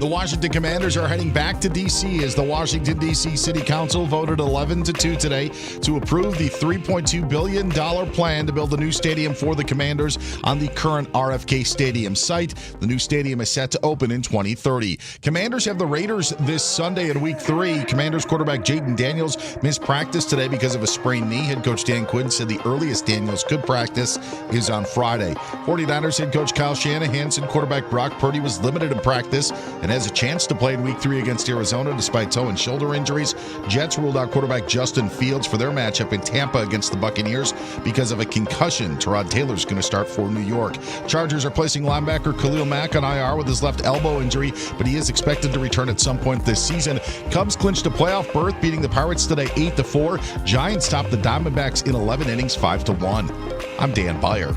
The Washington Commanders are heading back to D.C. as the Washington, D.C. City Council voted 11-2 today to approve the $3.2 billion plan to build a new stadium for the Commanders on the current RFK Stadium site. The new stadium is set to open in 2030. Commanders have the Raiders this Sunday in Week 3. Commanders quarterback Jaden Daniels missed practice today because of a sprained knee. Head coach Dan Quinn said the earliest Daniels could practice is on Friday. 49ers head coach Kyle Shanahan said quarterback Brock Purdy was limited in practice and has a chance to play in Week 3 against Arizona despite toe and shoulder injuries. Jets ruled out quarterback Justin Fields for their matchup in Tampa against the Buccaneers because of a concussion. Tyrod Taylor's going to start for New York. Chargers are placing linebacker Khalil Mack on IR with his left elbow injury, but he is expected to return at some point this season. Cubs clinched a playoff berth, beating the Pirates today 8-4. Giants topped the Diamondbacks in 11 innings 5-1. I'm Dan Beyer.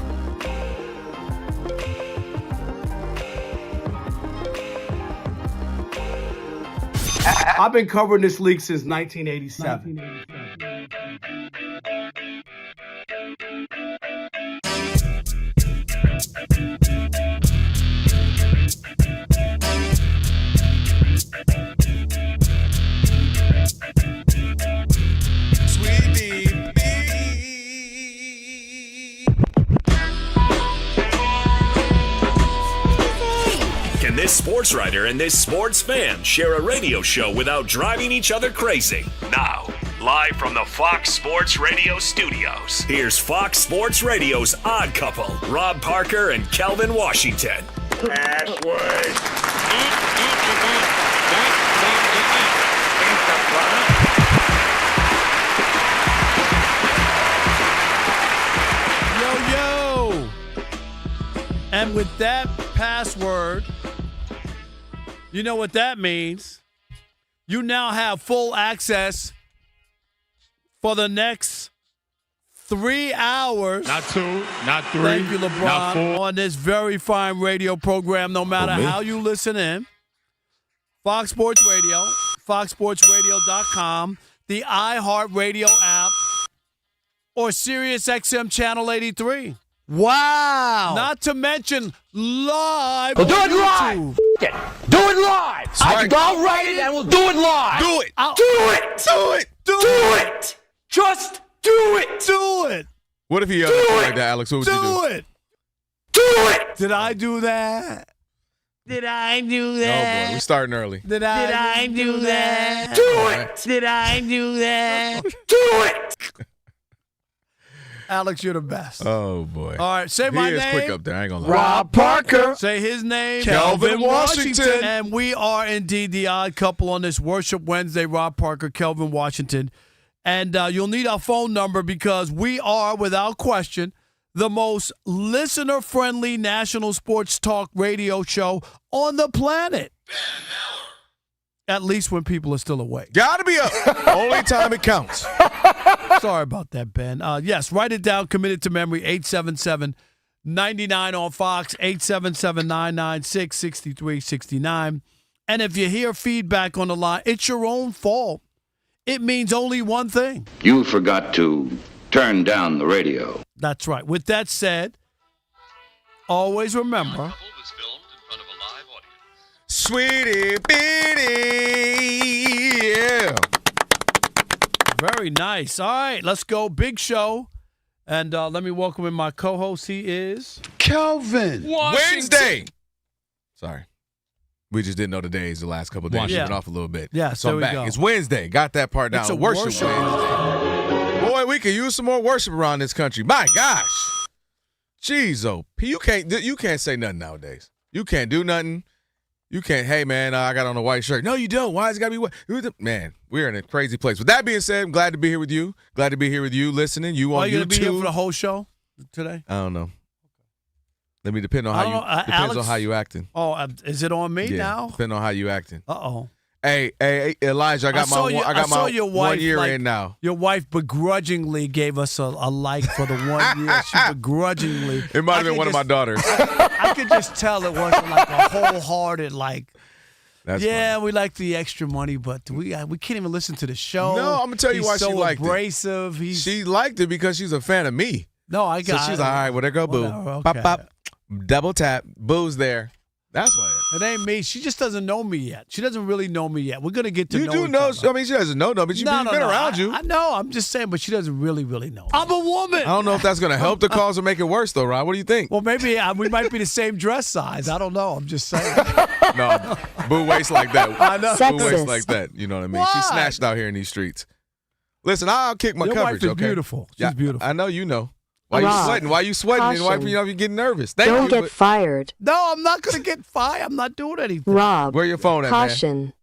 I've been covering this league since 1987. Can this sports writer and this sports fan share a radio show without driving each other crazy? Now, live from the Fox Sports Radio studios, here's Fox Sports Radio's Odd Couple, Rob Parker and Kelvin Washington. Yo. And with that password, you know what that means. You now have full access for the next 3 hours. Not 2, not 3. Thank you, LeBron, not 4. on this very fine radio program, no matter how you listen in. Fox Sports Radio, foxsportsradio.com, the iHeartRadio app, or SiriusXM Channel 83. Wow. Not to mention live We'll do on it live. YouTube. Do it live. I'll write it and we'll do it live. Do it. Do it. Just do it. Do it. What if he yelled at you like that, Alex? What would you do? Do it. Do it. Did I do that? Did I do Oh, that? boy. We're starting early. Did I do that? Do it. Did I do that? Do it. Alex, you're the best. Oh, boy. All right, say my He is name. quick up there. I ain't going to lie. Rob Parker. Say his name. Kelvin Washington. And we are indeed the odd couple on this Worship Wednesday. Rob Parker, Kelvin Washington. And you'll need our phone number because we are, without question, the most listener-friendly national sports talk radio show on the planet. At least when people are still awake. Gotta be up. Only time it counts. Sorry about that, Ben. Yes, write it down. Committed to memory. 877-99 on Fox. 877-996-6369. And if you hear feedback on the line, it's your own fault. It means only one thing. You forgot to turn down the radio. That's right. With that said, always remember. Sweetie Beanie. Yeah. Very nice. All right, let's go. Big show. And let me welcome in my co-host. He is Kelvin. Wednesday. Sorry. We just didn't know the days the last couple of days. Yeah. Went off a little bit. Yeah, so there I'm we back. go. It's Wednesday. Got that part down. It's a worship worship Wednesday. Boy, we could use some more worship around this country. My gosh. Jeez, you can't say nothing nowadays. You can't do nothing. You can't, hey, man, I got on a white shirt. No, you don't. Why has it got to be white? Man, we're in a crazy place. With that being said, I'm glad to be here with you. Glad to be here with you listening. You on Are you YouTube. going to be here for the whole show today? I don't know. Let me depend on how you depends Alex, on how you acting. Oh, is it on me now? Depending on how you acting. Uh-oh. Hey, Elijah, I got my 1 year in now. Your wife begrudgingly gave us a like for the 1 year. She begrudgingly. It might have been one of my daughters. I could just tell it wasn't like a wholehearted like. That's yeah, funny. we like the extra money, but we can't even listen to the show. No, I'm gonna tell you He's why so she liked abrasive. it. She liked it because she's a fan of me. No, I got So she's it. like, all right, well, there go boo. Whatever, Pop, okay. pop, double tap, boo's there. That's why. It ain't me. She just doesn't know me yet. She doesn't really know me yet. We're going to get to You know do each know. other. I mean, she doesn't know, but she's been around you. I know. I'm just saying, but she doesn't really know me. I'm a woman. I don't know if that's going to help the cause or make it worse, though, Rob. What do you think? Well, maybe we might be the same dress size. I don't know. I'm just saying. No, boo waist like that. I know. Boo waist like that. You know what I mean? Why? She's snatched out here in these streets. Listen, I'll kick my Your coverage, wife is okay? beautiful. She's beautiful. I know you know. Why Rob, you sweating? Why you sweating? And why caution. you getting nervous? Don't get fired. No, I'm not going to get fired. I'm not doing anything. Rob, Where your phone at, man? caution.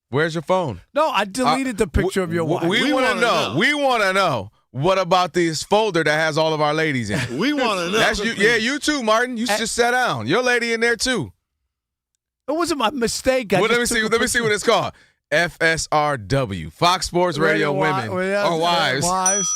Where's your phone? No, I deleted the picture of your wife. We want to know. We want to know. What about this folder that has all of our ladies in it? We want to know. That's you. Yeah, you too, Martin. You just sat down. Your lady in there too. It wasn't my mistake. Well, let me see what it's called. FSRW, Fox Sports Radio Women or Wives.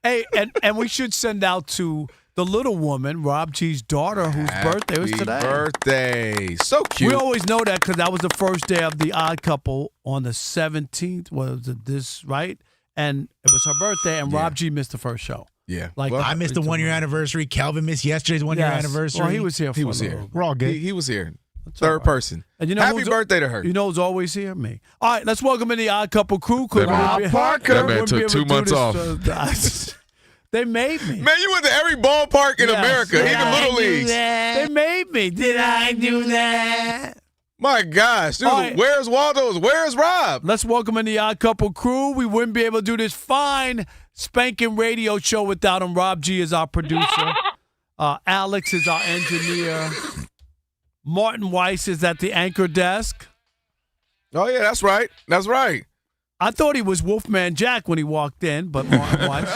Hey, and we should send out to the little woman, Rob G's daughter, whose birthday was today. Happy birthday. So cute. We always know that because that was the first day of the Odd Couple on the 17th. Was it this, right? And it was her birthday, and Rob G missed the first show. Yeah. Like Well, I missed the 1 year anniversary. Kelvin missed yesterday's 1 year anniversary. Well, he was here. He was here. We're all good. He was here. That's all Third right. person. And you know Happy who's- birthday to her. You know who's always here? Me. All right, let's welcome in the Odd Couple crew. That man- that man took 2 months off. They made me. Man, you went to every ballpark in Yes. America, Did even I little do leagues. They made me. Did I do that? My gosh, dude, All right. where's Waldo's? Where's Rob? Let's welcome in the Odd Couple crew. We wouldn't be able to do this fine spanking radio show without him. Rob G is our producer. Alex is our engineer. Martin Weiss is at the anchor desk. Oh, yeah, that's right. That's right. I thought he was Wolfman Jack when he walked in, but Martin Weiss.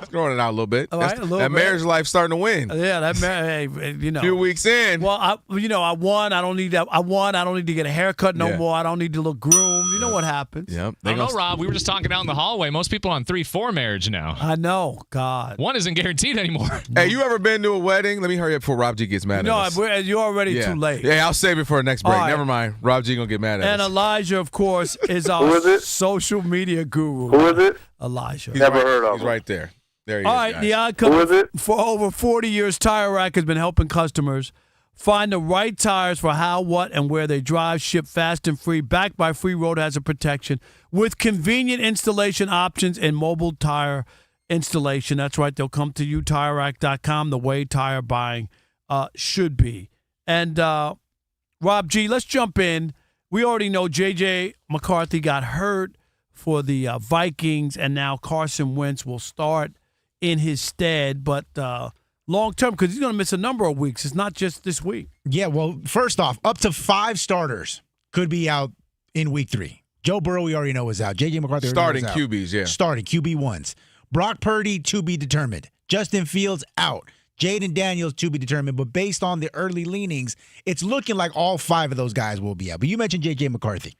Throwing it out a little bit. All right, a little that bit. marriage life starting to win. Yeah, that man, hey, you know. A few weeks in. Well, I won. I don't need that. I won. I don't need to get a haircut no Yeah. more. I don't need to look groomed. You know what happens. Yep. I don't know, Rob. We were just talking out in the hallway. Most people on 3-4 marriage now. I know. God. One isn't guaranteed anymore. Hey, you ever been to a wedding? Let me hurry up before Rob G gets mad at us. No, you're already Yeah. too late. Yeah, I'll save it for the next break. All right. Never mind. Rob G gonna get mad at And us. Elijah, of course, is our Who is it? social media guru. Who is it? Elijah. He's Never right, heard of He's him. right there. There he All is, right, guys. the Odd Couple. Who is it? For over 40 years, Tire Rack has been helping customers find the right tires for how, what, and where they drive. Ship fast and free, backed by free road hazard protection with convenient installation options and mobile tire installation. That's right. They'll come to you, TireRack.com, the way tire buying should be. And Rob G, let's jump in. We already know J.J. McCarthy got hurt for the Vikings, and now Carson Wentz will start in his stead. But long term, because he's going to miss a number of weeks. It's not just this week. Yeah, well, first off, up to 5 starters could be out in week 3. Joe Burrow, we already know, is out. J.J. McCarthy Starting already knows out. QBs, yeah. Starting QB1s. Brock Purdy, to be determined. Justin Fields, out. Jaden Daniels, to be determined. But based on the early leanings, it's looking like all 5 of those guys will be out. But you mentioned J.J. McCarthy.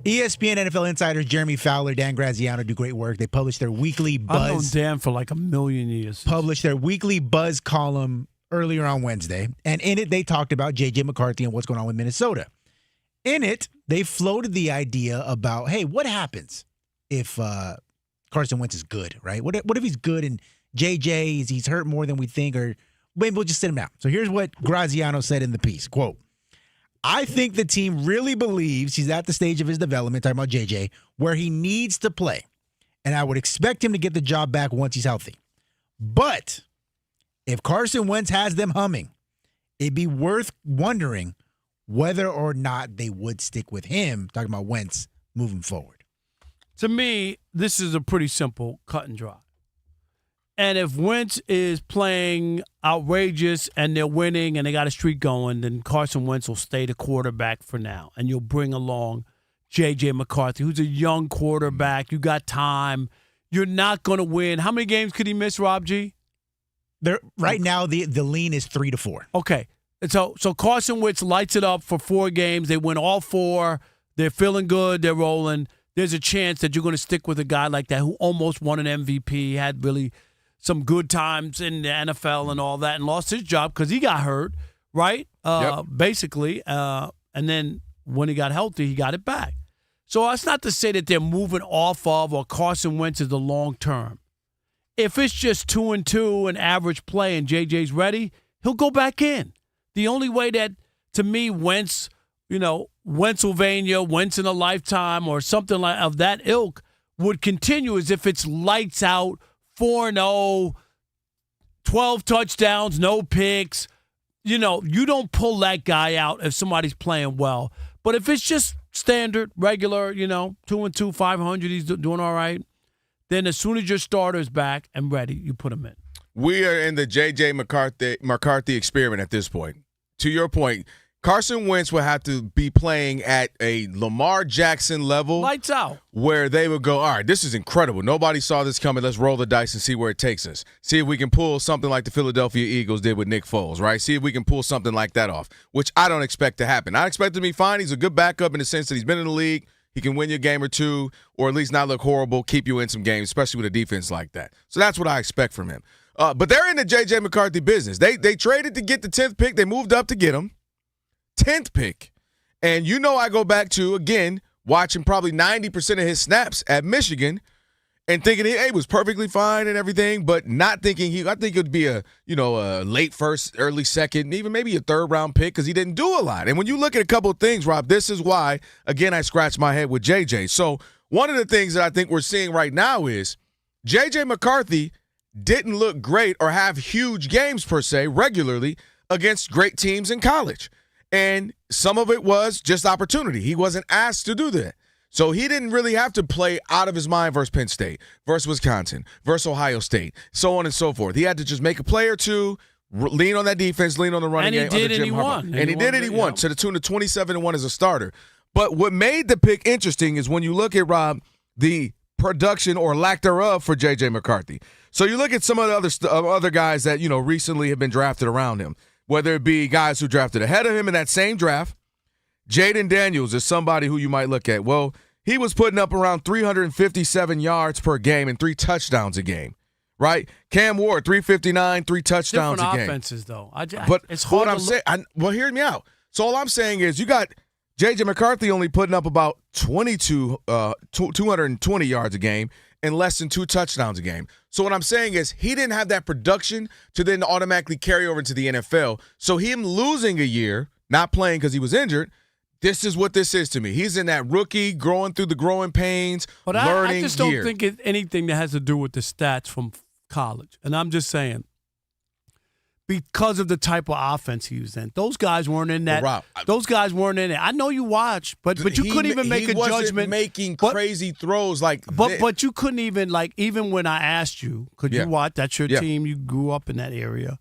ESPN NFL insiders Jeremy Fowler, Dan Graziano do great work. They publish their weekly I've known buzz. Dan for like a million years. Published their weekly buzz column earlier on Wednesday, and in it they talked about J.J. McCarthy and what's going on with Minnesota. In it, they floated the idea about, hey, what happens if Carson Wentz is good, right? What if he's good and J.J. he's hurt more than we think, or maybe we'll just sit him out. So here's what Graziano said in the piece, quote, I think the team really believes he's at the stage of his development, talking about JJ, where he needs to play. And I would expect him to get the job back once he's healthy. But if Carson Wentz has them humming, it'd be worth wondering whether or not they would stick with him, talking about Wentz, moving forward. To me, this is a pretty simple cut and dry. And if Wentz is playing outrageous and they're winning and they got a streak going, then Carson Wentz will stay the quarterback for now. And you'll bring along J.J. McCarthy, who's a young quarterback. You got time. You're not going to win. How many games could he miss, Rob G? Right now, the lean is 3 to 4. Okay. So Carson Wentz lights it up for 4 games. They win all 4. They're feeling good. They're rolling. There's a chance that you're going to stick with a guy like that who almost won an MVP, had really some good times in the NFL and all that, and lost his job because he got hurt, right? Basically. And then when he got healthy, he got it back. So that's not to say that they're moving off of or Carson Wentz is the long term. If it's just 2-2 and average play and JJ's ready, he'll go back in. The only way that, to me, Wentz, Pennsylvania, Wentz in a lifetime or something like of that ilk would continue is if it's lights out, 4-0, 12 touchdowns, no picks. You don't pull that guy out if somebody's playing well. But if it's just standard, regular, 2-2, 500, he's doing all right, then as soon as your starter is back and ready, you put him in. We are in the J.J. McCarthy experiment at this point. To your point, Carson Wentz would have to be playing at a Lamar Jackson level. Lights out. Where they would go, all right, this is incredible. Nobody saw this coming. Let's roll the dice and see where it takes us. See if we can pull something like the Philadelphia Eagles did with Nick Foles, right? See if we can pull something like that off, which I don't expect to happen. I expect him to be fine. He's a good backup in the sense that he's been in the league. He can win you a game or two, or at least not look horrible, keep you in some games, especially with a defense like that. So that's what I expect from him. But they're in the J.J. McCarthy business. They traded to get the 10th pick. They moved up to get him. 10th pick. And I go back to, again, watching probably 90% of his snaps at Michigan and thinking he was perfectly fine and everything, but not thinking I think it would be a late first, early second, even maybe a third-round pick because he didn't do a lot. And when you look at a couple of things, Rob, this is why, again, I scratched my head with J.J. So one of the things that I think we're seeing right now is J.J. McCarthy didn't look great or have huge games, per se, regularly against great teams in college. And some of it was just opportunity. He wasn't asked to do that. So he didn't really have to play out of his mind versus Penn State, versus Wisconsin, versus Ohio State, so on and so forth. He had to just make a play or two, lean on that defense, lean on the running game. And he did, and he won. And he did it, he won, to the tune of 27-1 as a starter. But what made the pick interesting is when you look at, Rob, the production or lack thereof for J.J. McCarthy. So you look at some of the other guys that, recently have been drafted around him, whether it be guys who drafted ahead of him in that same draft. Jaden Daniels is somebody who you might look at. Well, he was putting up around 357 yards per game and 3 touchdowns a game, right? Cam Ward, 359, 3 touchdowns Different a game. offenses, though. But it's hard what I'm saying, hear me out. So all I'm saying is you got J.J. McCarthy only putting up about 220 yards a game and less than 2 touchdowns a game. So what I'm saying is he didn't have that production to then automatically carry over into the NFL. So him losing a year, not playing because he was injured, this is what this is to me. He's in that rookie, growing through the growing pains, but learning I just don't year. think it's anything that has to do with the stats from college. And I'm just saying, because of the type of offense he was in, those guys weren't in that. Rob, those guys weren't in it. I know you watch, but you couldn't even make a judgment. He wasn't making crazy throws like that. But you couldn't even, even when I asked you, could you watch? That's your team. You grew up in that area.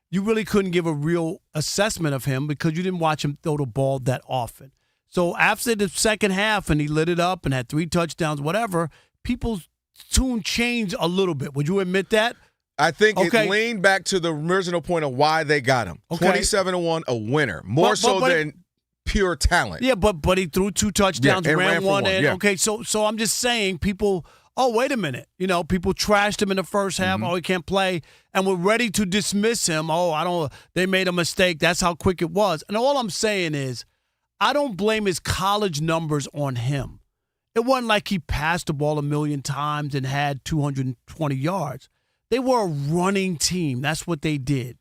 You really couldn't give a real assessment of him because you didn't watch him throw the ball that often. So after the second half and he lit it up and had 3 touchdowns, whatever, people's tune changed a little bit. Would you admit that? I think it leaned back to the original point of why they got him. 27-1, a winner. More than pure talent. Yeah, but he threw 2 touchdowns, ran one in. Yeah. Okay, so I'm just saying people – oh, wait a minute. People trashed him in the first half. Oh, he can't play. And we're ready to dismiss him. Oh, they made a mistake. That's how quick it was. And all I'm saying is I don't blame his college numbers on him. It wasn't like he passed the ball 1,000,000 times and had 220 yards. They were a running team. That's what they did.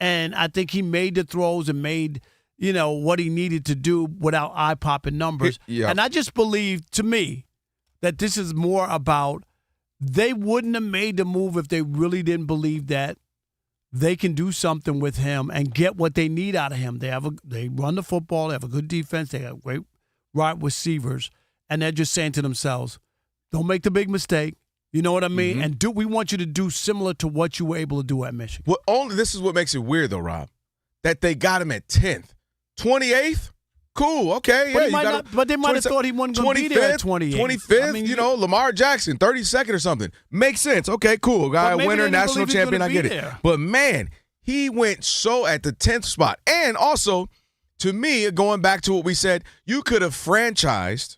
And I think he made the throws and made, what he needed to do without eye-popping numbers. Yeah. And I just believe, to me, that this is more about they wouldn't have made the move if they really didn't believe that they can do something with him and get what they need out of him. They run the football, they have a good defense, they have great wide receivers, and they're just saying to themselves, don't make the big mistake. You know what I mean? And we want you to do similar to what you were able to do at Michigan. Well, this is what makes it weird, though, Rob, that they got him at 10th. 28th? Cool, okay. But they might have thought he wasn't going to be there at 28th. 25th, Lamar Jackson, 32nd or something. Makes sense. Okay, cool. Guy, winner, national champion, I get it. But, man, he went so at the 10th spot. And also, to me, going back to what we said, you could have franchised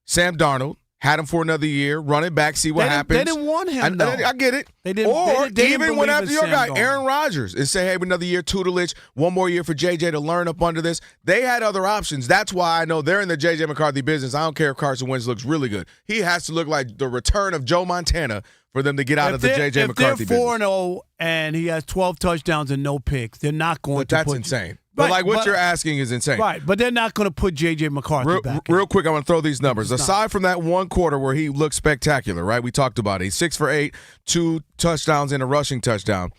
Sam Darnold had him for another year, run it back, see what happens. They didn't want him, though. I get it. They didn't. Or they didn't even went believe after in your Sam guy, Darnold. Aaron Rodgers, and say, hey, another year tutelage, one more year for JJ to learn up under this. They had other options. That's why I know they're in the JJ McCarthy business. I don't care if Carson Wentz looks really good. He has to look like the return of Joe Montana for them to get out of the JJ McCarthy business. If they're 4-0 and he has 12 touchdowns and no picks, they're not going to That's put insane. Right, But what you're asking is insane. Right, but they're not going to put J.J. McCarthy back in. Real quick, I'm going to throw these numbers. Aside from that one quarter where he looked spectacular, right? We talked about it. He's 6 for 8, 2 touchdowns and a rushing touchdown.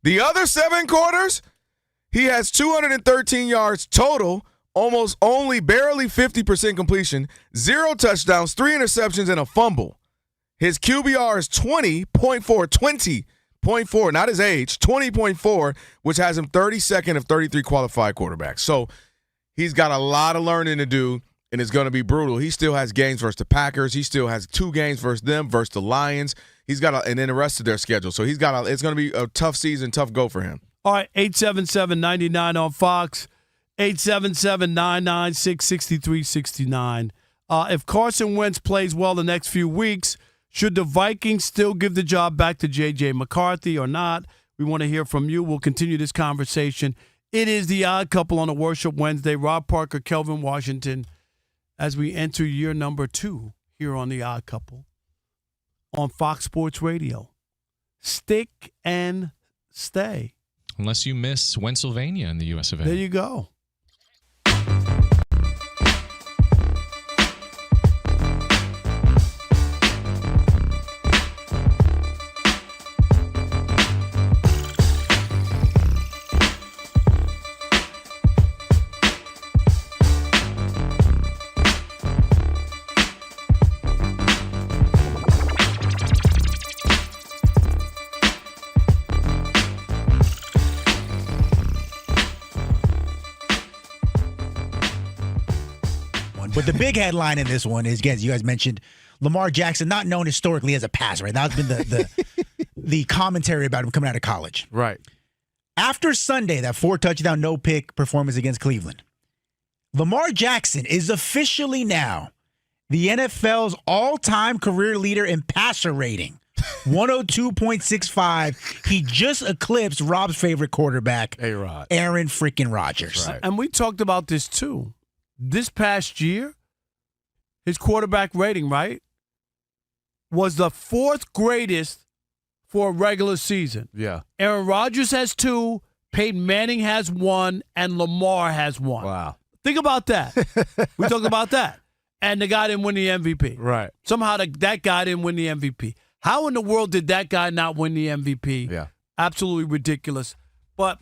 The other 7 quarters, he has 213 yards total, almost only barely 50% completion, 0 touchdowns, 3 interceptions, and a fumble. His QBR is 20.4, not his age, 20.4, which has him 32nd of 33 qualified quarterbacks. So he's got a lot of learning to do, and it's going to be brutal. He still has games versus the Packers. He still has 2 games versus them, versus the Lions. He's got and then the rest of their schedule. So it's going to be a tough season, tough go for him. All right, 877-99 on Fox, 877-996-6369. If Carson Wentz plays well the next few weeks, should the Vikings still give the job back to J.J. McCarthy or not? We want to hear from you. We'll continue this conversation. It is the Odd Couple on a Worship Wednesday. Rob Parker, Kelvin Washington, as we enter year number 2 here on the Odd Couple on Fox Sports Radio. Stick and stay. Unless you miss Pennsylvania in the U.S. of A. There you go. But the big headline in this one is, again, as you guys mentioned, Lamar Jackson, not known historically as a passer, right? That's been the commentary about him coming out of college. Right. After Sunday, that 4-touchdown, no-pick performance against Cleveland, Lamar Jackson is officially now the NFL's all-time career leader in passer rating, 102.65. He just eclipsed Rob's favorite quarterback, A-Rod. Aaron freaking Rodgers. Right. And we talked about this too. This past year, his quarterback rating, right, was the 4th greatest for a regular season. Yeah. Aaron Rodgers has 2, Peyton Manning has 1, and Lamar has 1. Wow. Think about that. We talked about that. And the guy didn't win the MVP. Right. Somehow that guy didn't win the MVP. How in the world did that guy not win the MVP? Yeah. Absolutely ridiculous. But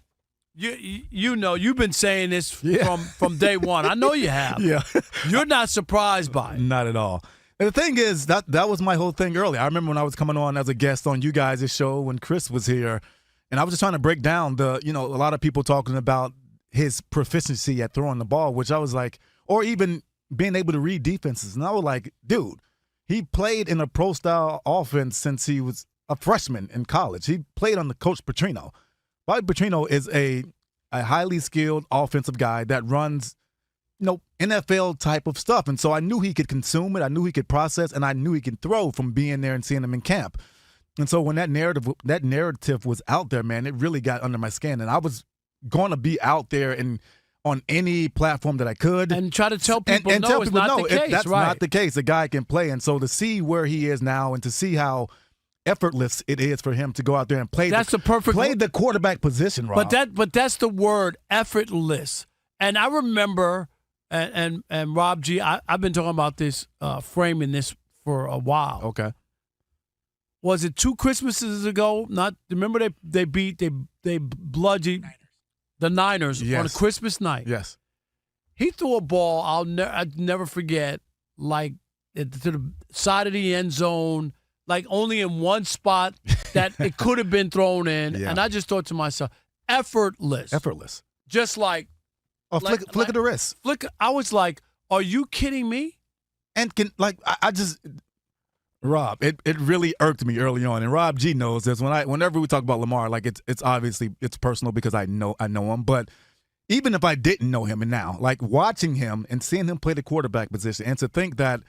you know, you've been saying this from day one. I know you have. Yeah. You're not surprised by it. Not at all. And the thing is, that was my whole thing earlier. I remember when I was coming on as a guest on you guys' show when Chris was here, and I was just trying to break down a lot of people talking about his proficiency at throwing the ball, which I was like, or even being able to read defenses. And I was like, dude, he played in a pro-style offense since he was a freshman in college. He played under Coach Petrino. Bobby Petrino is a highly skilled offensive guy that runs, NFL type of stuff. And so I knew he could consume it. I knew he could process, and I knew he could throw from being there and seeing him in camp. And so when that narrative was out there, man, it really got under my skin. And I was going to be out there and on any platform that I could. And try to tell people, and tell it's people, not the case. That's right. not the case. The guy can play. And so to see where he is now and to see how effortless it is for him to go out there and play the quarterback position, Rob. But that's the word, effortless. And I remember, and Rob G, I've been talking about this, framing this for a while. Okay. Was it 2 Christmases ago? Remember they bludgeoned the Niners on a Christmas night. Yes. He threw a ball I'd never forget, like to the side of the end zone, like only in one spot that it could have been thrown in. Yeah. And I just thought to myself, effortless. Just like a flick of the wrist. I was like, are you kidding me? And Rob, it really irked me early on, and Rob G knows this. Whenever we talk about Lamar, like it's obviously it's personal because I know him. But even if I didn't know him, and now like watching him and seeing him play the quarterback position, and to think that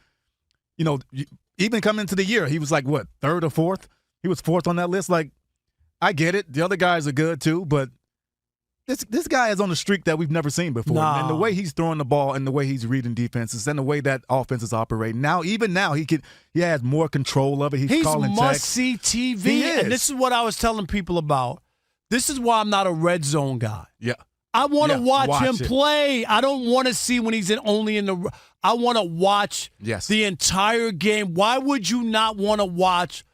even coming into the year, he was like, what, third or fourth? He was fourth on that list. Like, I get it. The other guys are good too, but this guy is on a streak that we've never seen before. No. And the way he's throwing the ball and the way he's reading defenses and the way that offense is operating. Now, even now, he has more control of it. He's calling must-see TV. He is. And this is what I was telling people about. This is why I'm not a red zone guy. Yeah. I want to watch him it. play. I don't want to see when he's only in the – I want to watch the entire game. Why would you not want to watch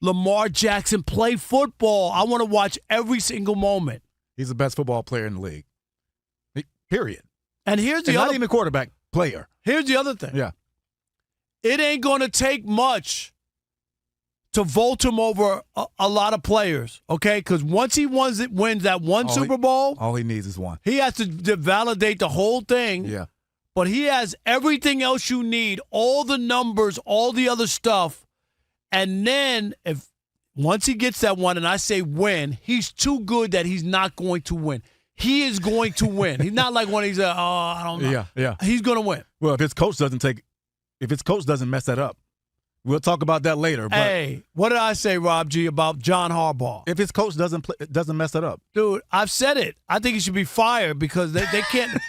Lamar Jackson play football? I want to watch every single moment. He's the best football player in the league. Period. And here's the not even quarterback player. Here's the other thing. Yeah. It ain't going to take much to vault him over a lot of players, okay? Because once he wins that one Super Bowl, all he needs is one. He has to validate the whole thing. Yeah. But he has everything else you need, all the numbers, all the other stuff. And then once he gets that one, and I say win, he's too good that he's not going to win. He is going to win. He's not like when he's I don't know. Yeah. He's going to win. Well, if his coach doesn't mess that up, we'll talk about that later. But hey, what did I say, Rob G, about John Harbaugh? If his coach doesn't mess that up, dude, I've said it. I think he should be fired because they can't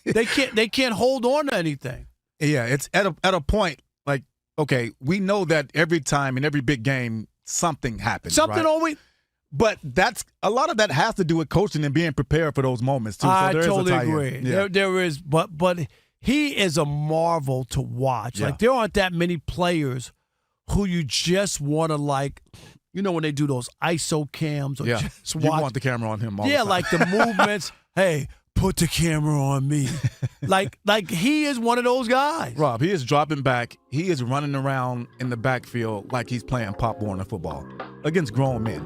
they can't hold on to anything. Yeah, it's at a point like, okay, we know that every time in every big game something happens. Something right? always. But that's a lot of that has to do with coaching and being prepared for those moments too. So I there totally is a tie-in. agree. Yeah. There is, but he is a marvel to watch. Yeah. Like there aren't that many players who you just want to when they do those ISO cams or just watch. You want the camera on him all the time. like the movements. Hey, put the camera on me. like he is one of those guys. Rob, he is dropping back. He is running around in the backfield like he's playing Pop Warner football against grown men.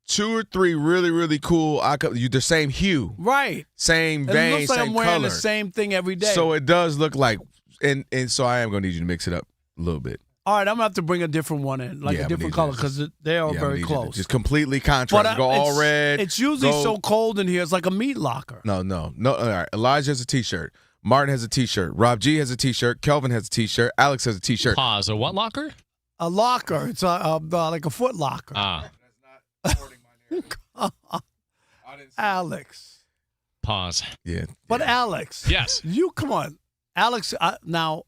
Two or three really, really cool. The same hue, right? Same It vein, looks like same I'm wearing color. the same thing every day. So it does look like, and so I am going to need you to mix it up a little bit. All right, I'm going to have to bring a different one in, like a different color, because they are very close. Just completely contrast. Go all red. It's usually so cold in here. It's like a meat locker. No. All right. Elijah has a T-shirt. Martin has a T-shirt. Rob G has a T-shirt. Kelvin has a T-shirt. Alex has a T-shirt. Pause. A what locker? a locker. It's like a foot locker. Alex. Pause. Yeah. But Alex. Yes. You come on. Alex, now,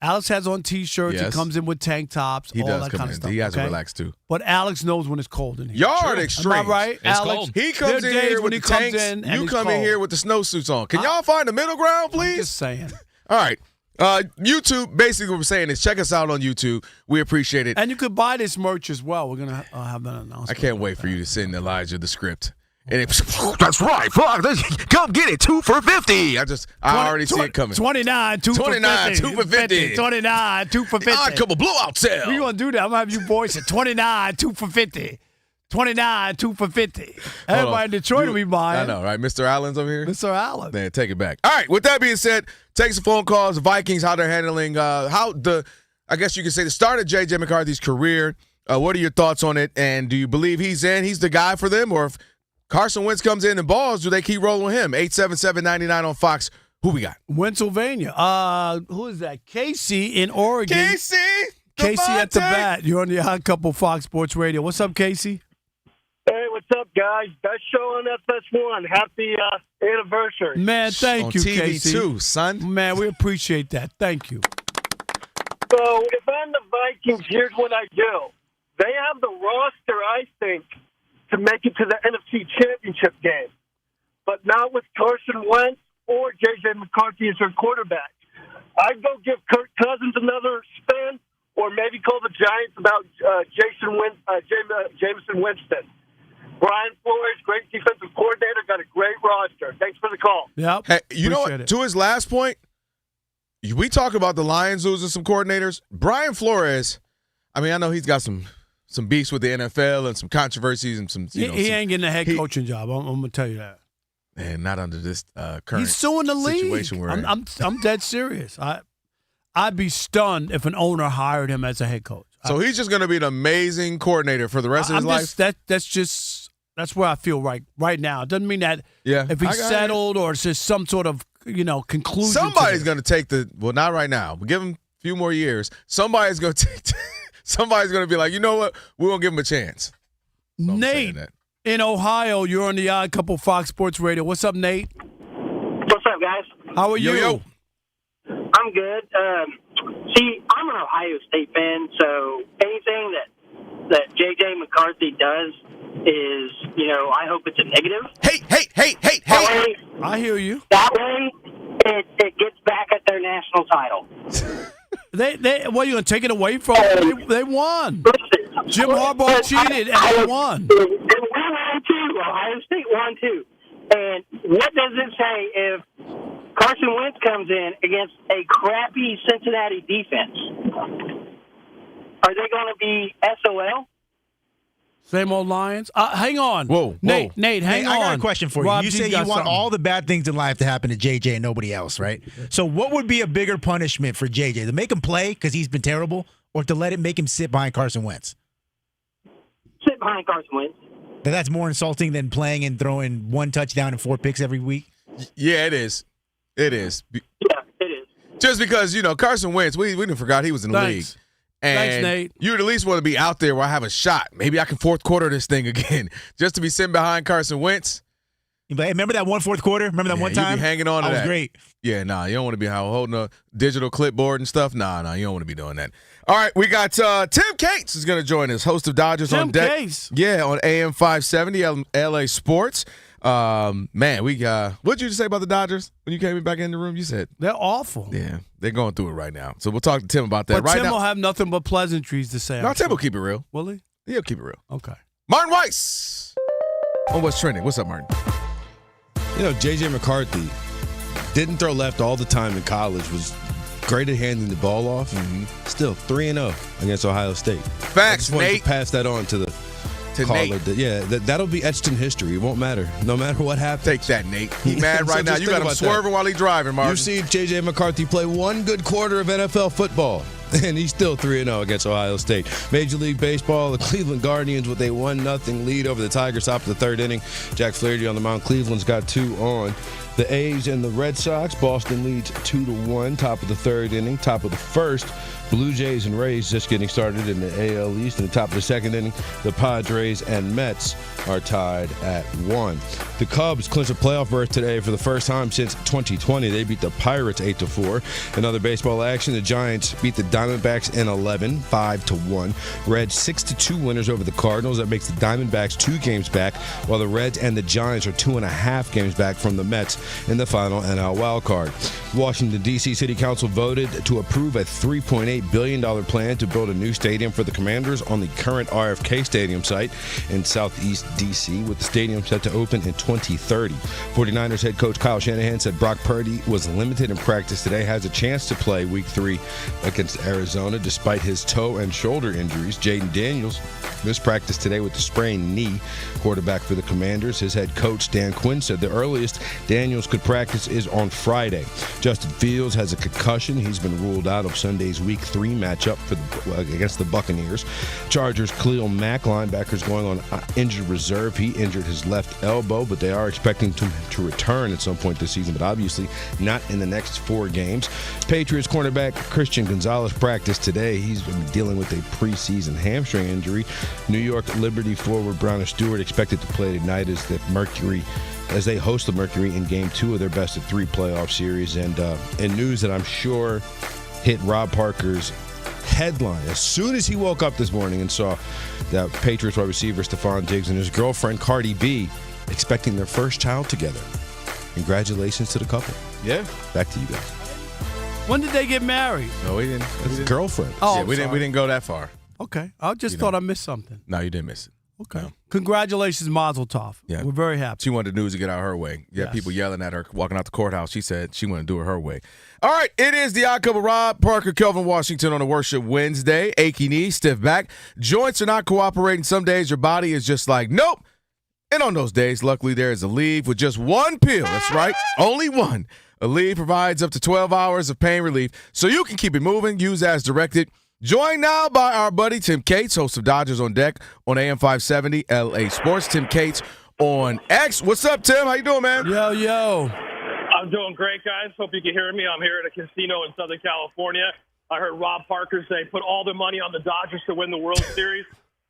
Alex has on T-shirts. Yes. He comes in with tank tops, He all does that come kind in. of stuff. He has to okay? relax, too. But Alex knows when it's cold in here. Y'all are extreme. Am I right, It's Alex? cold. He comes There in are days here when with he the comes tanks. in and You he's come in cold. here with the snowsuits on. Can y'all find the middle ground, I'm please? just saying. All right. YouTube, basically what we're saying is check us out on YouTube. We appreciate it. And you could buy this merch as well. We're going to have that announcement. I can't wait for you to send Elijah the script. And that's right. Come get it. 2 for $50. I already see it coming. 29, 2 for 50. 2 for 50. 29, 2 for 50. Odd couple blowout sale. We're going to do that. I'm going to have you boys at 29, 2 for 50. 29, 2 for 50. Everybody in Detroit will be buying. I know, right? Mr. Allen's over here. Mr. Allen. Man, take it back. All right. With that being said, take some phone calls. The Vikings, how they're handling I guess you could say the start of J.J. McCarthy's career. What are your thoughts on it? And do you believe he's the guy for them? Or if Carson Wentz comes in and balls, do they keep rolling with him? 877-99 on Fox. Who we got? Pennsylvania. Who is that? Casey in Oregon. Casey at the bat. You're on the Odd Couple Fox Sports Radio. What's up, Casey? Hey, what's up, guys? Best show on FS1. Happy anniversary. Man, thank on you, TV Casey. too, son. Man, we appreciate that. Thank you. So, if I'm the Vikings, here's what I do. They have the roster, I think, to make it to the NFC Championship game, but not with Carson Wentz or J.J. McCarthy as their quarterback. I'd go give Kirk Cousins another spin, or maybe call the Giants about Jameson Winston. Brian Flores, great defensive coordinator, got a great roster. Thanks for the call. Yep. Hey, you know what? Appreciate it. To his last point, we talk about the Lions losing some coordinators. Brian Flores, I mean, I know he's got some beefs with the NFL and some controversies and some. He ain't getting a head coaching job. I'm going to tell you that. And not under this current He's suing the league. situation we're in. I'm dead serious. I'd be stunned if an owner hired him as a head coach. So he's just going to be an amazing coordinator for the rest of his life? That's where I feel right now. It doesn't mean that if he's settled or it's just some sort of, conclusion. Somebody's going to take not right now. We'll give him a few more years. Somebody's going to be like, you know what? We're going to give him a chance. So Nate in Ohio, you're on the Odd Couple Fox Sports Radio. What's up, Nate? What's up, guys? How are you? Yo. I'm good. See, I'm an Ohio State fan, so anything that J.J. McCarthy does is, I hope it's a negative. Hey. I hear you. That way, it gets back at their national title. What, you going to take it away from them? They won. Jim Harbaugh cheated, and they won. We won, too. Ohio State won, too. And what does it say if Carson Wentz comes in against a crappy Cincinnati defense? Are they going to be SOL? Same old Lions. Hang on. Whoa. Nate, hang on. I got a question for you. Rob You G's say you got want something. all the bad things in life to happen to JJ and nobody else, right? So what would be a bigger punishment for JJ? To make him play because he's been terrible, or to let it make him sit behind Carson Wentz? Sit behind Carson Wentz. That's more insulting than playing and throwing 1 touchdown and 4 picks every week? Yeah, it is. It is. Yeah, it is. Just because, Carson Wentz, we didn't forgot he was in the league. And Thanks, Nate. You'd at least want to be out there where I have a shot. Maybe I can fourth quarter this thing again. Just to be sitting behind Carson Wentz. Hey, remember that one fourth quarter? Remember that one time? You be hanging on to that. Was great. Yeah, you don't want to be holding a digital clipboard and stuff. Nah, you don't want to be doing that. All right, we got Tim Cates is going to join us, host of Dodgers on Deck. Cates. Yeah, on AM 570, LA Sports. Man, what'd you say about the Dodgers when you came back in the room? You said they're awful. Yeah, they're going through it right now. So we'll talk to Tim about that. But right Tim now, will have nothing but pleasantries to say. No, Tim will keep it real. Will he? He'll keep it real. Okay. Martin Weiss on What's Trending. What's up, Martin? J.J. McCarthy didn't throw left all the time in college, was great at handing the ball off. Still 3-0 against Ohio State. Facts, Nate. To pass that on to caller. Nate. Yeah, that'll be etched in history. It won't matter. No matter what happens. Take that, Nate. He mad right now. You got him swerving while he's driving, Martin. You see J.J. McCarthy play one good quarter of NFL football, and he's still 3-0 against Ohio State. Major League Baseball, the Cleveland Guardians with a 1-0 lead over the Tigers top of the third inning. Jack Flaherty on the mound. Cleveland's got 2 on. The A's and the Red Sox. Boston leads 2-1. Top of the third inning. Top of the first. Blue Jays and Rays just getting started in the AL East. In the top of the second inning, the Padres and Mets are tied at 1. The Cubs clinch a playoff berth today for the first time since 2020. They beat the Pirates 8-4. In other baseball action, the Giants beat the Diamondbacks in 11, 5-1. Reds 6-2 winners over the Cardinals. That makes the Diamondbacks 2 games back, while the Reds and the Giants are 2.5 games back from the Mets in the final NL wildcard. Washington, D.C. City Council voted to approve a $3.8 billion plan to build a new stadium for the Commanders on the current RFK Stadium site in southeast D.C., with the stadium set to open in 2030. 49ers head coach Kyle Shanahan said Brock Purdy was limited in practice today, has a chance to play Week 3 against Arizona despite his toe and shoulder injuries. Jaden Daniels missed practice today with a sprained knee. Quarterback for the Commanders, his head coach Dan Quinn said the earliest Daniels could practice is on Friday. Justin Fields has a concussion. He's been ruled out of Sunday's Week 3 matchup against the Buccaneers. Chargers Khalil Mack, linebackers, going on injured reserve. He injured his left elbow, but they are expecting him to return at some point this season, but obviously not in the next 4 games. Patriots cornerback Christian Gonzalez practiced today. He's been dealing with a preseason hamstring injury. New York Liberty forward Browner Stewart expected to play tonight as they host the Mercury in Game 2 of their best-of-3 playoff series. And in news that I'm sure hit Rob Parker's headline as soon as he woke up this morning and saw that Patriots wide receiver Stephon Diggs and his girlfriend Cardi B expecting their first child together. Congratulations to the couple. Yeah. Back to you guys. When did they get married? No, we didn't. His girlfriend. Oh, yeah, we didn't go that far. Okay. I just thought I missed something. No, you didn't miss it. Okay. No. Congratulations, Mazel Tov. Yeah. We're very happy. She wanted the news to get out her way. Yeah, Yes. people yelling at her, walking out the courthouse. She said she wanted to do it her way. All right, it is the Odd Couple. Rob Parker, Kelvin Washington on a Worship Wednesday. Achy knee, stiff back. Joints are not cooperating. Some days your body is just like, nope. And on those days, luckily, there is Aleve with just one pill. That's right, only one. Aleve provides up to 12 hours of pain relief so you can keep it moving. Use as directed. Joined now by our buddy Tim Cates, host of Dodgers on Deck on AM 570 LA Sports. Tim Cates on X. What's up, Tim? How you doing, man? Yo. I'm doing great, guys. Hope you can hear me. I'm here at a casino in Southern California. I heard Rob Parker say put all their money on the Dodgers to win the World Series.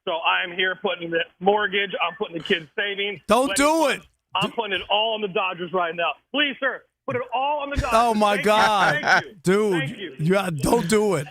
So I'm here putting the mortgage. I'm putting the kids' savings. Don't do it. I'm putting it all on the Dodgers right now. Please, sir. Put it all on the Dodgers. Oh, my God. Thank you. Dude, Thank you. don't do it.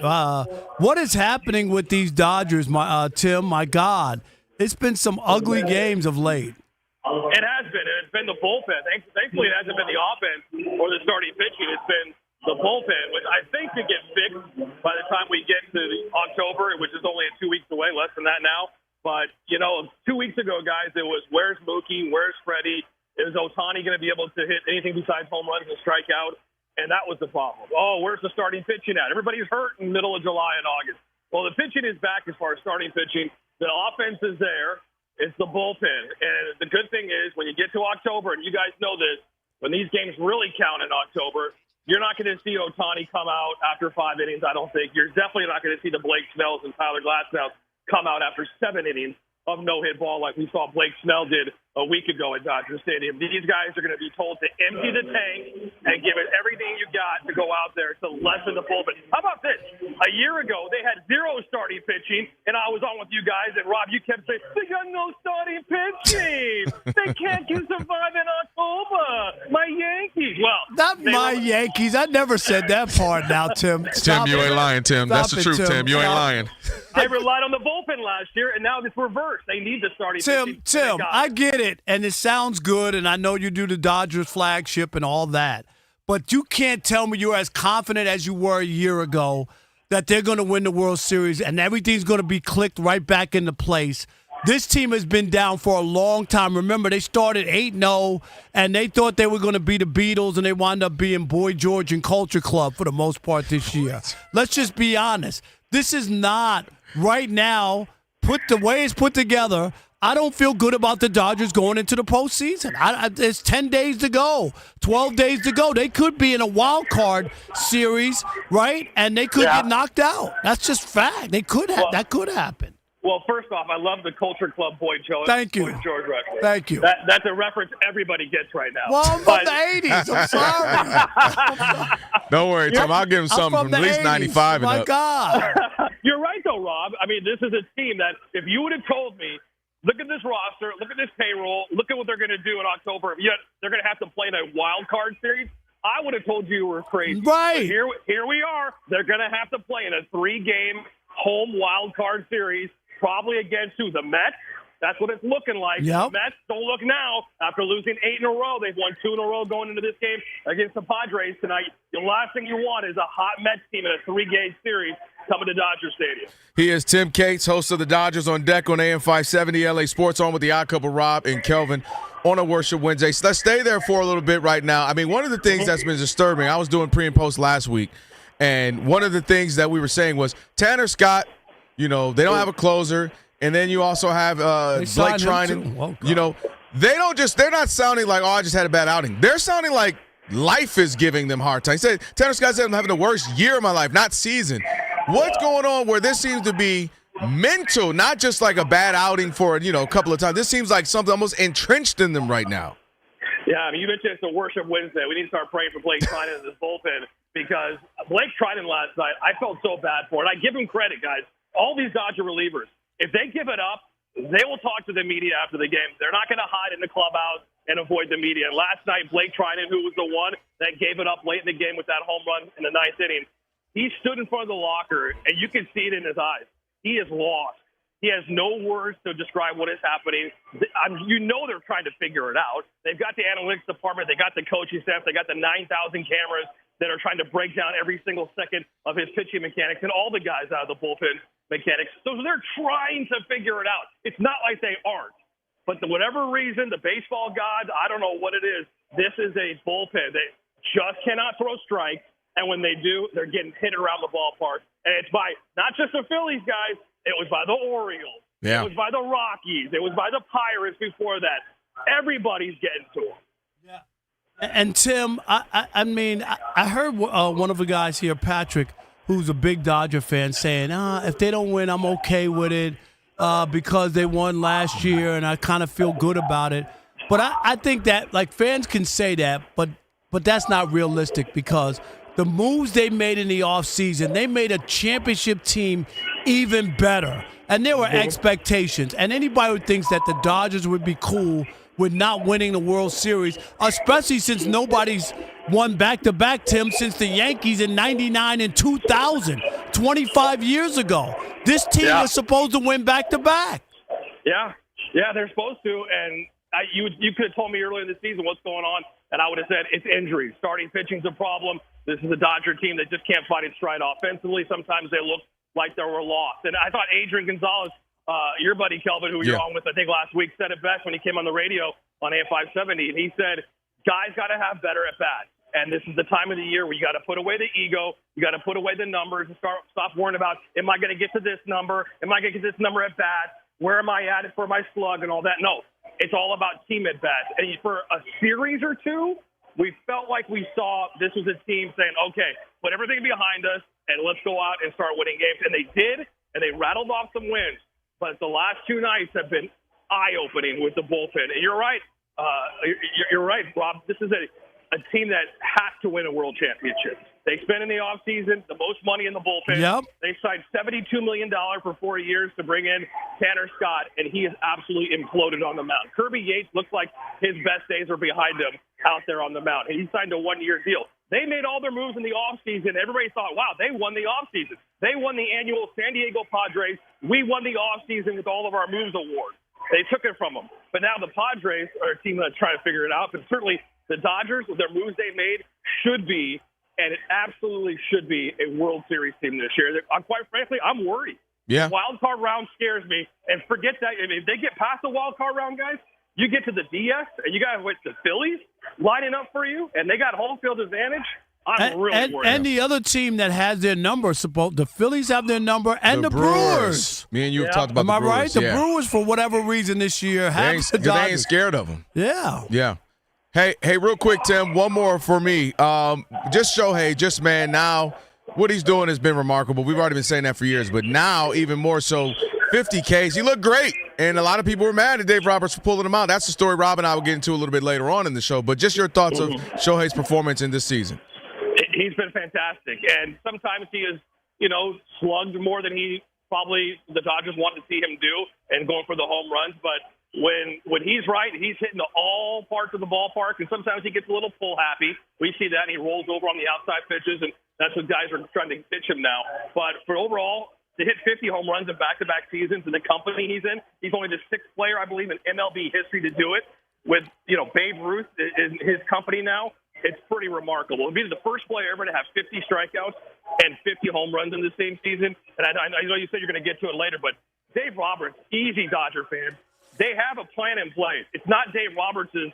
What is happening with these Dodgers, Tim? My God. It's been some ugly games of late. It has been. And it's been the bullpen. Thankfully, it hasn't been the offense or the starting pitching. It's been the bullpen, which I think could get fixed by the time we get to October, which is only 2 weeks away, less than that now. But, 2 weeks ago, guys, it was where's Mookie, where's Freddie? Is Ohtani going to be able to hit anything besides home runs and strike out? And that was the problem. Oh, where's the starting pitching at? Everybody's hurt in the middle of July and August. Well, the pitching is back as far as starting pitching. The offense is there. It's the bullpen. And the good thing is when you get to October, and you guys know this, when these games really count in October, you're not going to see Ohtani come out after 5 innings, I don't think. You're definitely not going to see the Blake Snells and Tyler Glasnow come out after 7 innings of no-hit ball like we saw Blake Snell did a week ago at Dodger Stadium. These guys are going to be told to empty the tank and give it everything you got to go out there to lessen the bullpen. How about this? A year ago, they had 0 starting pitching, and I was on with you guys, and Rob, you kept saying, they got no starting pitching. They can't survive in October. My Yankees. Well, not my Yankees. I never said that part now, Tim. Tim, you ain't lying, Tim. That's the truth, Tim. You ain't lying. They relied on the bullpen last year, and now it's reversed. They need the starting pitching. Tim, I get it, and it sounds good, and I know you do the Dodgers flagship and all that, but you can't tell me you're as confident as you were a year ago that they're going to win the World Series and everything's going to be clicked right back into place. This team has been down for a long time. Remember, they started 8-0, and they thought they were going to be the Beatles, and they wound up being Boy George and Culture Club for the most part this year. Let's just be honest. This is not, right now, the way it's put together, I don't feel good about the Dodgers going into the postseason. There's 10 days to go, 12 days to go. They could be in a wild card series, right? And they could get knocked out. That's just fact. That could happen. Well, first off, I love the Culture Club Boy George. Thank you. Boy George reference. Thank you. That's a reference everybody gets right now. Well, I'm from the 80s. I'm sorry. Don't worry, Tim. I'll give him something from at least 80s. 95 and My up. God. You're right, though, Rob. I mean, this is a team that if you would have told me, look at this roster, look at this payroll, look at what they're going to do in October, yet they're going to have to play in a wild card series, I would have told you were crazy. Right. But here we are. They're going to have to play in a 3-game home wild card series, probably against who? The Mets? That's what it's looking like. Yep. The Mets, don't look now. After losing 8 in a row, they've won 2 in a row going into this game against the Padres tonight. The last thing you want is a hot Mets team in a 3-game series coming to Dodger Stadium. He is Tim Cates, host of the Dodgers on Deck on AM 570 LA Sports, on with the Odd Couple, Rob and Kelvin, on a Worship Wednesday. So let's stay there for a little bit right now. I mean, one of the things that's been disturbing, I was doing pre and post last week, and one of the things that we were saying was Tanner Scott, they don't have a closer, and then you also have Blake Trinan. They're not sounding like, I just had a bad outing. They're sounding like life is giving them hard time. He said, Tanner Scott said, I'm having the worst year of my life, not season. What's going on where this seems to be mental, not just like a bad outing for, a couple of times. This seems like something almost entrenched in them right now. Yeah, I mean, you mentioned it's a Worship Wednesday. We need to start praying for Blake Trinan in this bullpen because Blake Trinan last night, I felt so bad for it. I give him credit, guys. All these Dodger relievers, if they give it up, they will talk to the media after the game. They're not going to hide in the clubhouse and avoid the media. And last night, Blake Trinan, who was the one that gave it up late in the game with that home run in the 9th inning, he stood in front of the locker, and you can see it in his eyes. He is lost. He has no words to describe what is happening. They're trying to figure it out. They've got the analytics department. They got the coaching staff. They got the 9,000 cameras that are trying to break down every single second of his pitching mechanics and all the guys out of the bullpen mechanics. So they're trying to figure it out. It's not like they aren't. But for whatever reason, the baseball gods, I don't know what it is, this is a bullpen. They just cannot throw strikes. And when they do, they're getting hit around the ballpark. And it's by not just the Phillies, guys. It was by the Orioles. Yeah. It was by the Rockies. It was by the Pirates before that. Everybody's getting to them. Yeah. And, Tim, I heard one of the guys here, Patrick, who's a big Dodger fan, saying, if they don't win, I'm okay with it because they won last year and I kind of feel good about it. But I think that, fans can say that, but that's not realistic because – the moves they made in the offseason, they made a championship team even better. And there were expectations. And anybody who thinks that the Dodgers would be cool with not winning the World Series, especially since nobody's won back-to-back, Tim, since the Yankees in 99 and 2000, 25 years ago. This team was supposed to win back-to-back. Yeah, they're supposed to. And you could have told me earlier in the season what's going on, and I would have said it's injuries. Starting pitching's a problem. This is a Dodger team that just can't find its stride offensively. Sometimes they look like they were lost. And I thought Adrian Gonzalez, your buddy Kelvin, who you're on with, I think last week, said it best when he came on the radio on AM 570. And he said, guys got to have better at bats. And this is the time of the year where you got to put away the ego. You got to put away the numbers and stop worrying about, am I going to get to this number? Am I going to get this number at bat? Where am I at for my slug and all that? No, it's all about team at bats. And for a series or two, we felt like we saw this was a team saying, okay, put everything behind us and let's go out and start winning games. And they did, and they rattled off some wins. But the last 2 nights have been eye-opening with the bullpen. And you're right. You're right, Rob. This is a team that has to win a world championship. They spent in the offseason the most money in the bullpen. Yep. They signed $72 million for 4 years to bring in Tanner Scott, and he has absolutely imploded on the mound. Kirby Yates looks like his best days are behind him out there on the mound. He signed a 1-year deal. They made all their moves in the offseason. Everybody thought, wow, they won the offseason. They won the annual San Diego Padres. We won the offseason with all of our moves award. They took it from them. But now the Padres are a team that's trying to figure it out. But certainly the Dodgers, with their moves they made, should be, and it absolutely should be, a World Series team this year. Quite frankly, I'm worried. Yeah. The wild card round scares me. And forget that. If they get past the wild card round, guys, you get to the DS, and you got the Phillies lining up for you, and they got home field advantage. I'm really worried. And the other team that has their number, the Phillies have their number, and the Brewers. Me and you have talked about the Brewers. Am I right? The Brewers, for whatever reason this year, have the Dodgers. They ain't scared of them. Yeah. Yeah. Hey, real quick, Tim, one more for me. Just Shohei, man, now what he's doing has been remarkable. We've already been saying that for years, but now even more so 50 Ks. He looked great, and a lot of people were mad at Dave Roberts for pulling him out. That's the story Rob and I will get into a little bit later on in the show. But just your thoughts of Shohei's performance in this season. He's been fantastic, and sometimes he is, slugged more than he probably the Dodgers wanted to see him do, and going for the home runs. But when he's right, he's hitting all parts of the ballpark, and sometimes he gets a little pull happy. We see that, and he rolls over on the outside pitches, and that's what guys are trying to pitch him now. But for overall, to hit 50 home runs in back-to-back seasons in the company he's in, he's only the sixth player, I believe, in MLB history to do it. With Babe Ruth in his company now, it's pretty remarkable. He'll be the first player ever to have 50 strikeouts and 50 home runs in the same season. And I know you said you're going to get to it later, but Dave Roberts, easy Dodger fan. They have a plan in place. It's not Dave Roberts'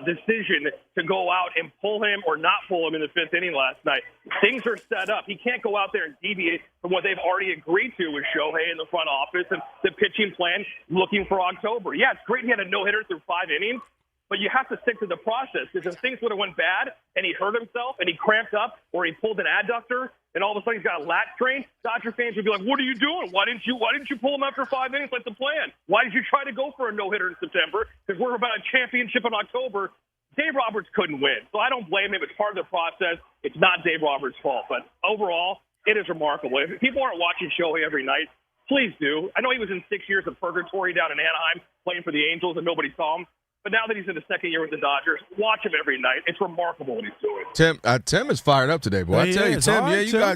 decision to go out and pull him or not pull him in the fifth inning last night. Things are set up. He can't go out there and deviate from what they've already agreed to with Shohei in the front office and the pitching plan looking for October. Yeah, it's great he had a no-hitter through 5 innings, but you have to stick to the process, because if things would have went bad and he hurt himself and he cramped up or he pulled an adductor and all of a sudden he's got a lat strain, Dodger fans would be like, what are you doing? Why didn't you pull him after 5 innings like the plan? Why did you try to go for a no-hitter in September? Because we're about a championship in October. Dave Roberts couldn't win, so I don't blame him. It's part of the process. It's not Dave Roberts' fault. But overall, it is remarkable. If people aren't watching Shohei every night, please do. I know he was in 6 years of purgatory down in Anaheim playing for the Angels and nobody saw him. But now that he's in the second year with the Dodgers, watch him every night. It's remarkable what he's doing. Tim is fired up today, boy. I tell you, Tim,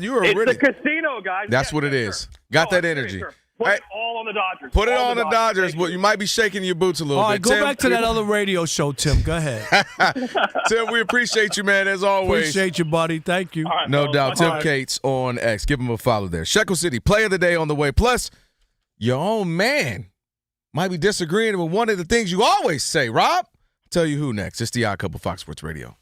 you are ready. It's the casino, guys. That's what it is. Got that energy. Put it all on the Dodgers. Put it on the Dodgers. Well, you might be shaking your boots a little bit. All right, go Tim, back to that other radio show, Tim. Go ahead. Tim, we appreciate you, man, as always. Appreciate you, buddy. Thank you. Right, no doubt. Tim right. Cates on X. Give him a follow there. Shekel City, play of the day on the way. Plus, your own man might be disagreeing with one of the things you always say, Rob. Tell you who next. It's the Odd Couple, Fox Sports Radio.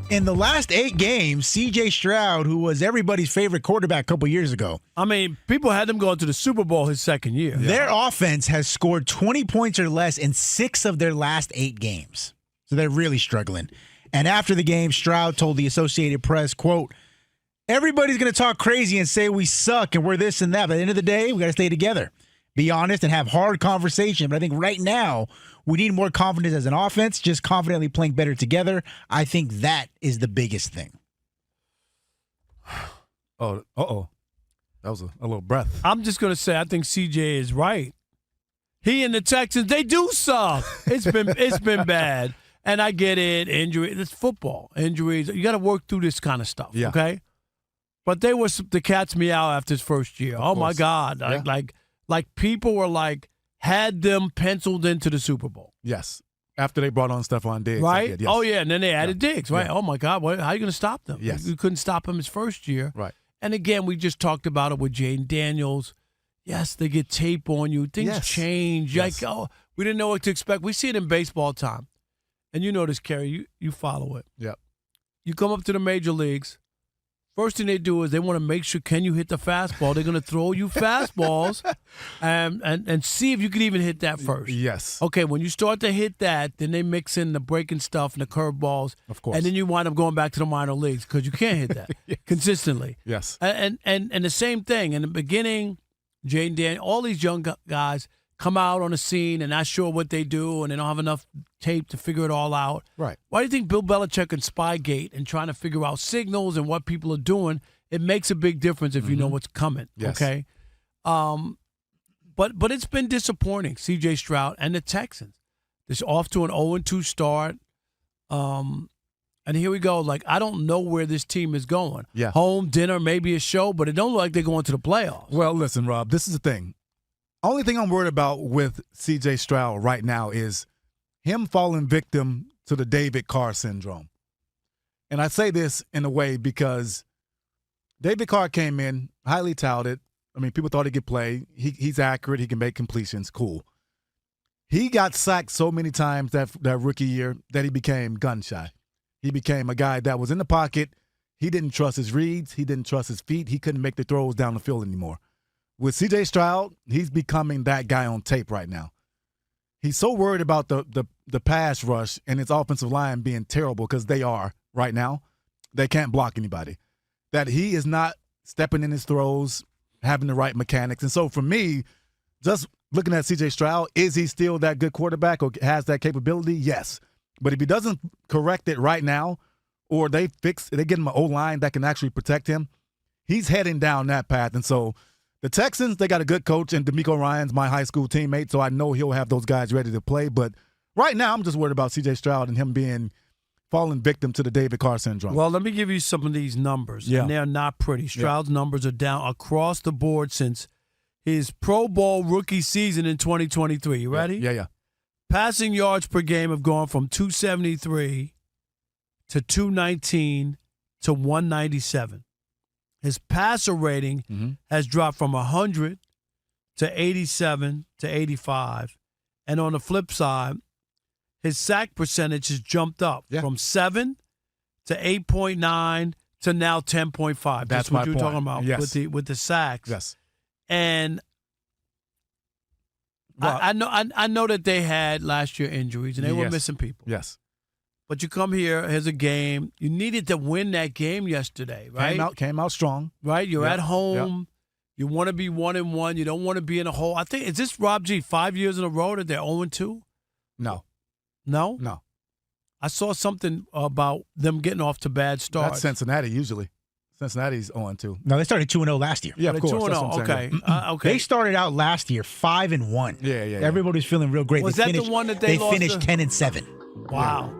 In the last 8 games, C.J. Stroud, who was everybody's favorite quarterback a couple years ago. I mean, people had them going to the Super Bowl his second year. Their offense has scored 20 points or less in 6 of their last 8 games. So they're really struggling. And after the game, Stroud told the Associated Press, quote, everybody's going to talk crazy and say we suck and we're this and that. But at the end of the day, we got to stay together. Be honest and have hard conversation. But I think right now, we need more confidence as an offense, just confidently playing better together. I think that is the biggest thing. Oh, that was a little breath. I'm just going to say I think CJ is right. He and the Texans, they do suck. It's been bad. And I get it, injury. It's football. Injuries. You got to work through this kind of stuff, okay? But they were the cat's meow after his first year. Oh, my God. Yeah. Like people were like, had them penciled into the Super Bowl. Yes. After they brought on Stephon Diggs. Right? Did, yes. Oh, yeah. And then they added Diggs, right? Yeah. Oh, my God. How are you going to stop them? Yes. You couldn't stop him his first year. Right. And again, we just talked about it with Jaden Daniels. Yes, they get tape on you. Things change. Yes. Like, we didn't know what to expect. We see it in baseball time. And you know this, Kerry. You follow it. Yep. You come up to the major leagues. First thing they do is they want to make sure, can you hit the fastball? They're going to throw you fastballs and see if you can even hit that first. Yes. Okay, when you start to hit that, then they mix in the breaking stuff and the curveballs. Of course. And then you wind up going back to the minor leagues because you can't hit that consistently. Yes. And the same thing. In the beginning, Jaden Daniels, all these young guys come out on the scene and not sure what they do and they don't have enough tape to figure it all out. Right. Why do you think Bill Belichick and Spygate and trying to figure out signals and what people are doing, it makes a big difference if you know what's coming, okay? But it's been disappointing, C.J. Stroud and the Texans. They're off to an 0-2 start. And here we go. Like, I don't know where this team is going. Yeah. Home, dinner, maybe a show, but it don't look like they're going to the playoffs. Well, listen, Rob, this is the thing. Only thing I'm worried about with C.J. Stroud right now is him falling victim to the David Carr syndrome. And I say this in a way because David Carr came in, highly touted, I mean, people thought he could play. He's accurate. He can make completions. Cool. He got sacked so many times that rookie year that he became gun shy. He became a guy that was in the pocket. He didn't trust his reads. He didn't trust his feet. He couldn't make the throws down the field anymore. With C.J. Stroud, he's becoming that guy on tape right now. He's so worried about the pass rush and his offensive line being terrible, because they are right now. They can't block anybody. That he is not stepping in his throws, having the right mechanics. And so for me, just looking at C.J. Stroud, is he still that good quarterback or has that capability? Yes. But if he doesn't correct it right now, or they get him an O-line that can actually protect him, he's heading down that path. And so the Texans, they got a good coach, and DeMeco Ryans my high school teammate, so I know he'll have those guys ready to play. But right now, I'm just worried about C.J. Stroud and him falling victim to the David Carr syndrome. Well, let me give you some of these numbers, and they're not pretty. Stroud's numbers are down across the board since his Pro Bowl rookie season in 2023. You ready? Yeah. Passing yards per game have gone from 273 to 219 to 197. His passer rating has dropped from 100 to 87 to 85. And on the flip side, his sack percentage has jumped up from 7 to 8.9 to now 10.5. That's what you're talking about with the sacks. Yes. And I know that they had last year injuries and they were missing people. Yes. But you come here, here's a game. You needed to win that game yesterday, right? Came out strong. Right? You're at home. You want to be 1-1. You don't want to be in a hole. I think, is this, Rob G, 5 years in a row that they're 0-2? No. No? No. I saw something about them getting off to bad starts. That's Cincinnati usually. Cincinnati's 0-2. No, they started 2-0 last year. Yeah, of course. 2-0. Okay. Okay. They started out last year 5-1. Yeah. Everybody's feeling real great. Was that the one that they lost? They finished 10-7. Wow.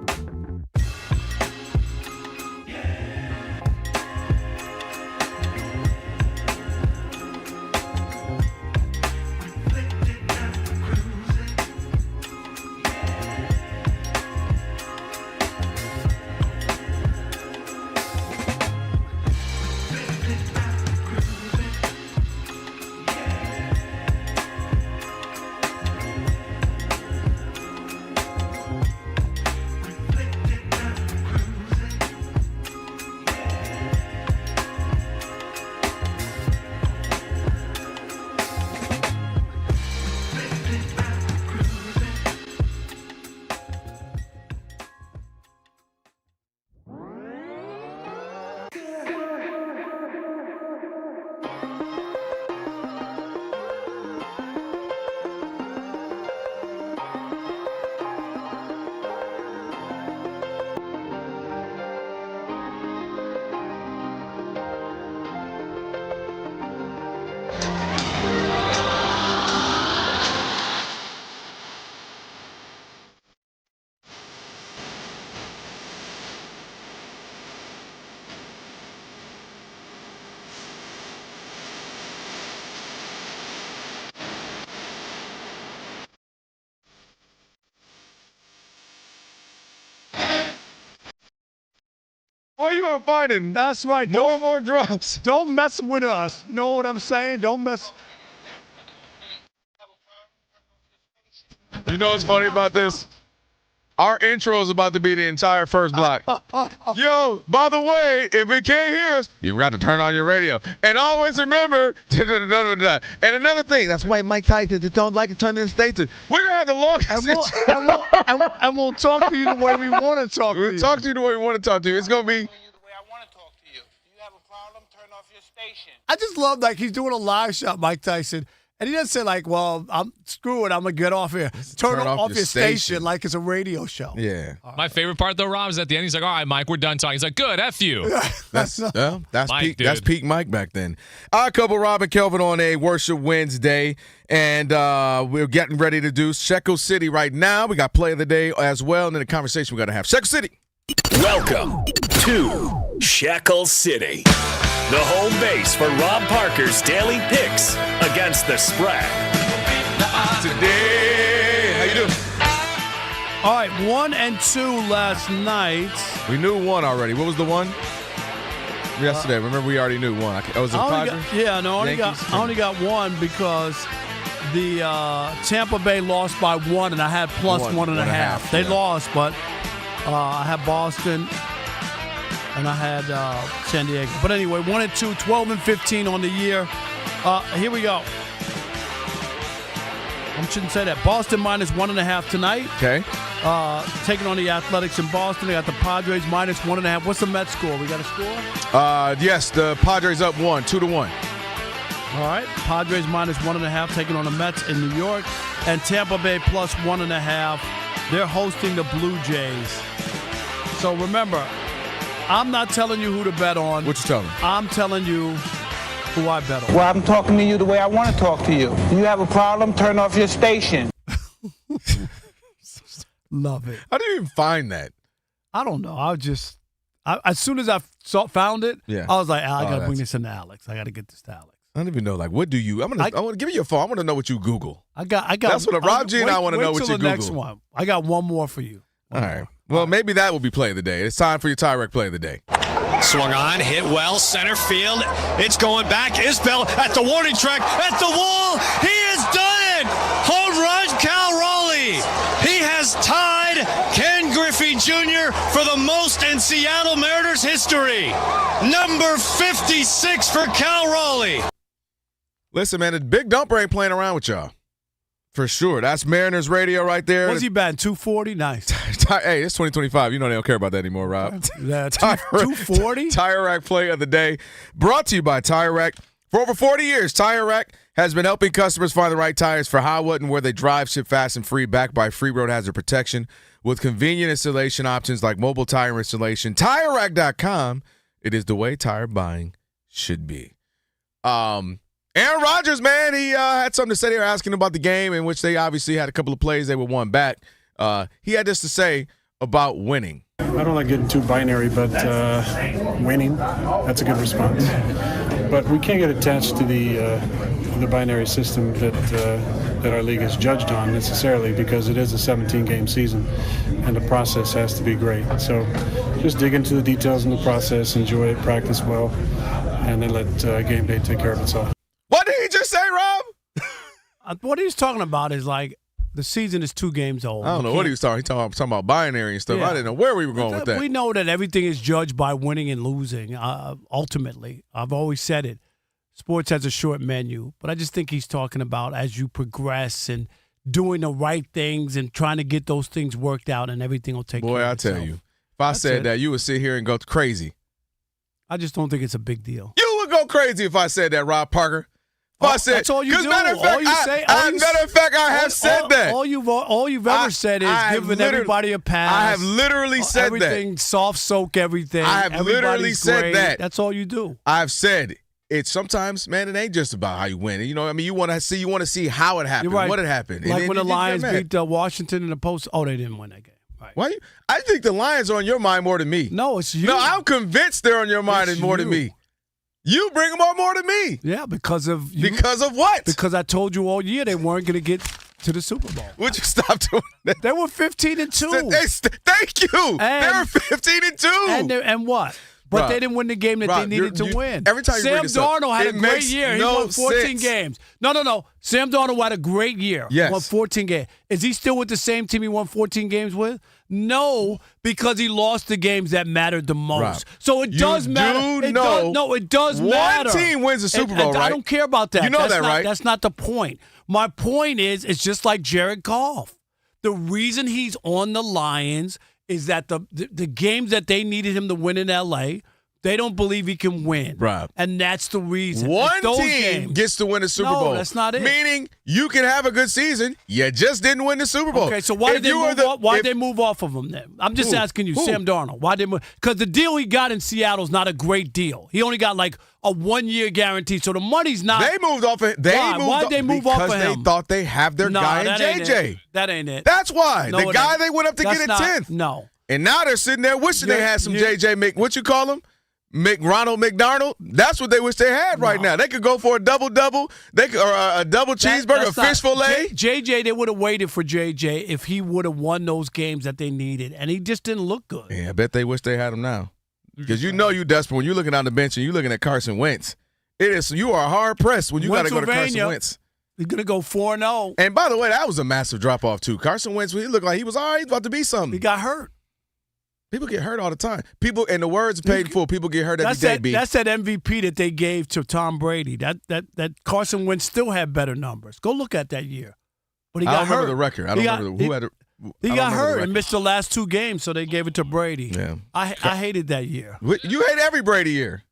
Why you are finding? That's right. More and more drops. Don't mess with us. Know what I'm saying? Don't mess. You know what's funny about this? Our intro is about to be the entire first block. Yo, by the way, if you can't hear us, you've got to turn on your radio. And always remember, and another thing, that's why Mike Tyson don't like to turn in the station. We're going to have the longest And we'll talk to you the way we want to talk to you. We'll talk to you the way we want to talk to you. It's going to be. I just love, like, he's doing a live shot, Mike Tyson, and he doesn't say, like, well, screw it, I'm going to get off here. Turn off your station like it's a radio show. Yeah. My favorite part, though, Rob, is at the end, he's like, all right, Mike, we're done talking. He's like, good, F you. That's Mike, peak Mike back then. Our couple, Rob and Kelvin, on a Worship Wednesday, and we're getting ready to do Shekel City right now. We got Play of the Day as well, and then a conversation we got to have. Shekel City. Welcome to Shekel City, the home base for Rob Parker's daily picks against the spread. Today, how you doing? All right, 1 and 2 last night. We knew one already. What was the one? yesterday. Remember, we already knew one. I was it Padres? I only got one because the Tampa Bay lost by 1, and I had plus 1.5. They lost, but I had Boston and I had San Diego. But anyway, 1-2, 12-15 on the year. Here we go. I shouldn't say that. Boston minus 1.5 tonight. Okay. Taking on the Athletics in Boston. They got the Padres minus 1.5. What's the Mets score? We got a score? Yes, the Padres up 2-1. All right. Padres minus 1.5 taking on the Mets in New York. And Tampa Bay plus 1.5. They're hosting the Blue Jays. So remember, I'm not telling you who to bet on. What you telling me? I'm telling you who I bet on. Well, I'm talking to you the way I want to talk to you. You have a problem? Turn off your station. Love it. How do you even find that? I don't know. As soon as I found it, I was like, I got to bring this into Alex. I got to get this to Alex. I don't even know. Like, what do you? I want to give me your phone. I want to know what you Google. I got. That's what Rob G and I want to know what you Google. Next one. I got one more for you. All right. Well, maybe that will be play of the day. It's time for your Tyrek play of the day. Swung on, hit well, center field. It's going back. Isbell at the warning track, at the wall. He has done it. Home run, Cal Raleigh. He has tied Ken Griffey Jr. for the most in Seattle Mariners history. Number 56 for Cal Raleigh. Listen, man, the big dumper ain't playing around with y'all. For sure. That's Mariners radio right there. What's he batting? 240? Nice. Hey, it's 2025. You know they don't care about that anymore, Rob. 240? Tire Rack play of the day. Brought to you by Tire Rack. For over 40 years, Tire Rack has been helping customers find the right tires for how, what, and where they drive, ship fast and free, backed by free road hazard protection with convenient installation options like mobile tire installation. TireRack.com. It is the way tire buying should be. Aaron Rodgers, man, he had something to say. They were asking about the game in which they obviously had a couple of plays they were won back. He had this to say about winning. I don't like getting too binary, but winning, that's a good response. But we can't get attached to the binary system that our league is judged on necessarily, because it is a 17-game season and the process has to be great. So just dig into the details in the process, enjoy it, practice well, and then let game day take care of itself. What did he just say, Rob? What he's talking about is like the season is 2 games old. I don't know what he was talking. He talking about binary and stuff. Yeah. I didn't know where we were going with that. We know that everything is judged by winning and losing. Ultimately, I've always said it. Sports has a short menu, but I just think he's talking about as you progress and doing the right things and trying to get those things worked out, and everything will take care of itself. Boy, I tell you, if I said that, you would sit here and go crazy. I just don't think it's a big deal. You would go crazy if I said that, Rob Parker. That's all you do. Matter of fact, I have said that. All you've ever said is giving everybody a pass. I have literally said everything, soft soak everything. I have literally said that. That's all you do. I've said it's sometimes, man, it ain't just about how you win. You know what I mean? You want to see how it happened, right. what had happened. Like when the Lions beat Washington in the post. Oh, they didn't win that game. Right. Why? I think the Lions are on your mind more than me. No, it's you. No, I'm convinced they're on your mind more than me. You bring them on more than me. Yeah, because of you. Because of what? Because I told you all year they weren't going to get to the Super Bowl. Would you stop doing that? They were 15-2. Thank you. They were 15-2. And what? But they didn't win the game that they needed to win. Every time Sam Darnold had a great year. He won 14 games. No. Sam Darnold had a great year. Yes. He won 14 games. Is he still with the same team he won 14 games with? No, because he lost the games that mattered the most. Rob, so it does matter. It does matter. One team wins the Super Bowl, right? I don't care about that. You know that, right? That's not the point. My point is, it's just like Jared Goff. The reason he's on the Lions is that the games that they needed him to win in L.A., they don't believe he can win. Right. And that's the reason. One team gets to win the Super Bowl. No, that's not it. Meaning you can have a good season, you just didn't win the Super Bowl. Okay, so why did they move off of him then? I'm just asking you, Sam Darnold. Why did they move? Because the deal he got in Seattle is not a great deal. He only got like a 1-year guarantee, so the money's not. They moved off of him. Why'd they move off of him? Because they thought they have their guy in JJ. That ain't it. That's why. No, the guy they went up to get at 10th. No. And now they're sitting there wishing they had some JJ what you call him? Ronald McDonald. That's what they wish they had right now. They could go for a double-double. They could, or a double cheeseburger, a fish fillet. JJ, they would have waited for JJ if he would have won those games that they needed, and he just didn't look good. Yeah, I bet they wish they had him now. Because you know you desperate when you're looking on the bench and you're looking at Carson Wentz. You are hard pressed when you got to go to Carson Wentz. He's going to go 4-0. And by the way, that was a massive drop off too. Carson Wentz, he looked like he was all right, about to be something. He got hurt. People get hurt all the time. People, and the words paid for. People get hurt every day. That's that MVP that they gave to Tom Brady. That Carson Wentz still had better numbers. Go look at that year. But he got I don't hurt. remember the record. I don't remember who had it. He got hurt and missed the last 2 games, so they gave it to Brady. Yeah. I hated that year. You hate every Brady year.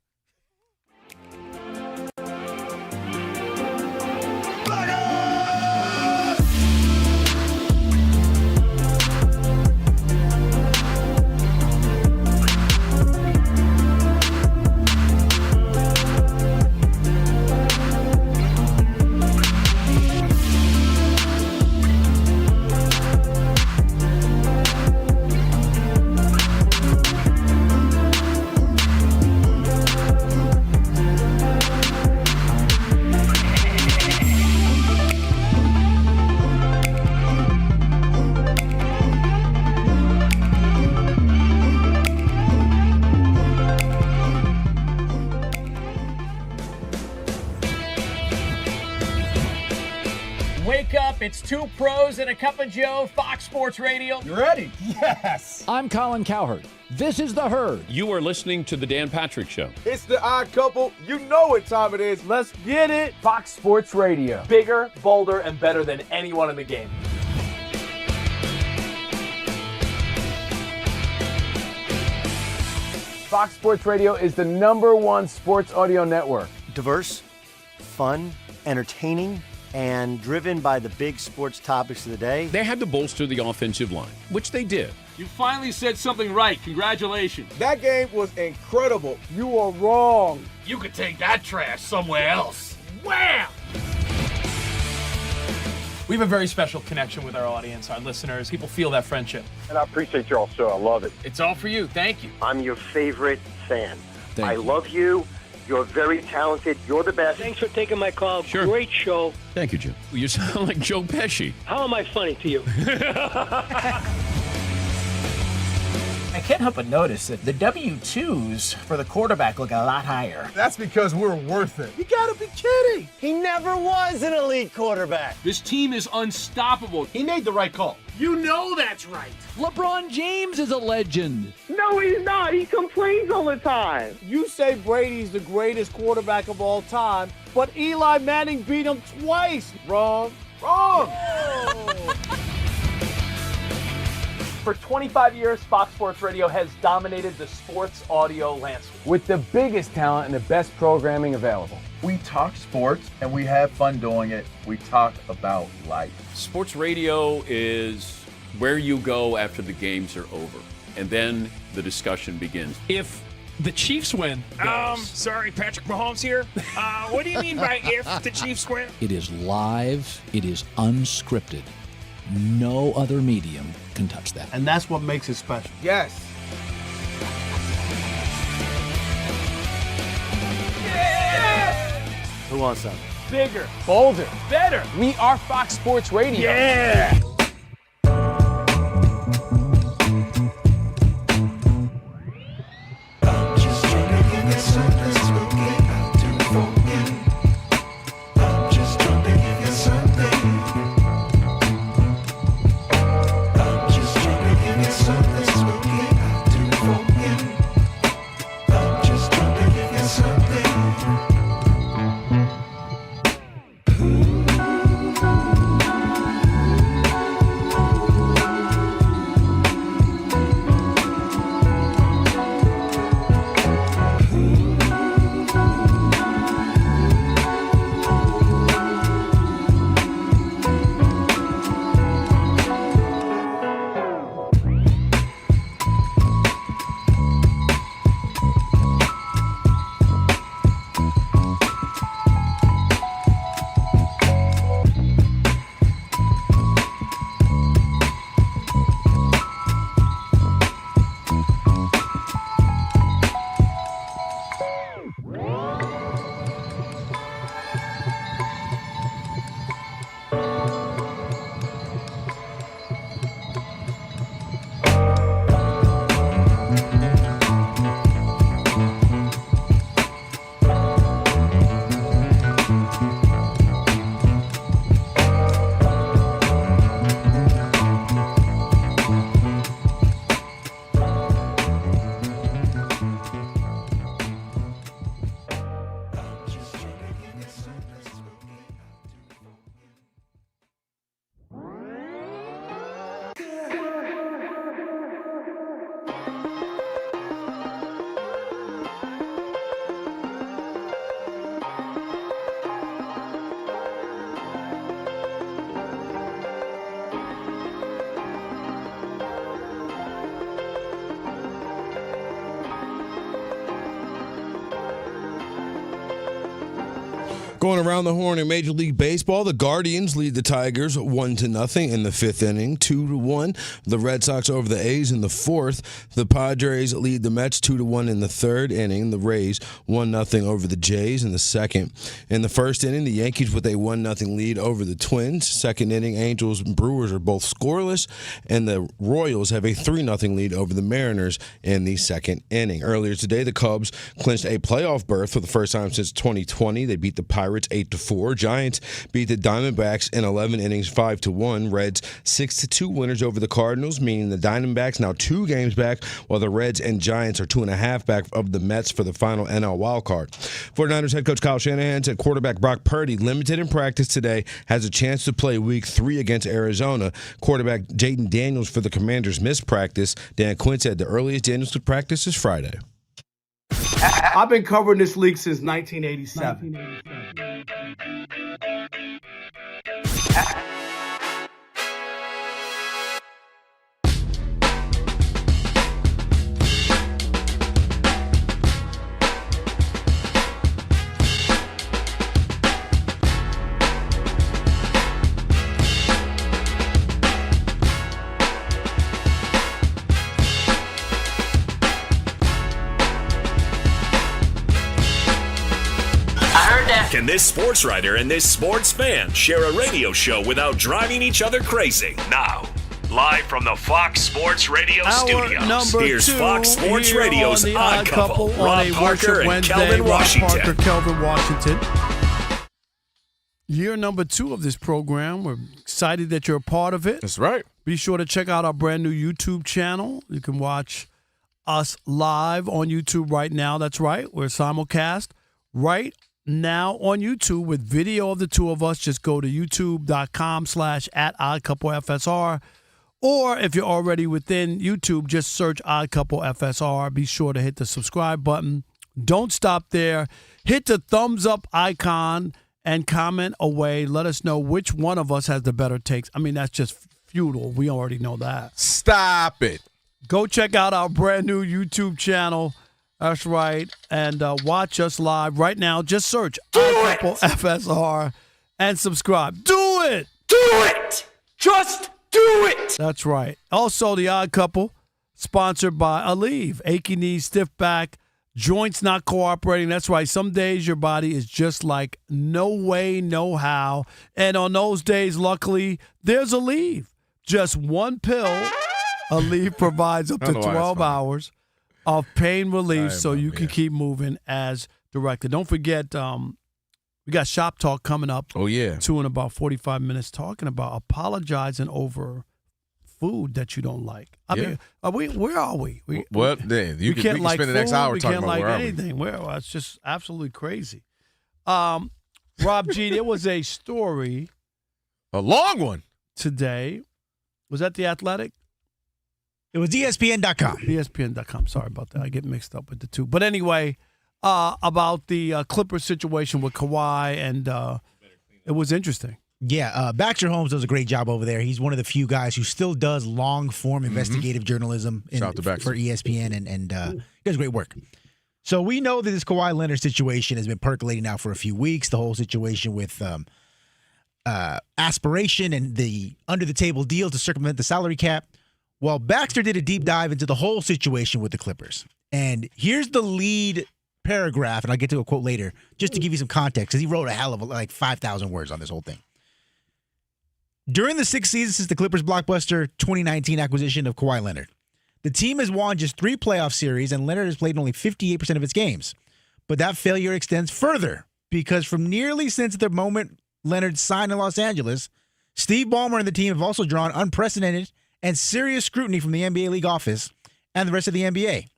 Wake up, it's 2 pros and a cup of Joe, Fox Sports Radio. You ready? Yes. I'm Colin Cowherd. This is The Herd. You are listening to The Dan Patrick Show. It's the odd couple. You know what time it is. Let's get it. Fox Sports Radio. Bigger, bolder, and better than anyone in the game. Fox Sports Radio is the #1 sports audio network. Diverse, fun, entertaining, and driven by the big sports topics of the day. They had to bolster the offensive line, which they did. You finally said something right. Congratulations. That game was incredible. You are wrong. You could take that trash somewhere else. Wham! We have a very special connection with our audience, our listeners. People feel that friendship. And I appreciate y'all so. I love it. It's all for you. Thank you. I'm your favorite fan. Thank I you. love you. You're very talented. You're the best. Thanks for taking my call. Sure. Great show. Thank you, Jim. You sound like Joe Pesci. How am I funny to you? I can't help but notice that the W-2s for the quarterback look a lot higher. That's because we're worth it. You gotta be kidding. He never was an elite quarterback. This team is unstoppable. He made the right call. You know that's right. LeBron James is a legend. No, he's not. He complains all the time. You say Brady's the greatest quarterback of all time, but Eli Manning beat him twice. Wrong. For 25 years, Fox Sports Radio has dominated the sports audio landscape with the biggest talent and the best programming available. We talk sports and we have fun doing it. We talk about life. Sports radio is where you go after the games are over, and then the discussion begins. If the Chiefs win. Sorry, Patrick Mahomes here. What do you mean by if the Chiefs win? It is live. It is unscripted. No other medium can touch that. And that's what makes it special. Yes. Who wants some? Bigger, bolder, better. We are Fox Sports Radio. Yeah. Going around the horn in Major League Baseball, the Guardians lead the Tigers 1-0 in the fifth inning, 2-1. The Red Sox over the A's in the fourth. The Padres lead the Mets 2-1 in the third inning. The Rays 1-0 over the Jays in the second. In the first inning, the Yankees with a 1-0 lead over the Twins. Second inning, Angels and Brewers are both scoreless, and the Royals have a 3-0 lead over the Mariners in the second inning. Earlier today, the Cubs clinched a playoff berth for the first time since 2020. They beat the Pirates 8-4. Giants beat the Diamondbacks in 11 innings 5-1. Reds 6-2 winners over the Cardinals, meaning the Diamondbacks now 2 games back, while the Reds and Giants are 2.5 back of the Mets for the final NL wildcard. 49ers head coach Kyle Shanahan said quarterback Brock Purdy, limited in practice today, has a chance to play Week 3 against Arizona. Quarterback Jaden Daniels for the Commanders missed practice. Dan Quinn said the earliest Daniels could practice is Friday. I've been covering this league since 1987. Can this sports writer and this sports fan share a radio show without driving each other crazy? Now, live from the Fox Sports Radio studios, here's Fox Sports Radio's Odd Couple, Rob Parker and Kelvin Washington. Rob Parker, Kelvin Washington. Year number 2 of this program. We're excited that you're a part of it. That's right. Be sure to check out our brand new YouTube channel. You can watch us live on YouTube right now. That's right. We're simulcast right now on YouTube with video of the two of us. Just go to youtube.com/@oddcouplefsr. Or if you're already within YouTube, just search Odd Couple FSR. Be sure to hit the subscribe button. Don't stop there. Hit the thumbs up icon and comment away. Let us know which one of us has the better takes. I mean, that's just futile. We already know that. Stop it. Go check out our brand new YouTube channel. That's right. And watch us live right now. Just search Odd Couple FSR and subscribe. Do it. Do it. Just do it. That's right. Also, The Odd Couple, sponsored by Aleve. Achy knees, stiff back, joints not cooperating. That's right. Some days your body is just like no way, no how. And on those days, luckily, there's Aleve. Just one pill. Aleve provides up to 12 hours of pain relief so you can keep moving as directed. Don't forget, we got Shop Talk coming up. Oh, yeah. 2 in about 45 minutes talking about apologizing over food that you don't like. I mean, where are we? You can like spend the next hour talking about like where anything. It's just absolutely crazy. Rob G, there was a story. A long one. Today. Was that The Athletic? It was ESPN.com. ESPN.com. Sorry about that. I get mixed up with the two. But anyway, about the Clippers situation with Kawhi, and it was interesting. Yeah, Baxter Holmes does a great job over there. He's one of the few guys who still does long-form investigative journalism for ESPN, and he does great work. So we know that this Kawhi Leonard situation has been percolating now for a few weeks, the whole situation with aspiration and the under-the-table deal to circumvent the salary cap. Well, Baxter did a deep dive into the whole situation with the Clippers. And here's the lead paragraph, and I'll get to a quote later, just to give you some context, because he wrote a hell of like 5,000 words on this whole thing. During the 6 seasons since the Clippers' blockbuster 2019 acquisition of Kawhi Leonard, the team has won just 3 playoff series, and Leonard has played in only 58% of its games. But that failure extends further, because from nearly since the moment Leonard signed in Los Angeles, Steve Ballmer and the team have also drawn unprecedented and serious scrutiny from the NBA league office and the rest of the NBA.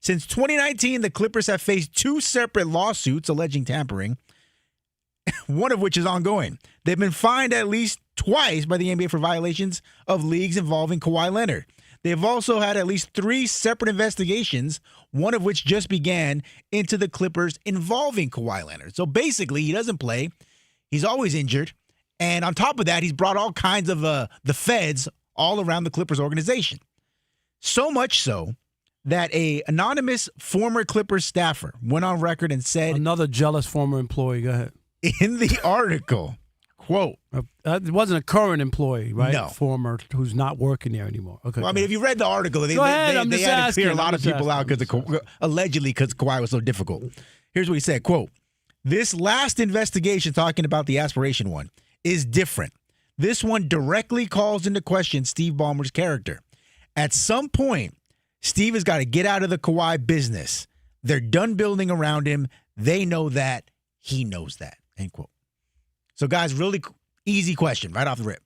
Since 2019, the Clippers have faced 2 separate lawsuits alleging tampering, one of which is ongoing. They've been fined at least twice by the NBA for violations of leagues involving Kawhi Leonard. They've also had at least 3 separate investigations, one of which just began into the Clippers involving Kawhi Leonard. So basically, he doesn't play. He's always injured. And on top of that, he's brought all kinds of the feds all around the Clippers organization. So much so that a anonymous former Clippers staffer went on record and said... Another jealous former employee. Go ahead. in the article, quote. It wasn't a current employee, right? No. Former, who's not working there anymore. Okay. Well, I mean, if you read the article, they Go ahead, had to clear a lot of people out allegedly because Kawhi was so difficult. Here's what he said, quote, "This last investigation, talking about the aspiration one, is different. This one directly calls into question Steve Ballmer's character. At some point, Steve has got to get out of the Kawhi business. They're done building around him. They know that. He knows that," end quote. So, guys, really easy question right off the rip.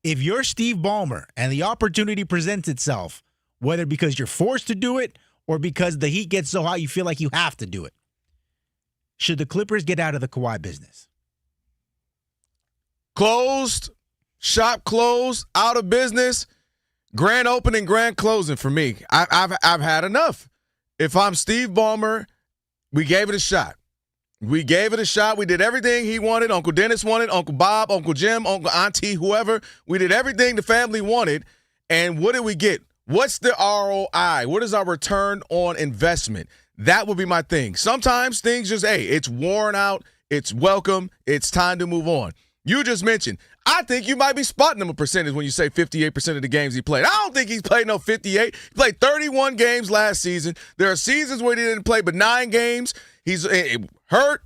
If you're Steve Ballmer and the opportunity presents itself, whether because you're forced to do it or because the heat gets so hot you feel like you have to do it, should the Clippers get out of the Kawhi business? Closed, shop closed, out of business, grand opening, grand closing for me. I've had enough. If I'm Steve Ballmer, we gave it a shot. We gave it a shot. We did everything he wanted. Uncle Dennis wanted, Uncle Bob, Uncle Jim, Uncle Auntie, whoever. We did everything the family wanted. And what did we get? What's the ROI? What is our return on investment? That would be my thing. Sometimes things just, hey, it's worn out. It's welcome. It's time to move on. You just mentioned, I think you might be spotting him a percentage when you say 58% of the games he played. I don't think he's played no 58. He played 31 games last season. There are seasons where he didn't play but 9 games. He's hurt,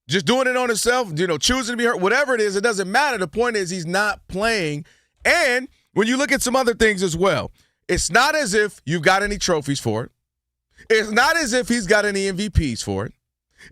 just doing it on himself, choosing to be hurt, whatever it is, it doesn't matter. The point is he's not playing. And when you look at some other things as well, it's not as if you've got any trophies for it. It's not as if he's got any MVPs for it.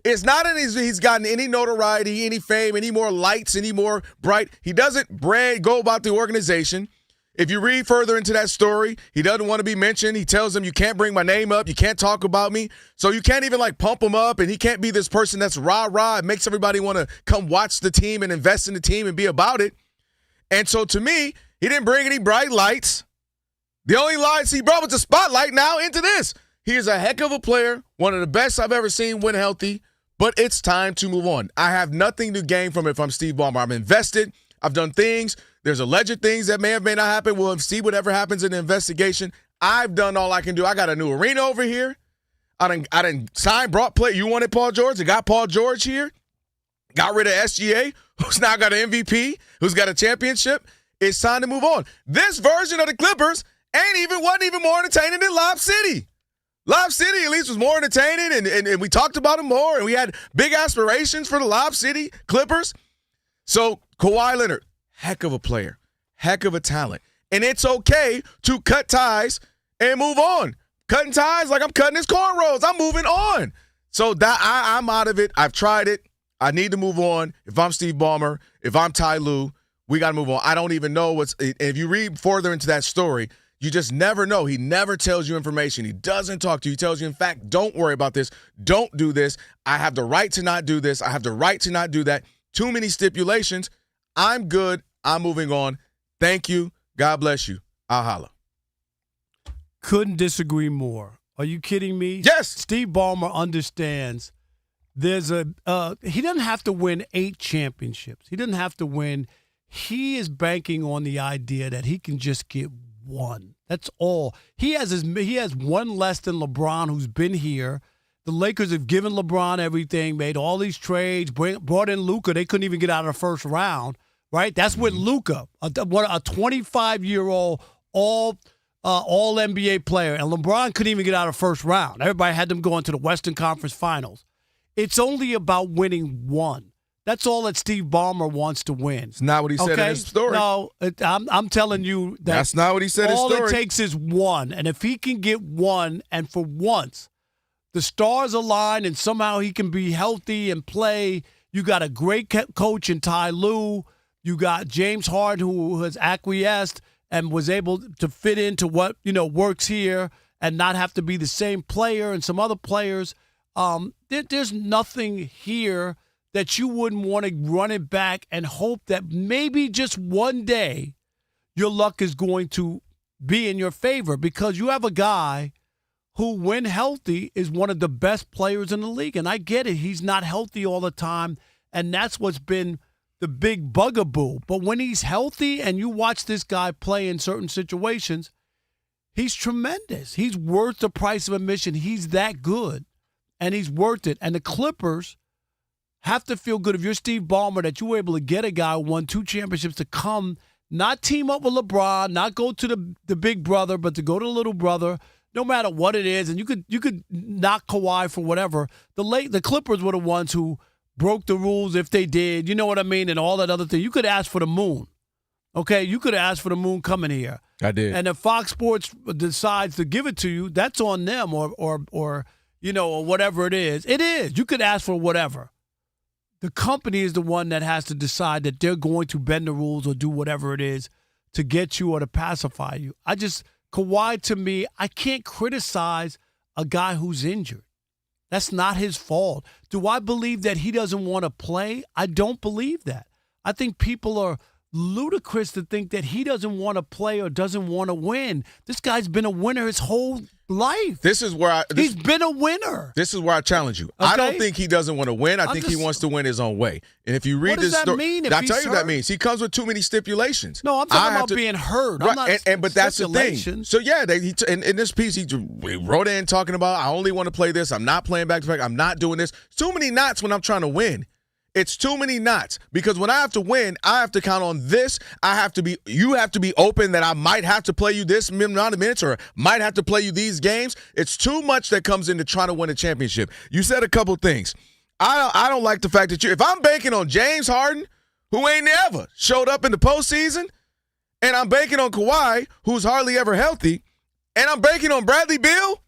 It's not as if he's gotten any notoriety, any fame, any more lights, any more bright. He doesn't go about the organization. If you read further into that story, he doesn't want to be mentioned. He tells them, you can't bring my name up. You can't talk about me. So you can't even pump him up, and he can't be this person that's rah-rah. It makes everybody want to come watch the team and invest in the team and be about it. And so to me, he didn't bring any bright lights. The only lights he brought was the spotlight now into this. He is a heck of a player, one of the best I've ever seen when healthy, but it's time to move on. I have nothing to gain from it if I'm Steve Ballmer. I'm invested. I've done things. There's alleged things that may or may not happen. We'll see whatever happens in the investigation. I've done all I can do. I got a new arena over here. I done brought play. You wanted Paul George. I got Paul George here. Got rid of SGA, who's now got an MVP, who's got a championship. It's time to move on. This version of the Clippers wasn't even more entertaining than Lob City. Lob City at least was more entertaining, and we talked about him more, and we had big aspirations for the Lob City Clippers. So Kawhi Leonard, heck of a player, heck of a talent. And it's okay to cut ties and move on. Cutting ties like I'm cutting his cornrows. I'm moving on. So that I'm out of it. I've tried it. I need to move on. If I'm Steve Ballmer, if I'm Ty Lue, we got to move on. I don't even know if you read further into that story, you just never know. He never tells you information. He doesn't talk to you. He tells you, in fact, don't worry about this. Don't do this. I have the right to not do this. I have the right to not do that. Too many stipulations. I'm good. I'm moving on. Thank you. God bless you. I'll holla. Couldn't disagree more. Are you kidding me? Yes. Steve Ballmer understands he doesn't have to win 8 championships. He doesn't have to win. He is banking on the idea that he can just get one. That's all. He has one less than LeBron, who's been here. The Lakers have given LeBron everything, made all these trades, brought in Luka. They couldn't even get out of the first round, right? That's with Luka, a 25-year-old all NBA player, and LeBron couldn't even get out of the first round. Everybody had them going to the Western Conference Finals. It's only about winning one. That's all that Steve Ballmer wants to win. It's not what he said in his story. No, I'm telling you that's not what he said in his story. All it takes is one, and if he can get one, and for once the stars align and somehow he can be healthy and play, you got a great coach in Ty Lue. You got James Harden, who has acquiesced and was able to fit into what works here and not have to be the same player and some other players. There's nothing here that you wouldn't want to run it back and hope that maybe just one day your luck is going to be in your favor, because you have a guy who, when healthy, is one of the best players in the league. And I get it. He's not healthy all the time, and that's what's been the big bugaboo. But when he's healthy and you watch this guy play in certain situations, he's tremendous. He's worth the price of admission. He's that good, and he's worth it. And the Clippers have to feel good if you're Steve Ballmer that you were able to get a guy who won 2 championships to come, not team up with LeBron, not go to the big brother, but to go to the little brother, no matter what it is. And you could knock Kawhi for whatever. The Clippers were the ones who broke the rules if they did. You know what I mean? And all that other thing. You could ask for the moon. Okay? You could ask for the moon coming here. I did. And if Fox Sports decides to give it to you, that's on them or you know, or whatever it is. It is. You could ask for whatever. The company is the one that has to decide that they're going to bend the rules or do whatever it is to get you or to pacify you. Kawhi, to me, I can't criticize a guy who's injured. That's not his fault. Do I believe that he doesn't want to play? I don't believe that. I think people are ludicrous to think that he doesn't want to play or doesn't want to win. This guy's been a winner his whole life. He's been a winner. This is where I challenge you. Okay? I don't think he doesn't want to win. I think he wants to win his own way. And if you read this story, I tell you what that means. He comes with too many stipulations. No, I'm talking about being hurt. Right, I'm not but that's the thing. So yeah, in this piece he wrote in talking about I only want to play this. I'm not playing back to back. I'm not doing this. Too many knots when I'm trying to win. It's too many knots because when I have to win, I have to count on this. You have to be open that I might have to play you this amount of minutes or might have to play you these games. It's too much that comes into trying to win a championship. You said a couple things. I don't like the fact that if I'm banking on James Harden, who ain't never showed up in the postseason, and I'm banking on Kawhi, who's hardly ever healthy, and I'm banking on Bradley Beal,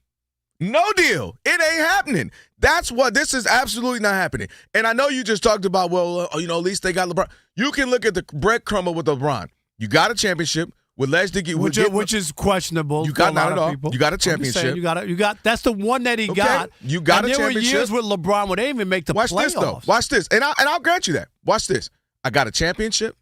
no deal. It ain't happening. This is absolutely not happening. And I know you just talked about, at least they got LeBron. You can look at the breadcrumb with LeBron. You got a championship with which is questionable. You got not at all. You got a championship. Saying, you got. That's the one that he got. You got a championship. There were years with LeBron where they didn't even make the playoffs. Watch this though. Watch this, and I'll grant you that. Watch this. I got a championship.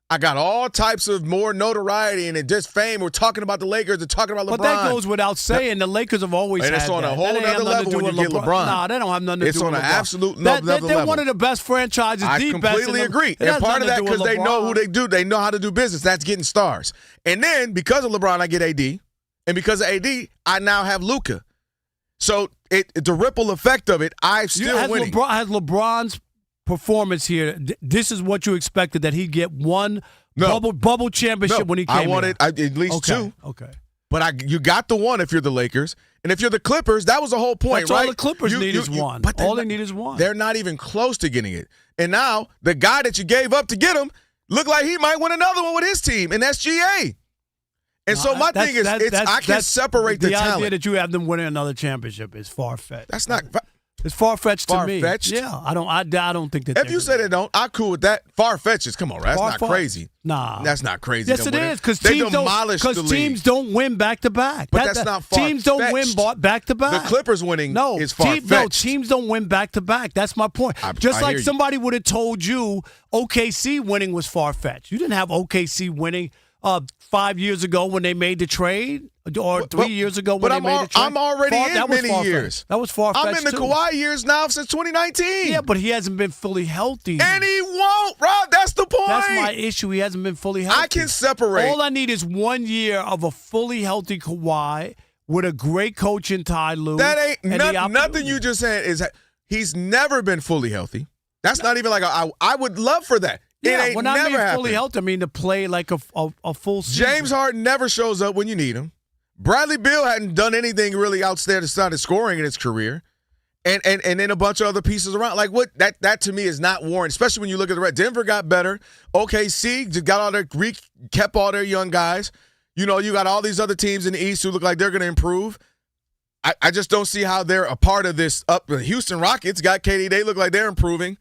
I got all types of more notoriety and just fame. We're talking about the Lakers and talking about LeBron. But that goes without saying. The Lakers have always had that. And it's on a whole other level when you get LeBron. Nah, they don't have nothing to do with LeBron. It's on an absolute another level. They're one of the best franchises. I completely agree. And part of that because they know who they do. They know how to do business. That's getting stars. And then because of LeBron, I get AD. And because of AD, I now have Luka. So the ripple effect of it, I'm still winning. Has LeBron's performance here, this is what you expected, that he'd get one bubble championship when he came in? I wanted at least 2. Okay. But you got the one if you're the Lakers. And if you're the Clippers, that was the whole point, That's right? all the Clippers need is one. All they need is one. They're not even close to getting it. And now the guy that you gave up to get him looked like he might win another one with his team, and that's GA. And so my thing is, I can separate the talent. The idea that you have them winning another championship is far-fetched. That's not – it's far-fetched to me. Far-fetched? Yeah, I don't think that. If you say they don't, I'm cool with that. Far-fetched is, come on, right? That's not crazy. Nah. That's not crazy. Yes, it is, because teams don't win back-to-back. But that's not far-fetched. Teams don't win back-to-back. The Clippers winning is far-fetched. No, teams don't win back-to-back. That's my point. Just like somebody would have told you OKC winning was far-fetched. You didn't have OKC winning 5 years ago when they made the trade, or 3 years ago when they made the trade. I'm already in many years. That was far-fetched. I'm in the Kawhi years now since 2019. Yeah, but he hasn't been fully healthy. And he won't, Rob. That's the point. That's my issue. He hasn't been fully healthy. I can separate. All I need is 1 year of a fully healthy Kawhi with a great coach in Ty Lue. That ain't nothing you just said is he's never been fully healthy. That's not even like I would love for that. Yeah, when I mean fully healthy, I mean to play like a full season. James Harden never shows up when you need him. Bradley Beal hadn't done anything really outside of scoring in his career. And then a bunch of other pieces around. Like what that to me is not warranted, especially when you look at the Red. Denver got better. OKC just got all kept all their young guys. You know, you got all these other teams in the East who look like they're going to improve. I just don't see how they're a part of this. Houston Rockets got KD. They look like they're improving.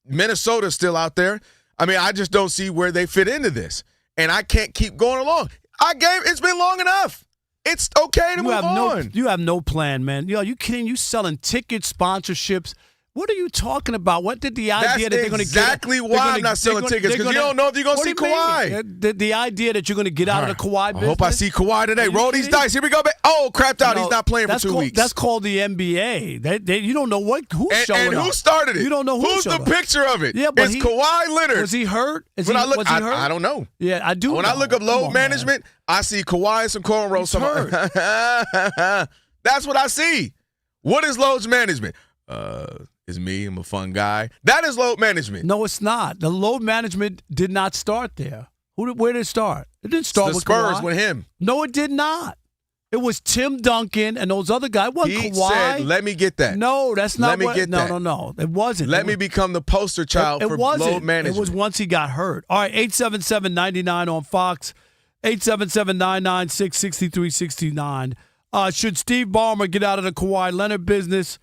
Minnesota's still out there. I mean, I just don't see where they fit into this. And I can't keep going along. It's been long enough. It's okay to move on. You have no plan, man. Yo, you kidding? You selling tickets, sponsorships. What are you talking about? What did the idea that they're going to get? That's exactly why I'm not selling tickets, because you don't know if you're going to see Kawhi. The idea that you're going to get out of the Kawhi business. I hope I see Kawhi today. Roll these dice. Here we go. Oh, crapped out. He's not playing for 2 weeks. That's called the NBA. You don't know who's showing up. And who started it? You don't know who's the picture of it. Yeah, but it's Kawhi Leonard. Was he hurt? Was he hurt? I don't know. Yeah, I do. When I look up load management, I see Kawhi and some cornrows. That's what I see. What is load management? It's me. I'm a fun guy. That is load management. No, it's not. The load management did not start there. Where did it start? It didn't start the with Spurs Kawhi. with him. No, it did not. It was Tim Duncan and those other guys. It wasn't He Kawhi. said, let me get that. No, that's not Let me what. get that. No. It wasn't. Let me become the poster child for load management. It was once he got hurt. All right, 877-99 on Fox, 877-996-6369. Should Steve Ballmer get out of the Kawhi Leonard business?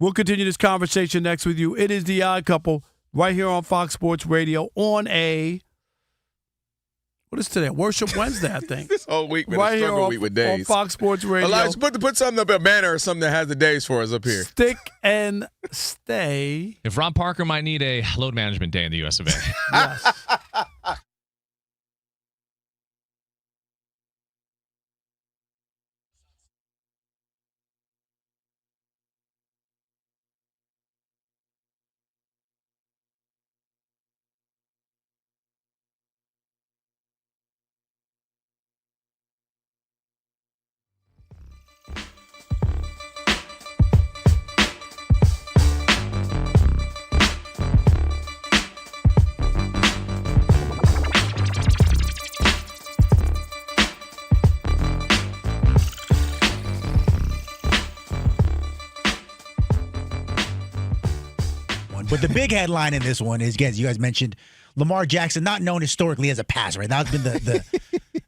We'll continue this conversation next with you. It is The Odd Couple right here on Fox Sports Radio on a, what is today? Worship Wednesday, I think. This whole week been right a struggle here week with on days. Fox Sports Radio. Elijah, put something up, a banner or something that has the days for us up here. Stick and stay. If Ron Parker might need a load management day in the US of A. Yes. But the big headline in this one is, again, as you guys mentioned, Lamar Jackson, not known historically as a passer, right? That's been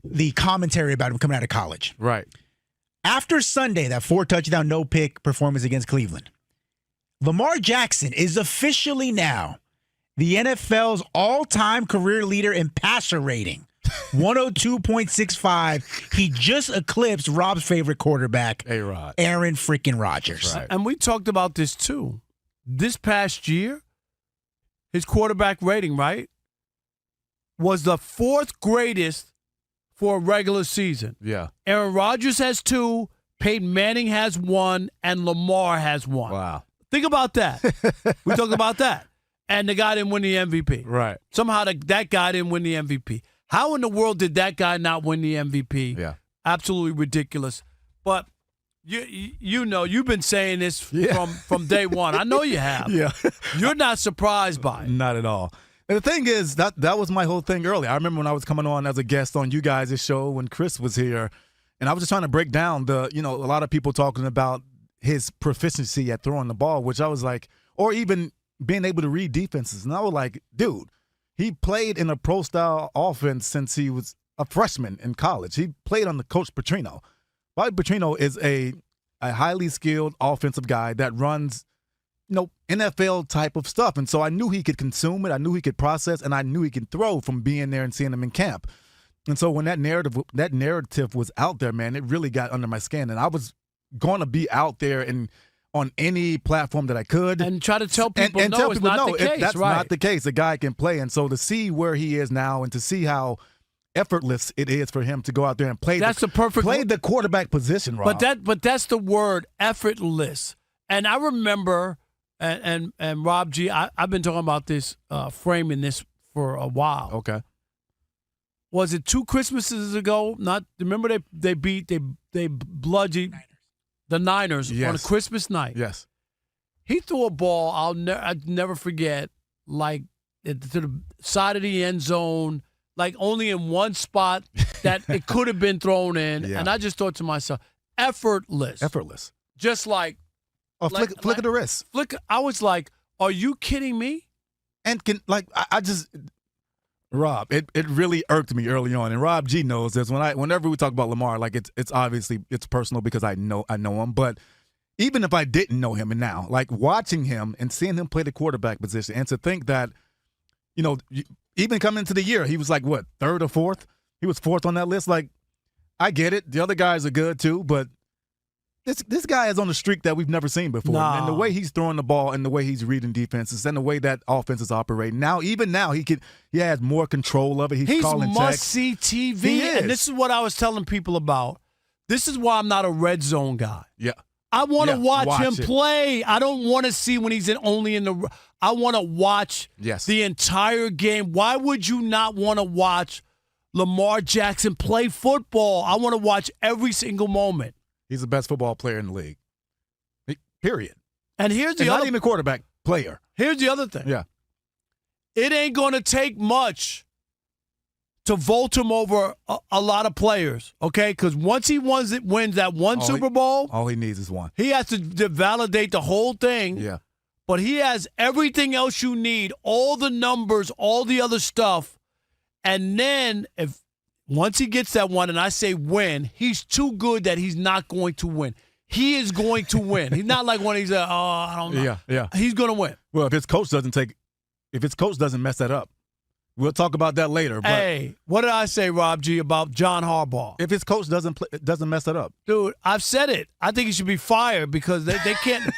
the commentary about him coming out of college. Right. After Sunday, that 4-touchdown, no-pick performance against Cleveland, Lamar Jackson is officially now the NFL's all-time career leader in passer rating, 102.65. He just eclipsed Rob's favorite quarterback, A-Rod. Aaron freaking Rodgers. Right. And we talked about this too. This past year, his quarterback rating, right, was the fourth greatest for a regular season. Yeah. Aaron Rodgers has 2, Peyton Manning has 1, and Lamar has 1. Wow. Think about that. We talked about that. And the guy didn't win the MVP. Right. Somehow that guy didn't win the MVP. How in the world did that guy not win the MVP? Yeah. Absolutely ridiculous. But you know, you've been saying this from day one. I know you have. Yeah. You're not surprised by it. Not at all. And the thing is, that was my whole thing earlier. I remember when I was coming on as a guest on you guys' show when Chris was here, and I was just trying to break down a lot of people talking about his proficiency at throwing the ball, which I was like, or even being able to read defenses. And I was like, dude, he played in a pro-style offense since he was a freshman in college. He played under Coach Petrino. Bobby Petrino is a highly skilled offensive guy that runs, NFL type of stuff. And so I knew he could consume it. I knew he could process, and I knew he could throw from being there and seeing him in camp. And so when that narrative was out there, man, it really got under my skin. And I was going to be out there and on any platform that I could. And try to tell people, and tell it's people, not the case. That's right. not the case. The guy can play. And so to see where he is now and to see how effortless it is for him to go out there and play the quarterback position, Rob. But that's the word, effortless. And I remember, and Rob G, I've been talking about this, framing this for a while. Okay. Was it 2 Christmases ago? Remember they bludgeoned the Niners on a Christmas night. Yes. He threw a ball I'd never forget, like to the side of the end zone, like only in one spot that it could have been thrown in. Yeah. And I just thought to myself, effortless. Effortless. Just like a flick of the wrist. I was like, are you kidding me? And Rob, it really irked me early on. And Rob G knows this. Whenever we talk about Lamar, like it's obviously it's personal because I know him. But even if I didn't know him, and now like watching him and seeing him play the quarterback position, and to think that, even coming into the year, he was like, what, 3rd or 4th? He was 4th on that list. Like, I get it. The other guys are good too, but this guy is on a streak that we've never seen before. No. And the way he's throwing the ball and the way he's reading defenses and the way that offense is operating. Even now, he has more control of it. He's calling checks. Must-see TV. He is. And this is what I was telling people about. This is why I'm not a red zone guy. Yeah. I want to watch him it. play. I don't want to see when he's only in the – I want to watch the entire game. Why would you not want to watch Lamar Jackson play football? I want to watch every single moment. He's the best football player in the league. Period. And here's the and other not even quarterback, player. Here's the other thing. Yeah. It ain't going to take much to vault him over a lot of players, okay? Because once he wins that Super Bowl, all he needs is one. he has to validate the whole thing. Yeah. But he has everything else you need, all the numbers, all the other stuff. And then once he gets that one, and I say win, he's too good that he's not going to win. He is going to win. He's not like one of these, I don't know. Yeah. He's going to win. Well, if his coach doesn't mess that up, we'll talk about that later. But hey, what did I say, Rob G, about John Harbaugh? if his coach doesn't mess that up, Dude, I've said it. I think he should be fired because they can't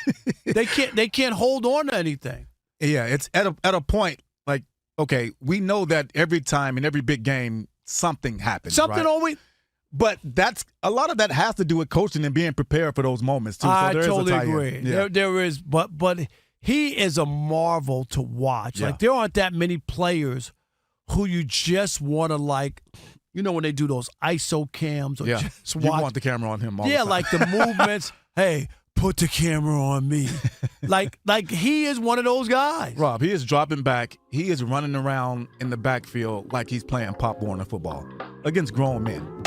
they can't hold on to anything. yeah, it's at a point like, okay, we know that every time in every big game something happens. Something right? always. But a lot of that has to do with coaching and being prepared for those moments too. I so there is totally a tie-in. agree. Yeah. There is, but he is a marvel to watch. Yeah. Like there aren't that many players who you just want to when they do those ISO cams or just watch. You want the camera on him all the time. like the movements. Hey, put the camera on me. like he is one of those guys. Rob, he is dropping back. He is running around in the backfield like he's playing Pop Warner football against grown men.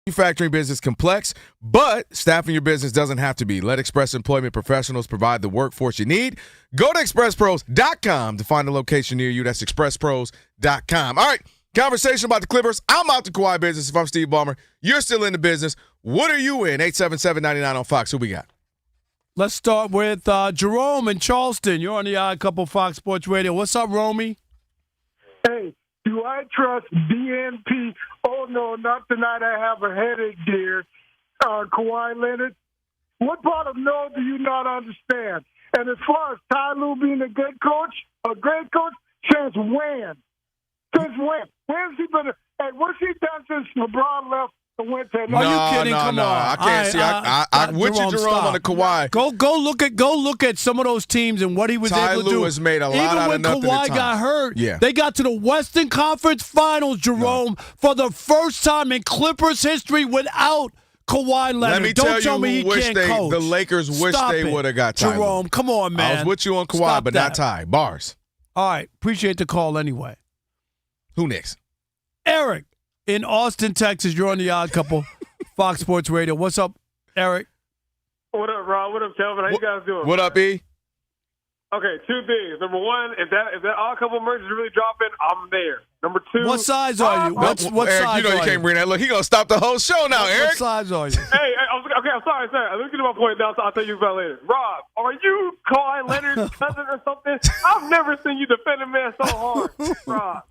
Manufacturing business complex, but staffing your business doesn't have to be. Let Express Employment Professionals provide the workforce you need. Go to expresspros.com to find a location near you. That's expresspros.com. All right, conversation about the Clippers. I'm out the Kawhi business if I'm Steve Ballmer. You're still in the business. What are you in? 877-99 on Fox. Who we got? Let's start with Jerome in Charleston. You're on the Odd Couple Fox Sports Radio. What's up, Romy? Hey, do I trust BNP? Oh, no, not tonight. I have a headache, dear. Kawhi Leonard. What part of no do you not understand? And as far as Ty Lue being a good coach, a great coach, since when? Since when? When's he been? Hey, what's he done since LeBron left Wentz had Are you kidding? No, Come no, on. I can't see. I with you, Jerome, stop. on the Kawhi. Go look at some of those teams and what he was Ty able to do. Lewis made a lot out of Even when nothing at Kawhi times. got hurt, Yeah. they got to the Western Conference Finals, Jerome, for the first time in Clippers history without Kawhi Leonard. Let me Don't tell me you he who wish can't they, coach. the Lakers wish Stop they it. would have got Ty Jerome, Lue. come on, man. I was with you on Kawhi, Stop but that. not Ty. Bars. All right. Appreciate the call anyway. Who next? Eric in Austin, Texas. You're on the Odd Couple, Fox Sports Radio. What's up, Eric? What up, Rob? What up, Kelvin? How you guys doing? What up, E? Okay, two things. Number one, if that Odd Couple merch is really dropping, I'm there. Number two, What size are you? What Eric, size you know you are can't bring that. Look, he gonna stop the whole show now, Eric. What size are you? Hey, I'm sorry. Let me get to my point now. So I'll tell you about it later. Rob, are you Kawhi Leonard's cousin or something? I've never seen you defend a man so hard,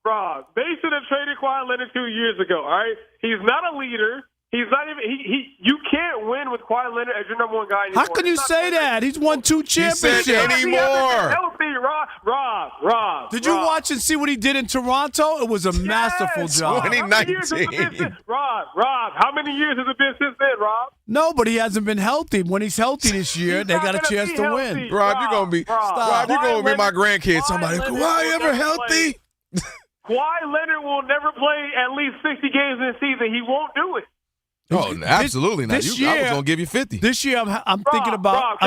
Rob. They should have traded Kawhi Leonard 2 years ago. All right, he's not a leader. He's not even. You can't win with Kawhi Leonard as your number one guy anymore. How can you say that? He's won 2 championships. He said anymore. Healthy, Rob. Did you watch and see what he did in Toronto? It was a masterful job. 2019. Rob, how many years has it been since then, Rob? No, but he hasn't been healthy. When he's healthy this year, they got a chance to win. Rob, you're gonna be my grandkids. Somebody, Kawhi ever healthy? Kawhi Leonard will never play at least 60 games in a season. He won't do it. Oh, absolutely not. This I year, was gonna give you 50. This year, I'm thinking about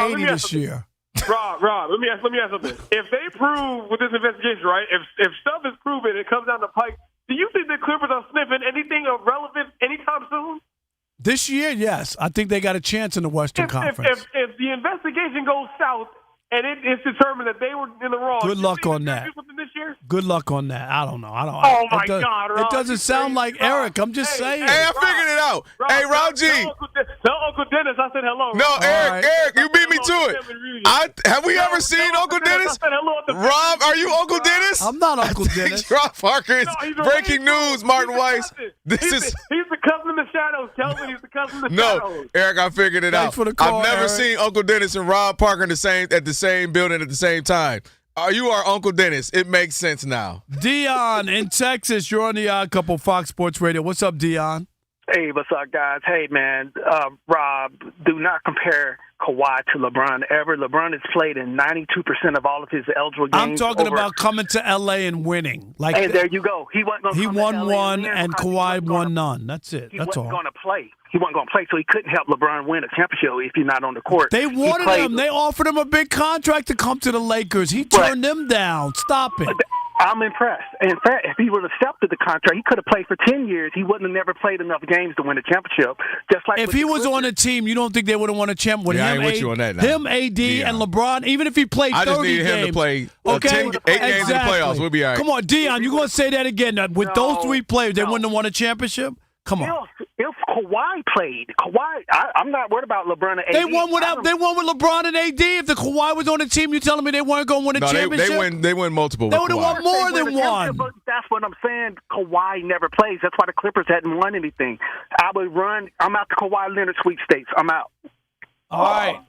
80 this year. Rob, let me ask something. If they prove with this investigation, right? If stuff is proven, it comes down the pike. Do you think the Clippers are sniffing anything of relevance anytime soon? This year, yes, I think they got a chance in the Western Conference. If the investigation goes south and it's determined that they were in the wrong, Good luck on that. This year? Good luck on that. I don't know. Oh my God, Rob, it doesn't sound like Eric. I'm just saying. Hey, I figured it out. Hey, Rob G. Tell Uncle Dennis I said hello. No, Rob. Eric, you beat me to it. Have we ever seen Uncle Dennis? Rob, are you Uncle Dennis? I'm not Uncle Dennis. Rob Parker is breaking news. Martin Weiss. He's the cousin in the shadows. Kelvin, he's the cousin in the shadows. Eric, I figured it Thanks out. for the call, I've never Eric. seen Uncle Dennis and Rob Parker at the same building at the same time. You are Uncle Dennis. It makes sense now. Dion in Texas, you're on the Odd Couple, Fox Sports Radio. What's up, Dion? Hey, what's up, guys? Hey, man, Rob, do not compare Kawhi to LeBron ever. LeBron has played in 92% of all of his eligible games. I'm talking about coming to L.A. and winning. Like, hey, there you go. He wasn't going to won one, and Kawhi won none. That's it. That's all. He wasn't going to play. He wasn't going to play, so he couldn't help LeBron win a championship if he's not on the court. They wanted him. They offered him a big contract to come to the Lakers. He turned them down. Stop it. I'm impressed. In fact, if he would have accepted the contract, he could have played for 10 years. He wouldn't have never played enough games to win a championship. Just like if he was on a team, you don't think they would have won a championship with I him, ain't with you on that now. him, AD, and LeBron? Even if he played 30 I just needed him games, to play 8 games in the playoffs. We'll be all right. Come on, Dion, you going to say that again? With those 3 players, they wouldn't have won a championship? Come on. If Kawhi played, I'm not worried about LeBron and AD. They won with LeBron and AD. If the Kawhi was on the team, you telling me they weren't going to win a championship? They win multiple. They would have won more than one. That's what I'm saying. Kawhi never plays. That's why the Clippers hadn't won anything. I'm out the Kawhi Leonard sweepstakes. I'm out. All right.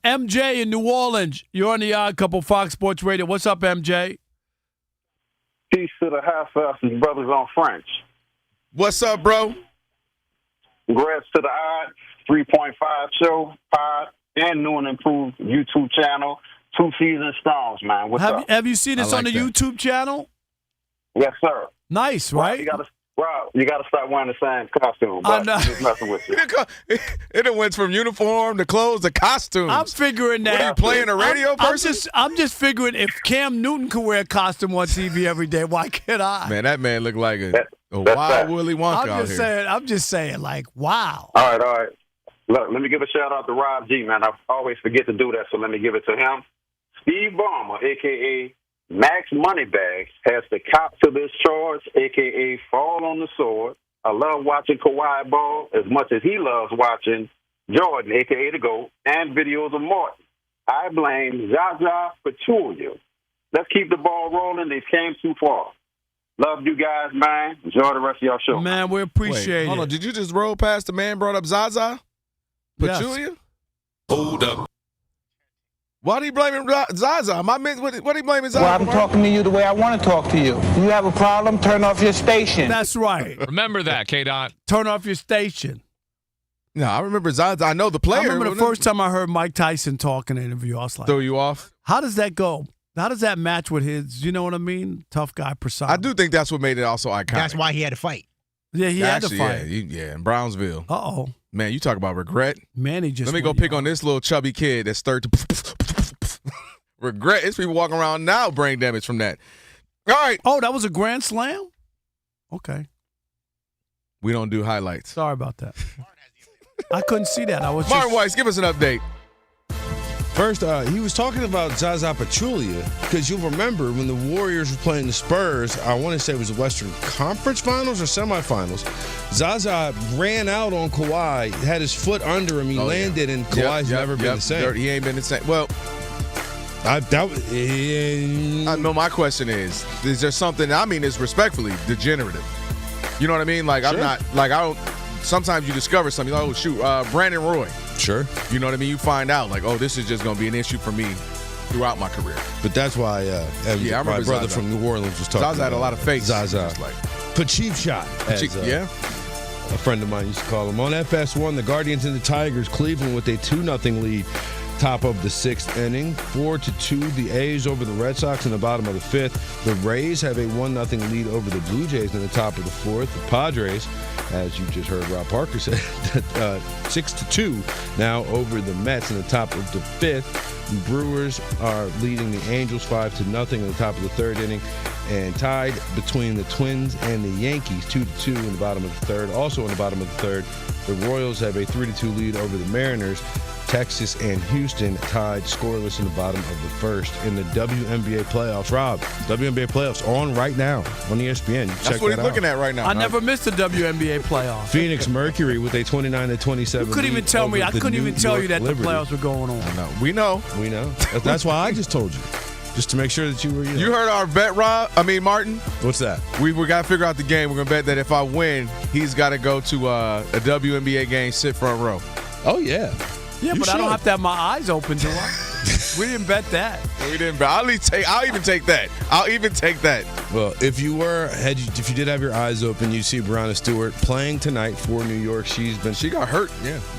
MJ in New Orleans. You're on the Odd Couple, Fox Sports Radio. What's up, MJ? Peace to the half asses brothers on French. What's up, bro? Congrats to the Odd 3.5 show, pod, and new and improved YouTube channel. 2 season stars, man. What's up? Have you seen this on the YouTube channel? Yes, sir. Nice, right? You got to start wearing the same costume. But I'm just messing with you. It went from uniform to clothes to costumes. I'm figuring that. Are you playing a radio person? I'm just figuring if Cam Newton could wear a costume on TV every day, why can't I? Man, that man looked like a wild Willy Wonka out here. I'm just saying, like, wow. All right. Look, let me give a shout out to Rob G, man. I always forget to do that, so let me give it to him. Steve Ballmer, a.k.a. Max Moneybags, has to cop to this charge, a.k.a. fall on the sword. I love watching Kawhi ball as much as he loves watching Jordan, a.k.a. the GOAT, and videos of Martin. I blame Zaza Pachulia. Let's keep the ball rolling. They came too far. Love you guys, man. Enjoy the rest of your show. Man, we appreciate it. Hold on. Did you just roll past the man brought up Zaza Pachulia? Yes. Hold up. Why do you blame Zaza? What are you blaming Zaza Well, I'm for? talking to you the way I want to talk to you. You have a problem, turn off your station. That's right. Remember that, K-Dot. Turn off your station. No, I remember Zaza. I know the player. I remember the first time I heard Mike Tyson talk in an interview. I was like, throw you off? how does that go? How does that match with his, you know what I mean? Tough guy persona. I do think that's what made it also iconic. That's why he had to fight. Yeah, he had to fight. Yeah, in Brownsville. Uh-oh. Man, you talk about regret. Manny just Let me go pick on this little chubby kid that's third to regret. It's people walking around now brain damage from that. All right. Oh, that was a grand slam? Okay. We don't do highlights. Sorry about that. I couldn't see that. Martin Weiss, give us an update. First, he was talking about Zaza Pachulia because you'll remember when the Warriors were playing the Spurs, I want to say it was the Western Conference Finals or semifinals, Zaza ran out on Kawhi, had his foot under him, he landed, and Kawhi's never been the same. He ain't been the same. Well, I know my question is there something, I mean, it's respectfully degenerative. You know what I mean? Like, Sure. I'm not, like, I don't, sometimes you discover something, like, oh, shoot, Brandon Roy. Sure. You know what I mean? You find out, like, oh, this is just going to be an issue for me throughout my career. But that's why I my remember brother Zaza. from New Orleans was talking Zaza had a lot of faith. Zaza. Just like, Pacheep shot. yeah. A friend of mine used to call him. On FS1, the Guardians and the Tigers, Cleveland with a 2-0 lead. Top of the 6th inning, 4-2, the A's over the Red Sox in the bottom of the 5th. The Rays have a 1-0 lead over the Blue Jays in the top of the 4th. The Padres, as you just heard Rob Parker say, 6-2 now over the Mets in the top of the 5th. The Brewers are leading the Angels 5-0 in the top of the 3rd inning, and tied between the Twins and the Yankees 2-2 in the bottom of the 3rd. Also in the bottom of the 3rd, the Royals have a 3-2 lead over the Mariners. Texas and Houston tied scoreless in the bottom of the 1st. In the WNBA playoffs, Rob, WNBA playoffs on right now on ESPN. That's what he's looking at right now. I never missed a WNBA playoff. Phoenix Mercury with a 29-27 You couldn't even tell me. I couldn't even tell you that the playoffs were going on. I know. We know. That's why I just told you. Just to make sure that you were, You heard our bet, Martin? What's that? We got to figure out the game. We're going to bet that if I win, he's got to go to a WNBA game, sit front row. Oh, yeah. Yeah, but I don't have to have my eyes open, do I? We didn't bet that. We didn't bet. I'll even take that. I'll even take that. Well, if you did have your eyes open, you see Brianna Stewart playing tonight for New York. She got hurt.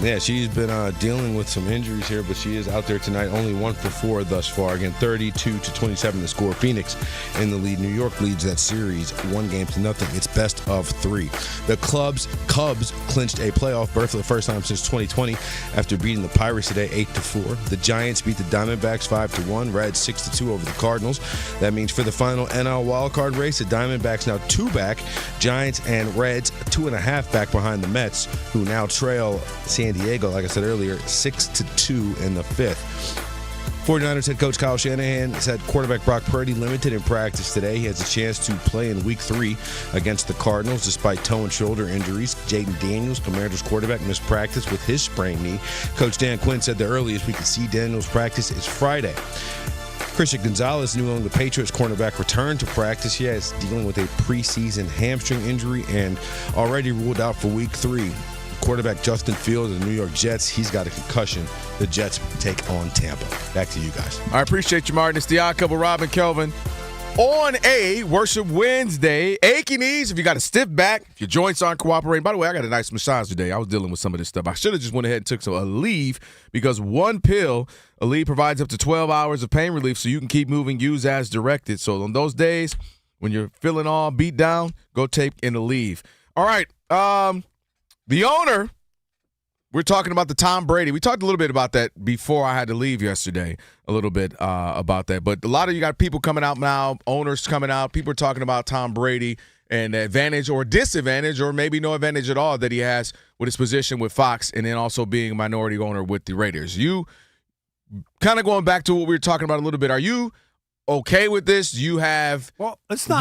Yeah. She's been dealing with some injuries here, but she is out there tonight. Only 1 for 4 thus far. Again, 32-27 the score. Phoenix in the lead. New York leads that series 1-0. It's best of 3. The Cubs clinched a playoff berth for the first time since 2020 after beating the Pirates today 8-4. The Giants beat the Diamondbacks 5-1. Reds 6-2 over the Cardinals. That means for the final NL wildcard race, the Diamondbacks now 2 back. Giants and Reds 2.5 back behind the Mets, who now trail San Diego, like I said earlier, 6-2 in the 5th. 49ers head coach Kyle Shanahan said quarterback Brock Purdy limited in practice today. He has a chance to play in Week 3 against the Cardinals despite toe and shoulder injuries. Jaden Daniels, Commanders quarterback, missed practice with his sprained knee. Coach Dan Quinn said the earliest we could see Daniels practice is Friday. Christian Gonzalez, New England Patriots cornerback, returned to practice. He is dealing with a preseason hamstring injury and already ruled out for Week 3. Quarterback Justin Fields of the New York Jets, he's got a concussion. The Jets take on Tampa. Back to you guys. I appreciate you, Martin. It's the Odd Couple, Rob and Kelvin. On a Worship Wednesday, achy knees, if you got a stiff back, if your joints aren't cooperating. By the way, I got a nice massage today. I was dealing with some of this stuff. I should have just went ahead and took a leave because one pill, a leave provides up to 12 hours of pain relief so you can keep moving, use as directed. So on those days when you're feeling all beat down, go take in a leave. All right, the owner, we're talking about the Tom Brady. We talked a little bit about that before I had to leave yesterday, a little bit about that. But a lot of you got people coming out now, owners coming out. People are talking about Tom Brady and the advantage or disadvantage or maybe no advantage at all that he has with his position with Fox and then also being a minority owner with the Raiders. You kind of going back to what we were talking about a little bit. Are you okay with this? Do you have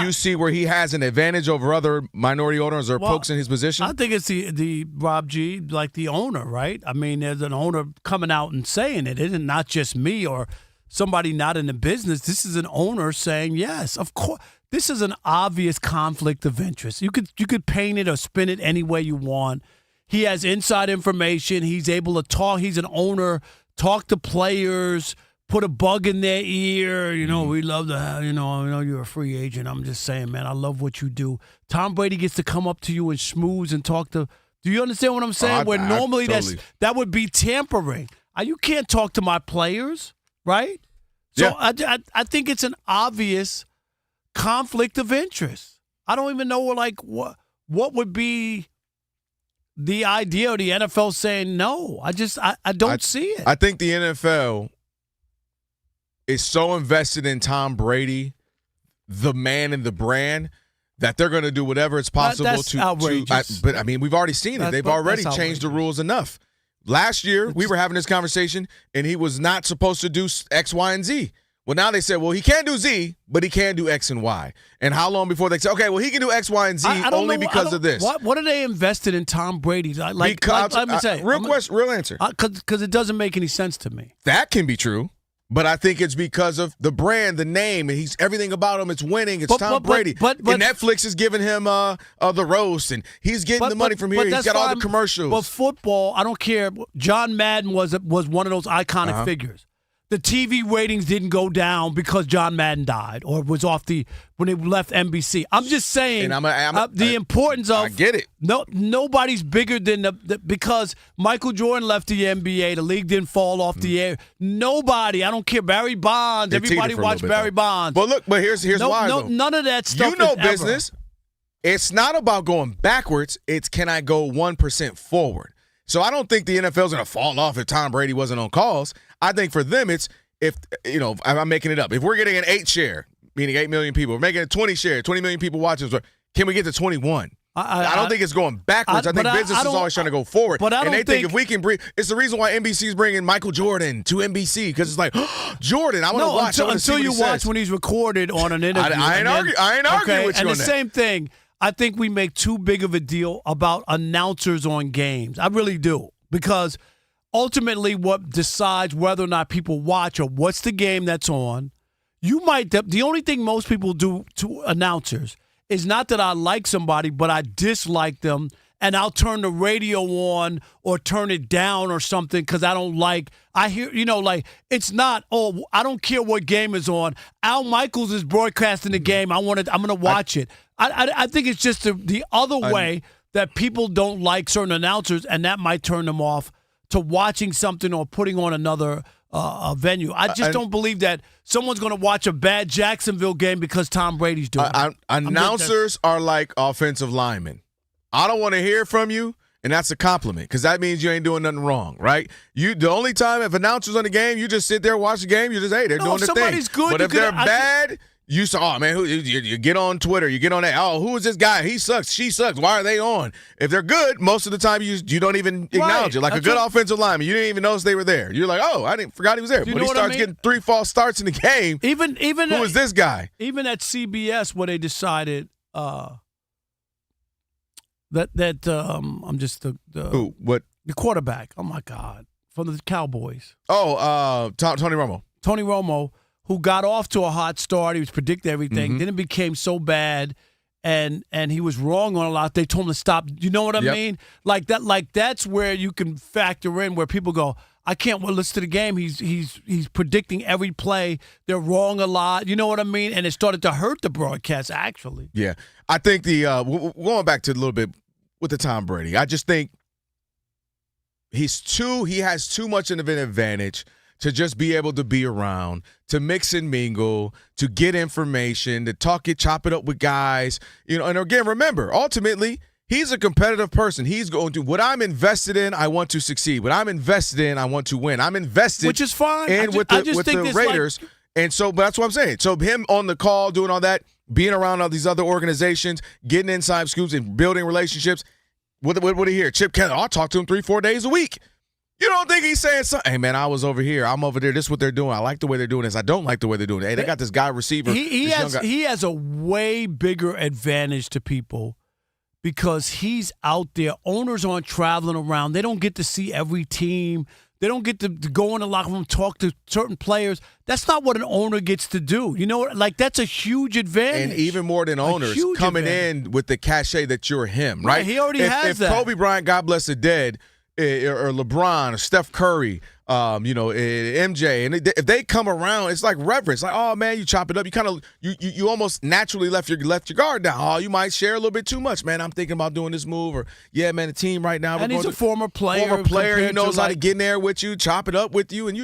you see where he has an advantage over other minority owners or folks in his position? I think it's the Rob G, like the owner, right? I mean, there's an owner coming out and saying it. It's not just me or somebody not in the business. This is an owner saying, yes, of course. This is an obvious conflict of interest. You could paint it or spin it any way you want. He has inside information. He's able to talk. He's an owner, talk to players, put a bug in their ear. We love to have, I know you're a free agent. I'm just saying, man, I love what you do. Tom Brady gets to come up to you and schmooze and talk to. Do you understand what I'm saying? Where normally totally. that would be tampering. You can't talk to my players, right? So Yeah. I think it's an obvious conflict of interest. I don't even know what would be the idea of the NFL saying no. I don't see it. I think the NFL is so invested in Tom Brady, the man and the brand, that they're going to do whatever it's possible that's outrageous. But I mean, we've already seen it. They've already that's changed the rules enough. Last year, we were having this conversation, and he was not supposed to do X, Y, and Z. Well, now they said, well, he can't do Z, but he can do X and Y. And how long before they say, okay, well, he can do X, Y, and Z only because of this? What are they invested in Tom Brady? Let me say. Real answer. Because it doesn't make any sense to me. That can be true, but I think it's because of the brand, the name, and he's everything about him. It's winning. It's Tom Brady. But and Netflix is giving him the roast, and he's getting the money from here. He's got all the commercials. But football, I don't care. John Madden was one of those iconic figures. The TV ratings didn't go down because John Madden died or was off when they left NBC. I'm just saying the importance of. I get it. Nobody's bigger than because Michael Jordan left the NBA. The league didn't fall off the air. Nobody. I don't care. Barry Bonds. Everybody watched Barry Bonds. But here's why. Though. None of that stuff. Business. It's not about going backwards. It's can I go 1% forward. So I don't think the NFL's going to fall off if Tom Brady wasn't on calls. I think for them, it's I'm making it up. If we're getting an 8 share, meaning 8 million people, we're making a 20 share, 20 million people watching. Can we get to 21? I don't think it's going backwards. I think business is always trying to go forward. And they think if we can bring – it's the reason why NBC's bringing Michael Jordan to NBC because it's like, Jordan, I want to watch. Until you watch when he's recorded on an interview. I ain't arguing with you on on the that. same thing. I think we make too big of a deal about announcers on games. I really do. Because ultimately what decides whether or not people watch or what's the game that's on, the only thing most people do to announcers is not that I like somebody, but I dislike them, and I'll turn the radio on or turn it down or something because I don't like. I hear, it's not, I don't care what game is on. Al Michaels is broadcasting the game. I'm going to watch it. I think it's just the other way that people don't like certain announcers, and that might turn them off to watching something or putting on another venue. I just don't believe that someone's going to watch a bad Jacksonville game because Tom Brady's doing it. Announcers are like offensive linemen. I don't want to hear from you, and that's a compliment because that means you ain't doing nothing wrong, right? The only time if announcers on the game, you just sit there, watch the game, you just, hey, they're doing their thing. Somebody's good. But if they're bad, you say, oh, man, you get on Twitter, you get on that, oh, who is this guy? He sucks, she sucks. Why are they on? If they're good, most of the time you don't even acknowledge it. Like a good offensive lineman, you didn't even notice they were there. You're like, oh, forgot he was there. But he starts getting 3 false starts in the game. Even who is this guy? Even at CBS where they decided that I'm just the quarterback. Oh my God, from the Cowboys. Oh, Tony Romo. Tony Romo, who got off to a hot start. He was predicting everything. Then it became so bad, and he was wrong on a lot. They told him to stop. You know what I mean? Like that. Like that's where you can factor in where people go, I can't listen to the game. He's predicting every play. They're wrong a lot. You know what I mean? And it started to hurt the broadcast, actually. Yeah. I think going back to a little bit with the Tom Brady, I just think he has too much of an advantage to just be able to be around, to mix and mingle, to get information, to chop it up with guys. And again, remember, ultimately, he's a competitive person. He's going to, what I'm invested in, I want to succeed. What I'm invested in, I want to win. I'm invested. Which is fine. And with the Raiders. And so that's what I'm saying. So him on the call, doing all that, being around all these other organizations, getting inside scoops and building relationships. What do you hear? Chip Kelly, I'll talk to him 3-4 days a week. You don't think he's saying something? Hey, man, I was over here. I'm over there. This is what they're doing. I like the way they're doing this. I don't like the way they're doing it. Hey, they got this guy receiver. He has a way bigger advantage to people because he's out there. Owners aren't traveling around. They don't get to see every team. They don't get to go in the locker room, talk to certain players. That's not what an owner gets to do. You know, like that's a huge advantage. And even more than owners, coming in with the cachet that you're him, right? He already has that. If Kobe Bryant, God bless the dead, or LeBron or Steph Curry, MJ, and if they come around, it's like reverence. Like, oh man, you chop it up. You kind of you almost naturally left your guard down. Oh, you might share a little bit too much, man. I'm thinking about doing this move, or yeah, man, the team right now. And he's a former player. He knows how to get in there with you, chop it up with you, and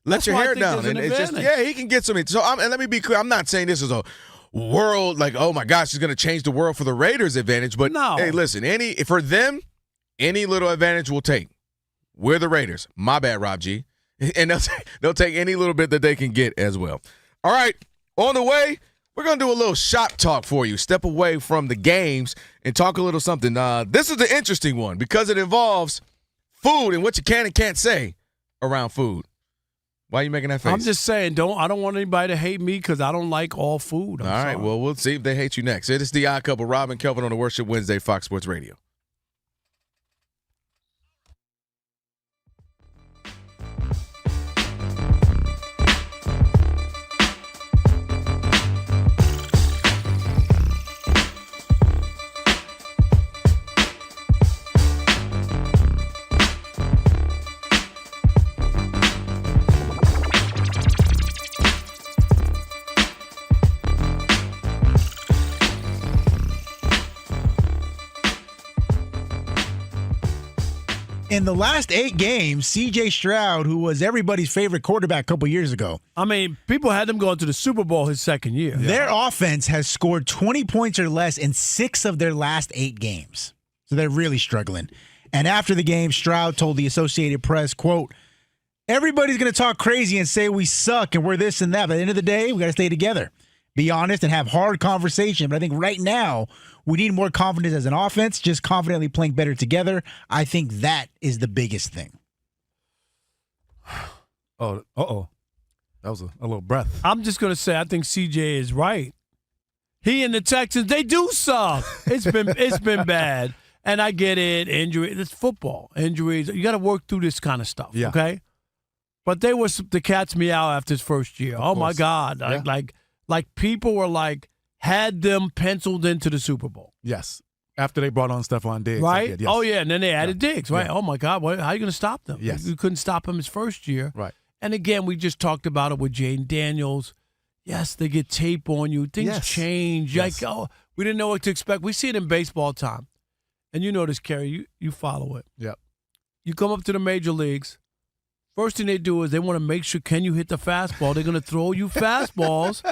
let your hair down. And it's just he can get some. So and let me be clear. I'm not saying this is a world like, oh my gosh, he's going to change the world for the Raiders advantage. But no. Hey, listen, for them, any little advantage we'll take. We're the Raiders. My bad, Rob G. And they'll take any little bit that they can get as well. All right, on the way, we're going to do a little shop talk for you. Step away from the games and talk a little something. This is the interesting one because it involves food and what you can and can't say around food. Why are you making that face? I'm just saying, I don't want anybody to hate me because I don't like all food. All right, well, we'll see if they hate you next. It is the Odd Couple, Rob and Kelvin on the Worship Wednesday, Fox Sports Radio. In the last 8 games, C.J. Stroud, who was everybody's favorite quarterback a couple years ago. I mean, people had them going to the Super Bowl his second year. Their offense has scored 20 points or less in 6 of their last 8 games. So they're really struggling. And after the game, Stroud told the Associated Press, quote, everybody's going to talk crazy and say we suck and we're this and that. But at the end of the day, we got to stay together. Be honest and have hard conversation. But I think right now, we need more confidence as an offense, just confidently playing better together. I think that is the biggest thing. That was a little breath. I'm just going to say I think CJ is right. He and the Texans, they do suck. It's been bad. And I get it, injury. It's football. Injuries. You got to work through this kind of stuff, okay? But they were the cat's meow after his first year. Oh, my God. Yeah. Like people were had them penciled into the Super Bowl. Yes. After they brought on Stephon Diggs. Right? Did, yes. Oh, yeah. And then they added Diggs, right? Yeah. Oh, my God. How are you going to stop them? Yes. You couldn't stop him his first year. Right. And again, we just talked about it with Jaden Daniels. Yes, they get tape on you. Things change. Yes. We didn't know what to expect. We see it in baseball time. And you know this, Kerry. You follow it. Yep. You come up to the major leagues. First thing they do is they want to make sure, can you hit the fastball? They're going to throw you fastballs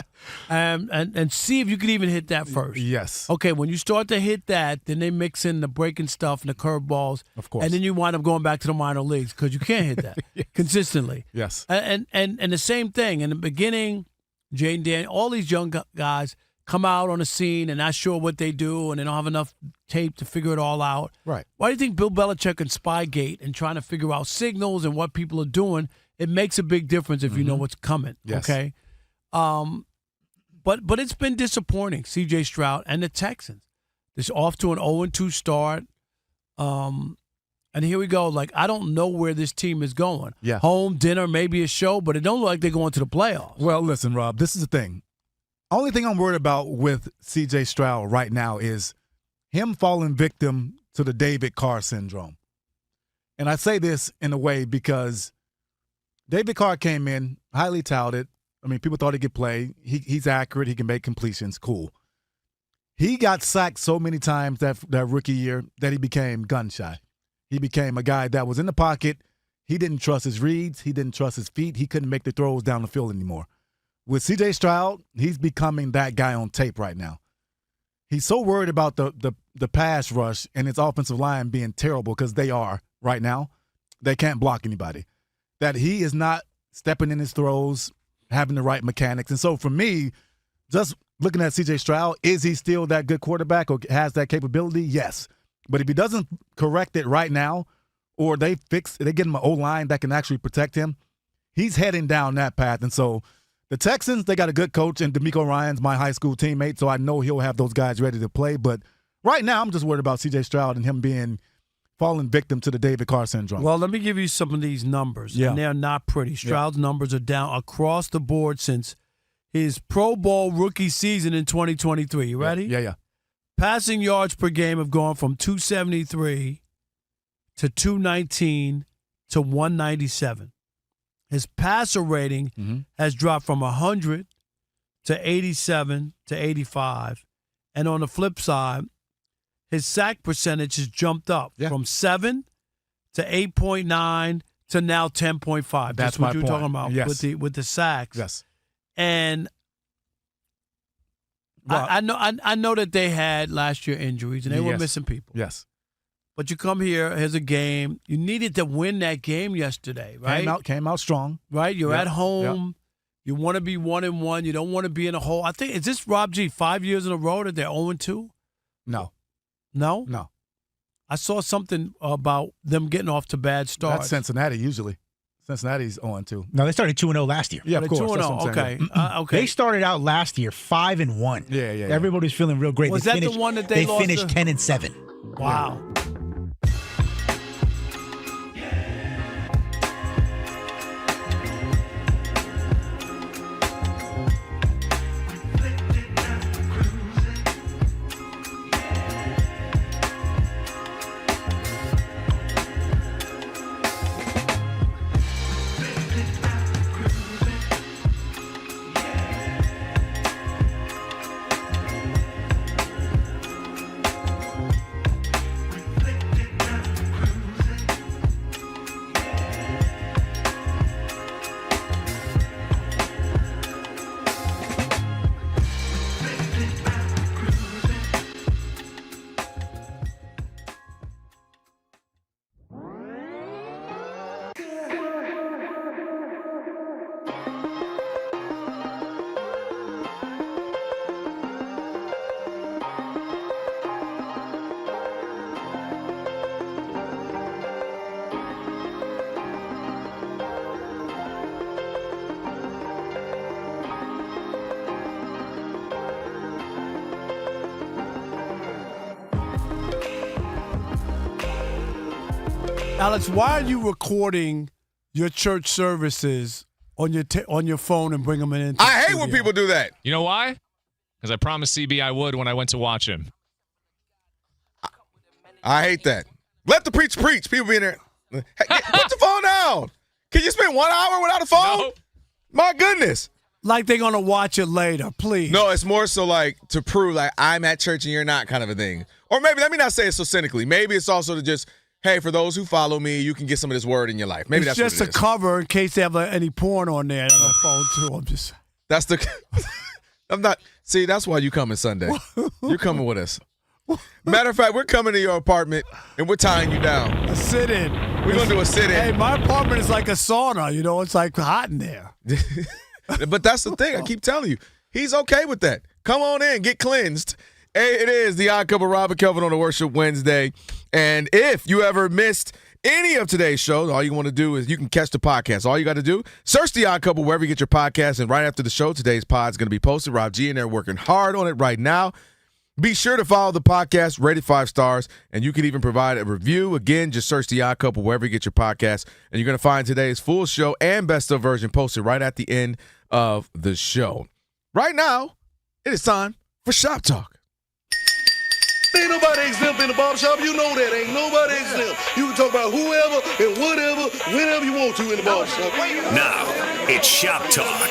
and see if you can even hit that first. Yes. Okay, when you start to hit that, then they mix in the breaking stuff and the curveballs. Of course. And then you wind up going back to the minor leagues because you can't hit that consistently. Yes. And the same thing. In the beginning, Jaden Daniels, all these young guys come out on the scene and not sure what they do and they don't have enough tape to figure it all out. Right. Why do you think Bill Belichick and Spygate and trying to figure out signals and what people are doing, it makes a big difference if you know what's coming, okay? But it's been disappointing, C.J. Stroud and the Texans. They're off to an 0-2 start. And here we go. I don't know where this team is going. Yeah. Home, dinner, maybe a show, but it don't look like they're going to the playoffs. Well, listen, Rob, this is the thing. Only thing I'm worried about with C.J. Stroud right now is him falling victim to the David Carr syndrome. And I say this in a way because David Carr came in highly touted. I mean, people thought he could play. He's accurate. He can make completions. Cool. He got sacked so many times that rookie year that he became gun shy. He became a guy that was in the pocket. He didn't trust his reads. He didn't trust his feet. He couldn't make the throws down the field anymore. With C.J. Stroud, he's becoming that guy on tape right now. He's so worried about the pass rush and his offensive line being terrible because they are right now. They can't block anybody. That he is not stepping in his throws, having the right mechanics. And so for me, just looking at C.J. Stroud, is he still that good quarterback or has that capability? Yes. But if he doesn't correct it right now or they get him an O-line that can actually protect him, he's heading down that path. And so the Texans, they got a good coach, and DeMeco Ryans my high school teammate, so I know he'll have those guys ready to play. But right now, I'm just worried about C.J. Stroud and him falling victim to the David Carr syndrome. Well, let me give you some of these numbers, and they're not pretty. Stroud's numbers are down across the board since his Pro Bowl rookie season in 2023. You ready? Yeah. Passing yards per game have gone from 273 to 219 to 197. His passer rating has dropped from 100 to 87 to 85. And on the flip side, his sack percentage has jumped up from 7 to 8.9 to now 10.5. That's what my you're point. talking about with the sacks. Yes. And I know that they had last year injuries and they were missing people. Yes. But you come here, here's a game. You needed to win that game yesterday, right? Came out strong. Right? You're Yep. at home. Yep. You want to be 1-1. You don't want to be in a hole. I think, is this Rob G 5 years in a row that they're 0-2? No. No? No. I saw something about them getting off to bad starts. That's Cincinnati usually. Cincinnati's 0-2. No, they started 2-0 last year. Yeah, of course. 2-0. That's what I'm saying. Okay. Okay. They started out last year 5-1. Yeah. Everybody's feeling real great. Was They that the finished- one that they lost finished to? 10-7. Wow. Alex, why are you recording your church services on your phone and bring them in? I hate when people do that. You know why? Because I promised CB I would when I went to watch him. I hate that. Let the preacher preach. People be in there. Hey, put the phone down. Can you spend 1 hour without a phone? No. My goodness. Like they're gonna watch it later, please. No, it's more so like to prove like I'm at church and you're not kind of a thing. Or maybe, let me not say it so cynically. Maybe it's also to just, hey, for those who follow me, you can get some of this word in your life. Maybe it's that's just what it is. a cover in case they have any porn on there on the phone too. I'm just. That's the. I'm not. See, that's why you coming Sunday. You're coming with us. Matter of fact, we're coming to your apartment and we're tying you down. A sit-in. We're gonna do a sit-in. Hey, my apartment is like a sauna. You know, it's like hot in there. But that's the thing. I keep telling you, he's okay with that. Come on in, get cleansed. Hey, it is the Odd Couple, Rob and Kelvin on a Worship Wednesday. And if you ever missed any of today's show, all you want to do is you can catch the podcast. All you got to do, search the Odd Couple wherever you get your podcast. And right after the show, today's pod is going to be posted. Rob G and they're working hard on it right now. Be sure to follow the podcast, rate it 5 stars, and you can even provide a review. Again, just search the Odd Couple wherever you get your podcast, and you're going to find today's full show and best of version posted right at the end of the show. Right now, it is time for Shop Talk. Ain't nobody exempt in the barbershop. You know that. Ain't nobody exempt. You can talk about whoever and whatever, whenever you want to in the barbershop. Now, it's Shop Talk.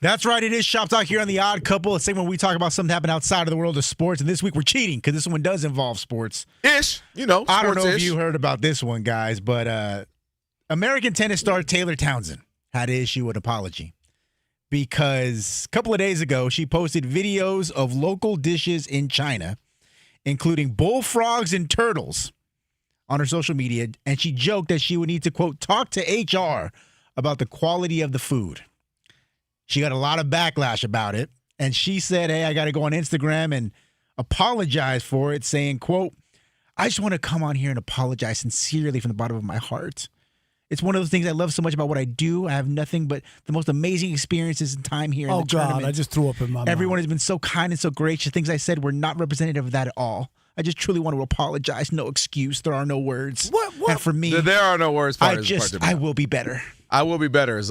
That's right. It is Shop Talk here on The Odd Couple. It's when we talk about something that happened outside of the world of sports. And this week we're cheating because this one does involve sports. Ish. You know, I don't know if sports-ish. you heard about this one, guys, but American tennis star Taylor Townsend had to issue an apology because a couple of days ago she posted videos of local dishes in China, including bullfrogs and turtles, on her social media. And she joked that she would need to, quote, talk to HR about the quality of the food. She got a lot of backlash about it, and she said, hey, I got to go on Instagram and apologize for it, saying, quote, I just want to come on here and apologize sincerely from the bottom of my heart. It's one of those things I love so much about what I do. I have nothing but the most amazing experiences and time here in the tournament. I just threw up in my mouth. Everyone has been so kind and so gracious. Things I said were not representative of that at all. I just truly want to apologize. No excuse. There are no words. What? And for me, There are no words. I will be better. I will be better.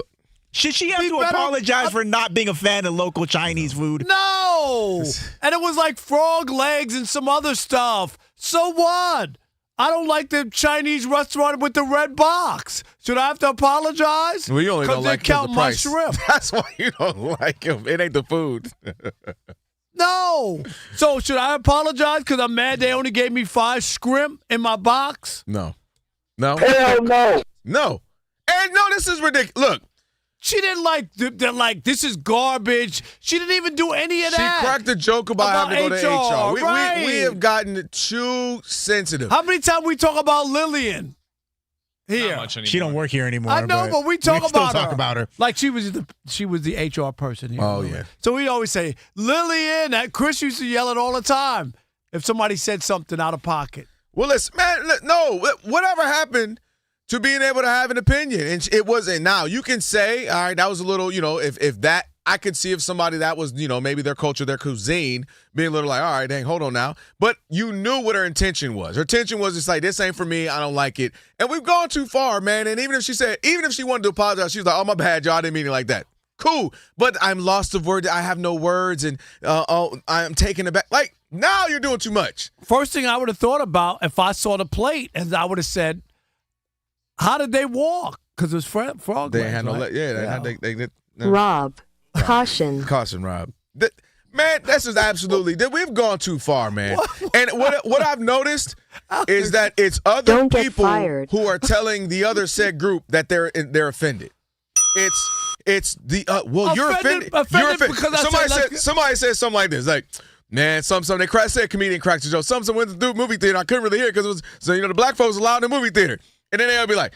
Should she have to apologize for not being a fan of local Chinese food? No! And it was like frog legs and some other stuff. So what? I don't like the Chinese restaurant with the red box. Should I have to apologize? Well, you only don't like count the my price. shrimp. That's why you don't like him. It ain't the food. No. So should I apologize because I'm mad they only gave me 5 shrimp in my box? No. Hell no. No. And no, this is ridiculous. Look. She didn't like this is garbage. She didn't even do any of that. She cracked a joke about having to go to HR. Right. We have gotten too sensitive. How many times we talk about Lillian here? Not much anymore. She don't work here anymore. I know, but we still talk about her. Like she was the HR person here. Oh, yeah. So we always say, Lillian, that Chris used to yell it all the time if somebody said something out of pocket. Well, listen, man, no, whatever happened to being able to have an opinion? And it wasn't. Now, you can say, all right, that was a little, if that, I could see if somebody that was, maybe their culture, their cuisine, being a little like, all right, dang, hold on now. But you knew what her intention was. Her intention was just like, this ain't for me. I don't like it. And we've gone too far, man. And even if she wanted to apologize, she was like, oh, my bad, y'all. I didn't mean it like that. Cool. But I'm lost of words. I have no words. And I'm taking it back. Like, now you're doing too much. First thing I would have thought about if I saw the plate, and I would have said, how did they walk? Because it was frog They legs, had no right? they no. Rob, caution. Caution, Rob. Man, this is absolutely. We've gone too far, man. And what I've noticed is that it's other people who are telling the other said group that they're offended. It's the you're offended. You're offended because somebody said something like this, like, man, they said comedian cracks a joke. Some went to the movie theater. I couldn't really hear it because it was the black folks allowed in the movie theater. And then they'll be like,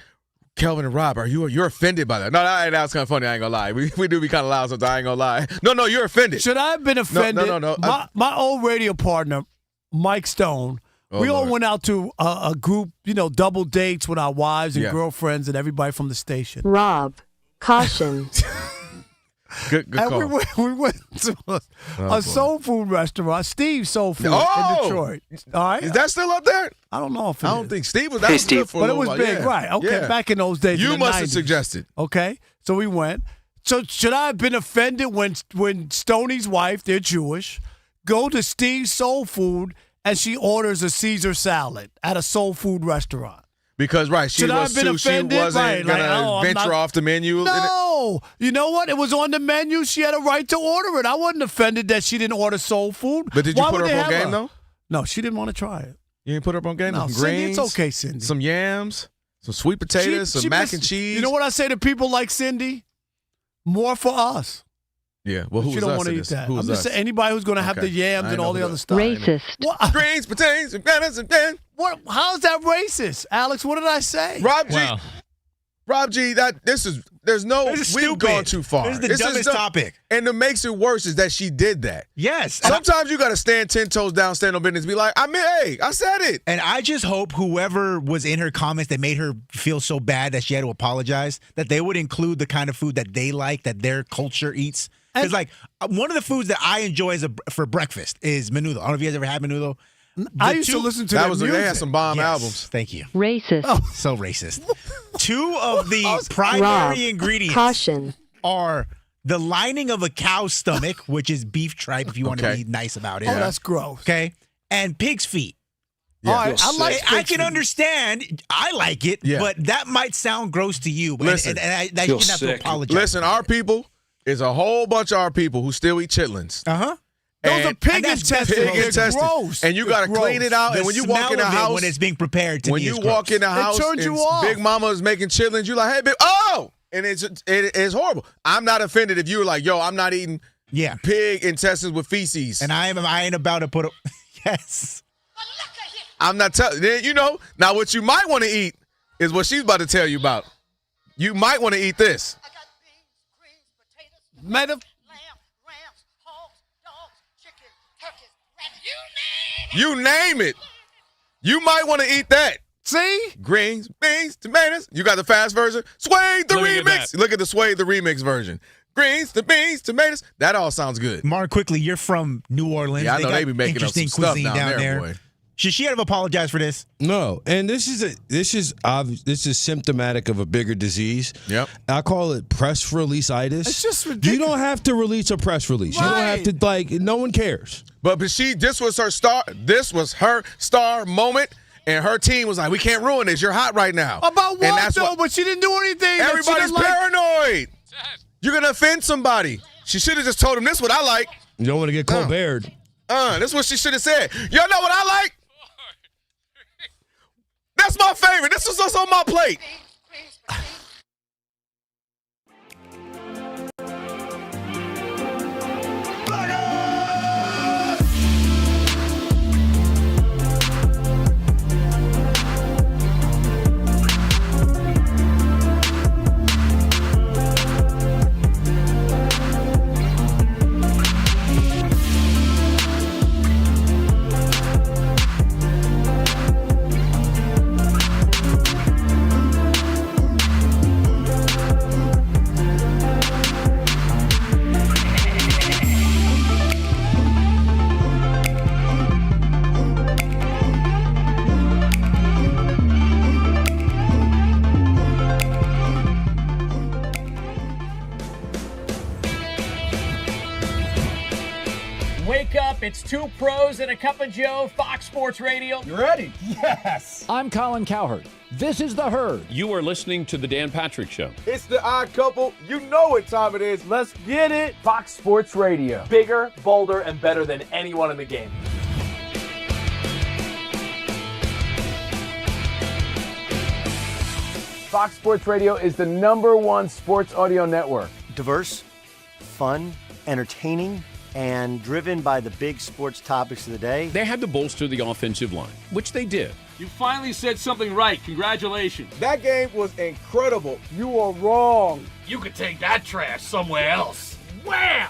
Kelvin and Rob, you're offended by that? No, that was kind of funny. I ain't gonna lie. We do be kind of loud sometimes. I ain't gonna lie. No, you're offended. Should I have been offended? No. My old radio partner, Mike Stone. We all went out to a group, double dates with our wives and girlfriends and everybody from the station. Rob, caution. Good call. And we went to a soul food restaurant, Steve's Soul Food in Detroit. All right, is that still up there? I don't know if I don't think Steve was. That was good for but a it was while. big, Yeah. right? Okay, Yeah. back in those days. You in the must 90s. have suggested. Okay, so we went. So should I have been offended when Stoney's wife, they're Jewish, go to Steve's Soul Food and she orders a Caesar salad at a soul food restaurant? Because she wasn't gonna venture off the menu. No, you know what? It was on the menu. She had a right to order it. I wasn't offended that she didn't order soul food. But did you put her up on game though? No, she didn't want to try it. You didn't put her up on game. No, Some Cindy, greens, it's okay, Cindy. Some yams, some sweet potatoes, some mac and cheese. You know what I say to people like Cindy? More for us. Yeah, well, She don't want to eat that. I'm just saying anybody who's going to have the yams and all the other stuff. Racist. What? Greens, potatoes, and bananas, and then. What? How's that racist, Alex? What did I say? Rob G, we've gone too far. This is the dumbest topic. And what makes it worse is that she did that. Yes. Sometimes you got to stand 10 toes down, stand on business, and be like, I said it. And I just hope whoever was in her comments that made her feel so bad that she had to apologize, that they would include the kind of food that they like, that their culture eats. Because, one of the foods that I enjoy for breakfast is menudo. I don't know if you guys ever had menudo. I used to listen to that music. They had some bomb albums. Thank you. Racist. So racist. Two of the primary ingredients are the lining of a cow's stomach, which is beef tripe if you want to be nice about it. Oh, that's gross. Okay. And pig's feet. Yeah. All right, I can understand. I like it, but that might sound gross to you. Listen, and you shouldn't have to apologize. Listen, our people is a whole bunch of our people who still eat chitlins. Uh-huh. Those are pig intestines. Gross. And you got to clean it out. And when you walk in the house, when it's being prepared, when you walk in the house, turns you off. Big Mama is making chitlins. You like, hey, big, and it's horrible. I'm not offended if you were like, yo, I'm not eating pig intestines with feces. And I ain't about to put yes. I'm not telling you. Now what you might want to eat is what she's about to tell you about. You might want to eat this. You name it. You might want to eat that. See? Greens, beans, tomatoes. You got the fast version. Suede the remix. Look at the Suede the remix version. Greens, the beans, tomatoes. That all sounds good. Mark, quickly, you're from New Orleans. Yeah, I know they be making up some interesting stuff cuisine down there, boy. Should she have apologized for this? No, and this is symptomatic of a bigger disease. Yep. I call it press release-itis. It's just ridiculous. You don't have to release a press release. Right. You don't have to no one cares. But this was her star. This was her star moment, and her team was like, we can't ruin this. You're hot right now. About And what, that's though? But she didn't do anything. that she Everybody's didn't like. paranoid. You're going to offend somebody. She should have just told him, this is what I like. You don't want to get Colbert. This is what she should have said. Y'all know what I like? That's my favorite. This is what's on my plate. Wake up, it's two pros and a cup of Joe, Fox Sports Radio. You ready? Yes. I'm Colin Cowherd. This is The Herd. You are listening to The Dan Patrick Show. It's the odd couple. You know what time it is. Let's get it. Fox Sports Radio. Bigger, bolder, and better than anyone in the game. Fox Sports Radio is the #1 sports audio network. Diverse, fun, entertaining, and driven by the big sports topics of the day. They had to bolster the offensive line, which they did. You finally said something right. Congratulations. That game was incredible. You are wrong. You could take that trash somewhere else. Wham!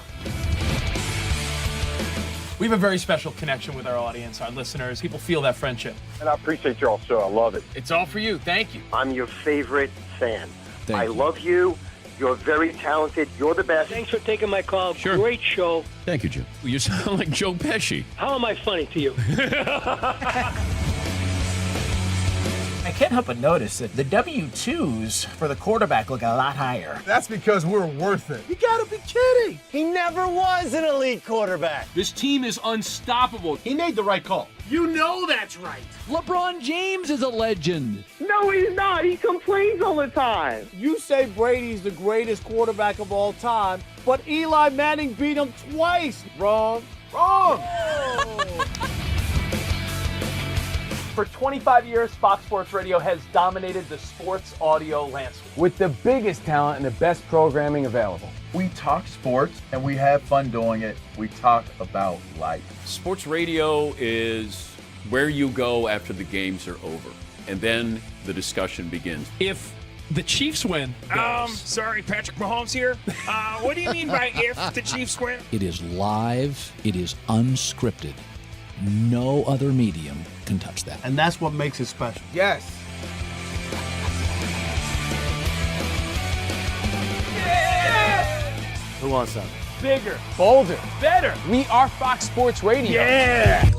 We have a very special connection with our audience, our listeners. People feel that friendship. And I appreciate y'all so. I love it. It's all for you. Thank you. I'm your favorite fan. Thank I you. love you. You're very talented. You're the best. Thanks for taking my call. Sure. Great show. Thank you, Jim. You sound like Joe Pesci. How am I funny to you? I can't help but notice that the W-2s for the quarterback look a lot higher. That's because we're worth it. You gotta be kidding. He never was an elite quarterback. This team is unstoppable. He made the right call. You know that's right. LeBron James is a legend. No, he's not. He complains all the time. You say Brady's the greatest quarterback of all time, but Eli Manning beat him twice. Wrong. Wrong. For 25 years, Fox Sports Radio has dominated the sports audio landscape with the biggest talent and the best programming available. We talk sports and we have fun doing it. We talk about life. Sports radio is where you go after the games are over, and then the discussion begins. If the Chiefs win, Sorry, Patrick Mahomes here. What do you mean by if the Chiefs win? It is live. It is unscripted. No other medium can touch that. And that's what makes it special. Yes. Who wants some? Bigger, bolder, better. We are Fox Sports Radio. Yeah.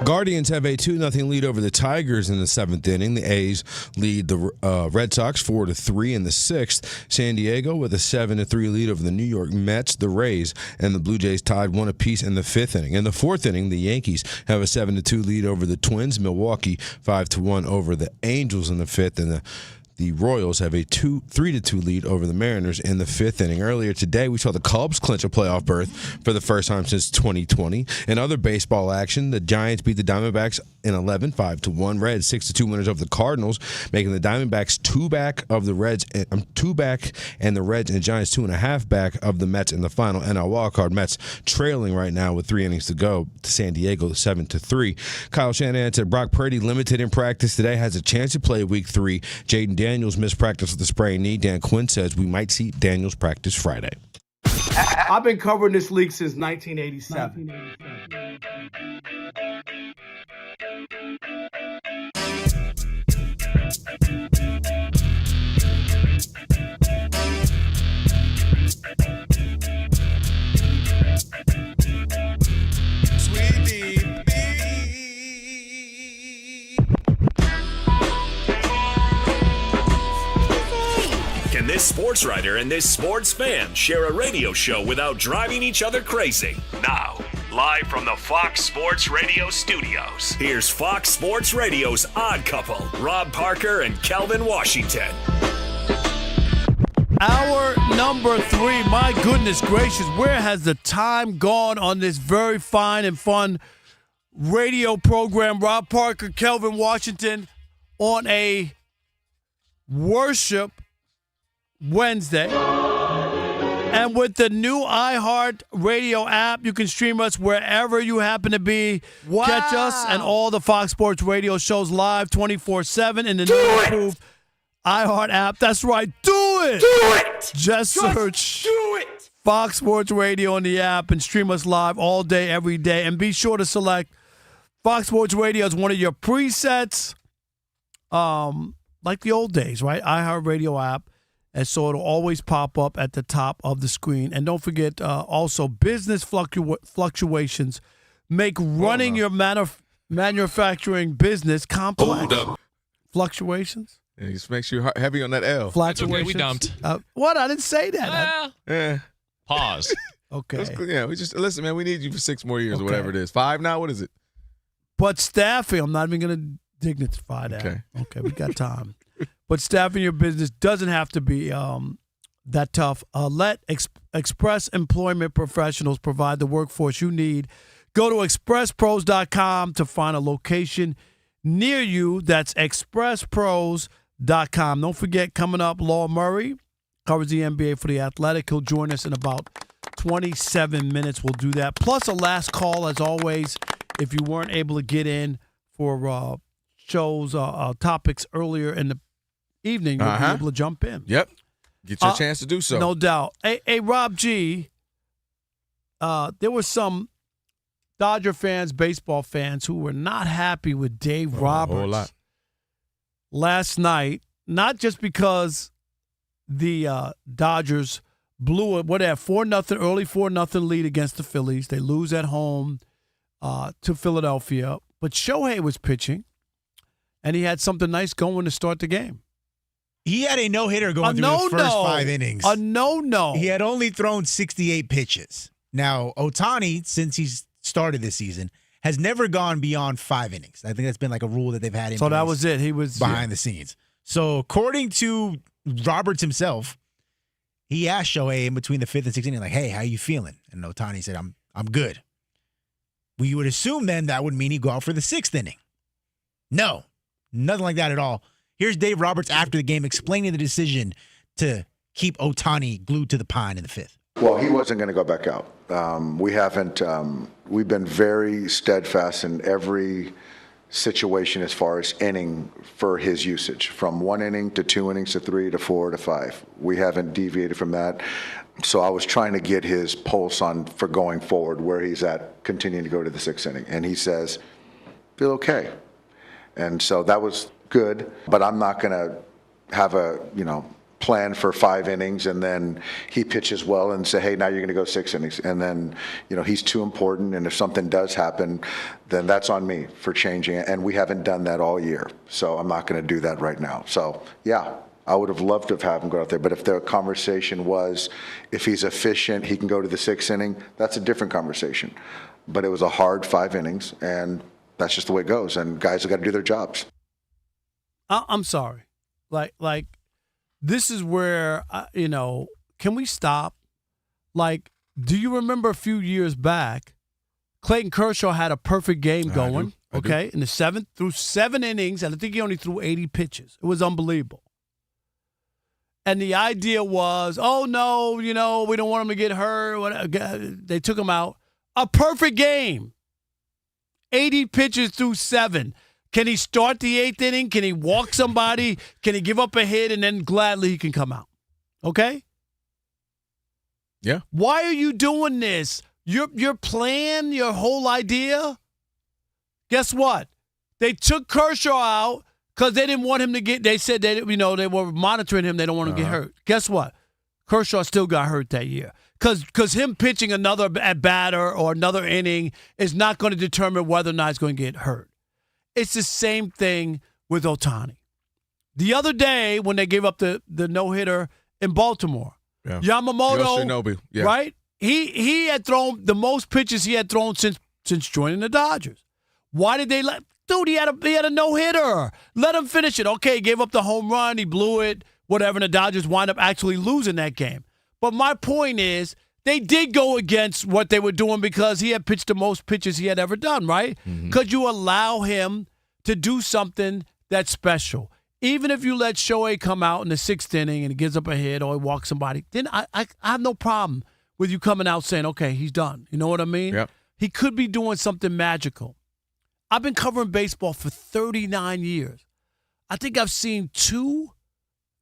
Guardians have a 2-0 lead over the Tigers in the 7th inning. The A's lead the Red Sox 4-3 in the 6th. San Diego with a 7-3 lead over the New York Mets. The Rays and the Blue Jays tied 1 apiece in the 5th inning. In the 4th inning, the Yankees have a 7-2 lead over the Twins. Milwaukee 5-1 over the Angels in the 5th, and the Royals have a 3-2 lead over the Mariners in the 5th inning. Earlier today, we saw the Cubs clinch a playoff berth for the first time since 2020. In other baseball action, the Giants beat the Diamondbacks in 11, 5-1. Reds 6-2 winners over the Cardinals, making the Diamondbacks 2 back and the Reds and Giants 2.5 back of the Mets in the final NL wildcard. Mets trailing right now with 3 innings to go to San Diego 7-3. Kyle Shanahan said Brock Purdy limited in practice today, has a chance to play Week 3. Jaden Daniels missed practice with a sprained knee. Dan Quinn says we might see Daniels practice Friday. I've been covering this league since 1987. Can this sports writer and this sports fan share a radio show without driving each other crazy? Now, live from the Fox Sports Radio studios, here's Fox Sports Radio's Odd Couple, Rob Parker and Kelvin Washington. Hour number 3. My goodness gracious, where has the time gone on this very fine and fun radio program? Rob Parker, Kelvin Washington on a worship Wednesday. And with the new iHeart Radio app, you can stream us wherever you happen to be. Wow. Catch us and all the Fox Sports Radio shows live 24/7 in the new approved iHeart app. That's right. Do it. Do it. Just search Fox Sports Radio on the app and stream us live all day, every day. And be sure to select Fox Sports Radio as one of your presets, like the old days, right? iHeart Radio app. And so it'll always pop up at the top of the screen. And don't forget, also, business fluctuations make running your manufacturing business complex. Hold up. Fluctuations? It just makes you heavy on that L. Fluctuations? Okay, we dumped. What? I didn't say that. Yeah. Pause. Okay. We just listen, man. We need you for 6 more years or Okay. whatever it is. 5 now. What is it? But staffing, I'm not even going to dignify that. Okay, we got time. But staffing your business doesn't have to be that tough. Let Express Employment Professionals provide the workforce you need. Go to expresspros.com to find a location near you. That's expresspros.com. Don't forget, coming up, Law Murray covers the NBA for The Athletic. He'll join us in about 27 minutes. We'll do that. Plus a last call, as always, if you weren't able to get in for shows, topics earlier in the evening, you'll be able to jump in. Yep. Get your chance to do so. No doubt. Hey, Rob G., there were some Dodger fans, baseball fans, who were not happy with Dave Roberts a whole lot. last night, not just because the Dodgers blew it, what they have 4-0, early 4-0 lead against the Phillies. They lose at home to Philadelphia. But Shohei was pitching, and he had something nice going to start the game. He had a no-hitter going through his first 5 innings. A no-no. He had only thrown 68 pitches. Now, Ohtani, since he's started this season, has never gone beyond 5 innings. I think that's been like a rule that they've had in So place that was it. He was behind the scenes. So according to Roberts himself, he asked Shohei in between the 5th and 6th inning, like, hey, how you feeling? And Ohtani said, I'm good. We would assume then that would mean he'd go out for the 6th inning. No, nothing like that at all. Here's Dave Roberts after the game explaining the decision to keep Ohtani glued to the pine in the 5th. Well, he wasn't going to go back out. We've been very steadfast in every situation as far as inning for his usage, from 1 inning to 2 innings to 3 to 4 to 5. We haven't deviated from that. So I was trying to get his pulse on for going forward, where he's at, continuing to go to the 6th inning. And he says, feel okay. And so that was good, but I'm not going to have a, plan for 5 innings and then he pitches well and say, hey, now you're going to go 6 innings. And then, he's too important. And if something does happen, then that's on me for changing it. And we haven't done that all year. So I'm not going to do that right now. So, yeah, I would have loved to have had him go out there. But if the conversation was, if he's efficient, he can go to the 6th inning, that's a different conversation. But it was a hard 5 innings, and that's just the way it goes. And guys have got to do their jobs. I'm sorry. Like, this is where, can we stop? Like, do you remember a few years back, Clayton Kershaw had a perfect game going, I do. in the 7th, through 7 innings, and I think he only threw 80 pitches. It was unbelievable. And the idea was, oh, no, we don't want him to get hurt. They took him out. A perfect game. 80 pitches through 7. Can he start the 8th inning? Can he walk somebody? Can he give up a hit? And then gladly he can come out. Okay? Yeah. Why are you doing this? Your plan, your whole idea? Guess what? They took Kershaw out because they didn't want him to get, they said they were monitoring him. They don't want him to get hurt. Guess what? Kershaw still got hurt that year. Because him pitching another at-batter or another inning is not going to determine whether or not he's going to get hurt. It's the same thing with Ohtani. The other day when they gave up the no-hitter in Baltimore, Yamamoto, right? He had thrown the most pitches he had thrown since joining the Dodgers. Why did they let – dude, he had a no-hitter. Let him finish it. Okay, he gave up the home run. He blew it, whatever, and the Dodgers wind up actually losing that game. But my point is they did go against what they were doing because he had pitched the most pitches he had ever done, right? Because you allow him to do something that's special. Even if you let Shohei come out in the 6th inning and he gives up a hit or he walks somebody, then I have no problem with you coming out saying, okay, he's done. You know what I mean? Yep. He could be doing something magical. I've been covering baseball for 39 years. I think I've seen 2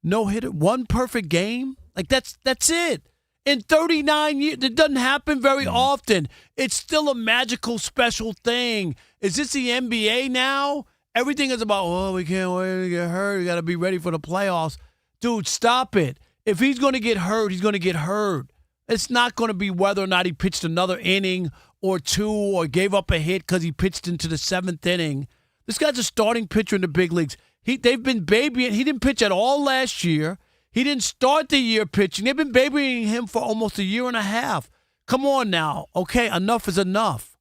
no-hitter, 1 perfect game. Like, that's it. In 39 years, it doesn't happen very often. It's still a magical, special thing. Is this the NBA now? Everything is about, we can't wait to get hurt. We got to be ready for the playoffs. Dude, stop it. If he's going to get hurt, he's going to get hurt. It's not going to be whether or not he pitched another inning or 2 or gave up a hit because he pitched into the 7th inning. This guy's a starting pitcher in the big leagues. They've been babying. He didn't pitch at all last year. He didn't start the year pitching. They've been babying him for almost a year and a half. Come on now. Okay, enough is enough.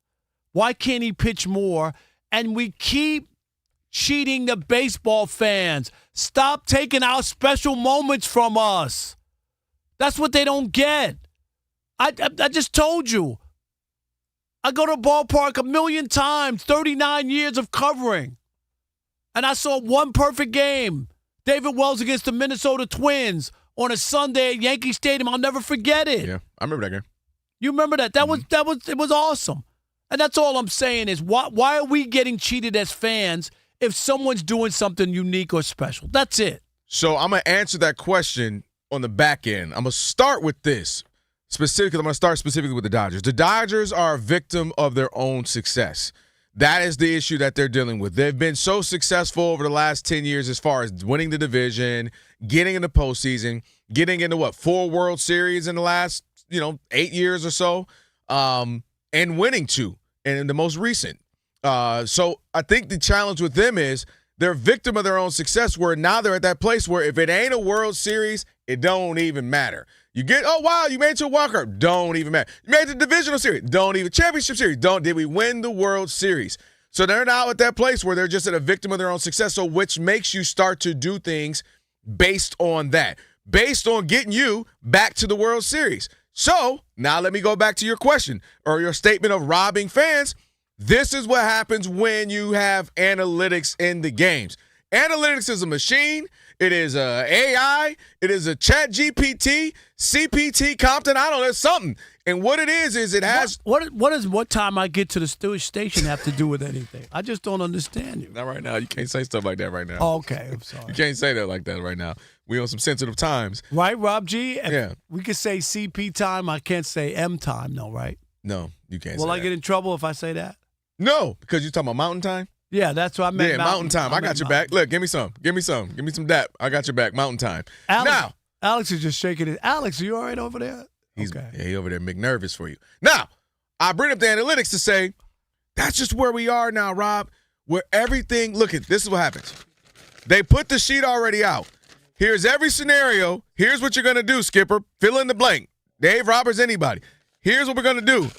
Why can't he pitch more? And we keep cheating the baseball fans. Stop taking our special moments from us. That's what they don't get. I just told you. I go to a ballpark a million times, 39 years of covering. And I saw 1 perfect game. David Wells against the Minnesota Twins on a Sunday at Yankee Stadium. I'll never forget it. Yeah, I remember that game. You remember that? It was awesome. And that's all I'm saying is why are we getting cheated as fans if someone's doing something unique or special? That's it. So I'm going to answer that question on the back end. I'm going to start with this. I'm going to start specifically with the Dodgers. The Dodgers are a victim of their own success. That is the issue that they're dealing with. They've been so successful over the last 10 years as far as winning the division, getting in the postseason, getting into 4 World Series in the last, 8 years or so, and winning 2 in the most recent. So I think the challenge with them is they're a victim of their own success where now they're at that place where if it ain't a World Series, it don't even matter. You get, oh, wow, you made it to a walk-up. Don't even matter. You made it to the divisional series. Don't even. Championship series. Did we win the World Series? So they're now at that place where they're just a victim of their own success, so which makes you start to do things based on that, based on getting you back to the World Series. So now let me go back to your question or your statement of robbing fans. This is what happens when you have analytics in the games. Analytics is a machine. It is a AI. It is a Chat GPT, CPT, Compton. I don't know. It's something. And what it is it has. What does what time I get to the station have to do with anything? I just don't understand you. Not right now. You can't say stuff like that right now. Oh, okay. I'm sorry. You can't say that like that right now. We on some sensitive times. Right, Rob G? Yeah. We could say CP time. I can't say M time, no, right? No, you can't Will say I get in trouble if I say that? No, because you're talking about mountain time? Yeah, that's what I meant. Yeah, mountain time. I got your back. Look, give me some. Give me some dap. I got your back. Mountain time. Alex, now, Alex is just shaking it. Alex, are you all right over there? He's over there McNervous for you. Now, I bring up the analytics to say that's just where we are now, Rob, where everything – look, this is what happens. They put the sheet already out. Here's every scenario. Here's what you're going to do, Skipper. Fill in the blank. Dave, Roberts, anybody. Here's what we're going to do.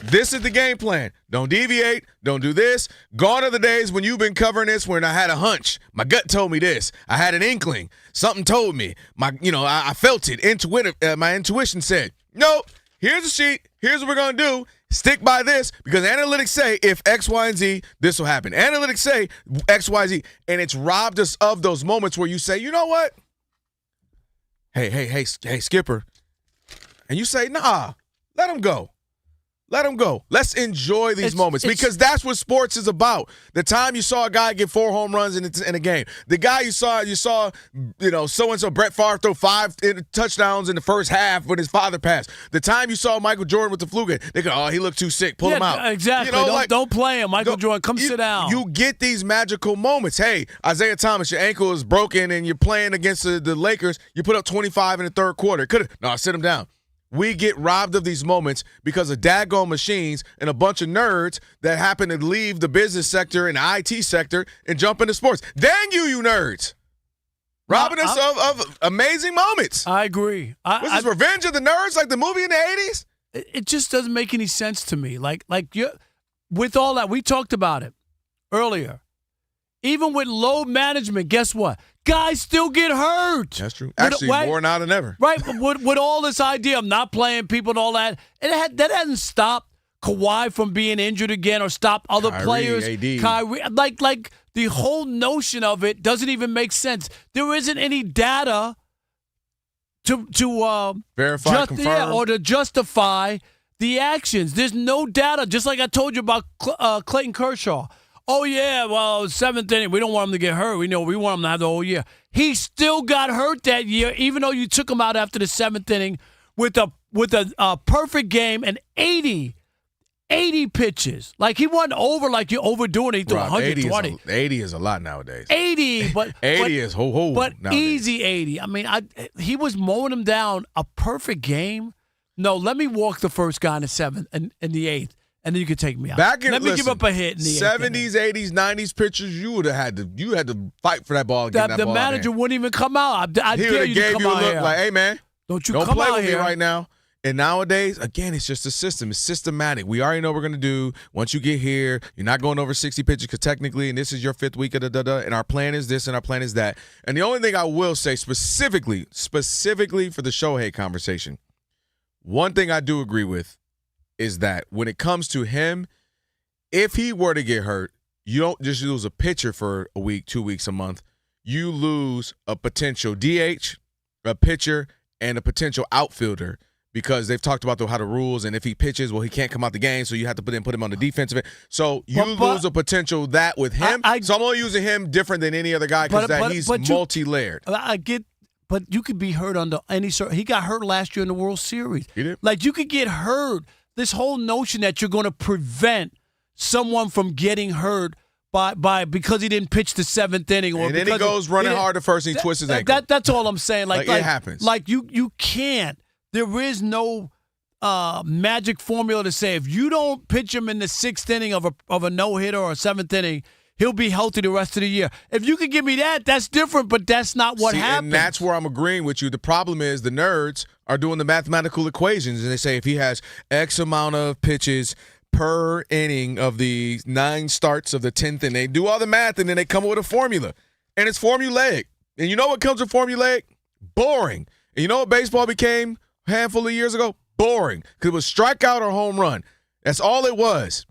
This is the game plan. Don't deviate. Don't do this. Gone are the days when you've been covering this when I had a hunch. My gut told me this. I had an inkling. Something told me. I felt it. My intuition said, nope, here's the sheet. Here's what we're going to do. Stick by this because analytics say if X, Y, and Z, this will happen. Analytics say X, Y, Z. And it's robbed us of those moments where you say, you know what? Hey, Skipper. And you say, nah, let him go. Let him go. Let's enjoy these moments because that's what sports is about. The time you saw a guy get 4 home runs in a game. The guy you saw, so-and-so Brett Favre throw 5 touchdowns in the first half when his father passed. The time you saw Michael Jordan with the flu game, they go, he looked too sick. Pull him out. Exactly. Don't play him. Michael Jordan, come sit down. You get these magical moments. Hey, Isaiah Thomas, your ankle is broken and you're playing against the Lakers. You put up 25 in the third quarter. Sit him down. We get robbed of these moments because of daggone machines and a bunch of nerds that happen to leave the business sector and the IT sector and jump into sports. Dang you nerds. Robbing us of amazing moments. I agree. Was this Revenge of the Nerds like the movie in the 80s? It just doesn't make any sense to me. With all that, we talked about it earlier. Even with load management, guess what? Guys still get hurt. That's true. Actually, more now than ever. Right, but with all this idea of not playing people and all that, that hasn't stopped Kawhi from being injured again or stopped other players. AD. Kyrie, like the whole notion of it doesn't even make sense. There isn't any data to verify, confirm, or to justify the actions. There's no data. Just like I told you about Clayton Kershaw. Oh, yeah, well, 7th inning, we don't want him to get hurt. We want him to have the whole year. He still got hurt that year, even though you took him out after the 7th inning with a perfect game and 80 pitches. Like, he wasn't over like you're overdoing it. He threw 120. 80 is a lot nowadays. 80, but 80 is ho-ho but nowadays. Easy 80. I mean, he was mowing him down. A perfect game? No, let me walk the first guy in the 7th and the 8th. And then you could take me out. Let me give up a hit in the 70s, 80s, 90s pitchers. You had to fight for that ball. And get that the ball manager wouldn't even come out. I he dare you to gave come you a out look here. like, hey man, don't play come out with here me right now. And nowadays, again, it's just a system. It's systematic. We already know what we're gonna do. Once you get here, you're not going over 60 pitches because technically, and this is your 5th week of the and our plan is this and our plan is that. And the only thing I will say specifically for the Shohei conversation, one thing I do agree with is that when it comes to him. If he were to get hurt, you don't just lose a pitcher for a week, 2 weeks, a month. You lose a potential DH, a pitcher, and a potential outfielder because they've talked about how the rules, and if he pitches, well, he can't come out the game, so you have to put him on the defensive end. So you lose a potential that with him. So I'm only using him different than any other guy because he's multi-layered. I get, but you could be hurt under any sort. He got hurt last year in the World Series. He did? Like, you could get hurt. This whole notion that you're going to prevent someone from getting hurt because he didn't pitch the 7th inning, or and then he goes running hard at first and he twists his ankle. That's all I'm saying. Like it happens. Like you can't. There is no magic formula to say if you don't pitch him in the 6th inning of a no hitter or a 7th inning, he'll be healthy the rest of the year. If you could give me that, that's different. But that's not what happens. And that's where I'm agreeing with you. The problem is the nerds are doing the mathematical equations, and they say if he has X amount of pitches per inning of the 9 starts of the 10th, and they do all the math, and then they come up with a formula. And it's formulaic. And you know what comes with formulaic? Boring. And you know what baseball became a handful of years ago? Boring. Because it was strikeout or home run. That's all it was.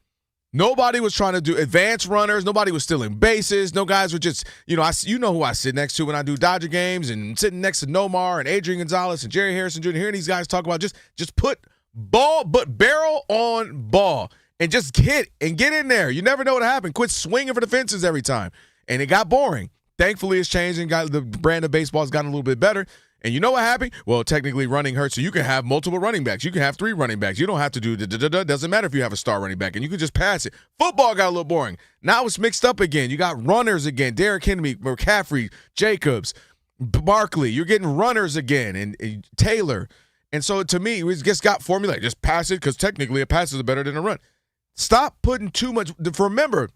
Nobody was trying to do advanced runners. Nobody was stealing bases. No guys were just, you know who I sit next to when I do Dodger games, and sitting next to Nomar and Adrian Gonzalez and Jerry Harrison Jr. Hearing these guys talk about just put ball, but barrel on ball, and just hit and get in there. You never know what happened. Quit swinging for the fences every time. And it got boring. Thankfully, it's changed and the brand of baseball has gotten a little bit better. And you know what happened? Well, technically, running hurts, so you can have multiple running backs. You can have 3 running backs. You don't have to do doesn't matter if you have a star running back, and you can just pass it. Football got a little boring. Now it's mixed up again. You got runners again. Derrick Henry, McCaffrey, Jacobs. Barkley, you're getting runners again, and Taylor. And so to me, we just got formulaic. Just pass it because technically a pass is better than a run. Stop putting too much. Remember,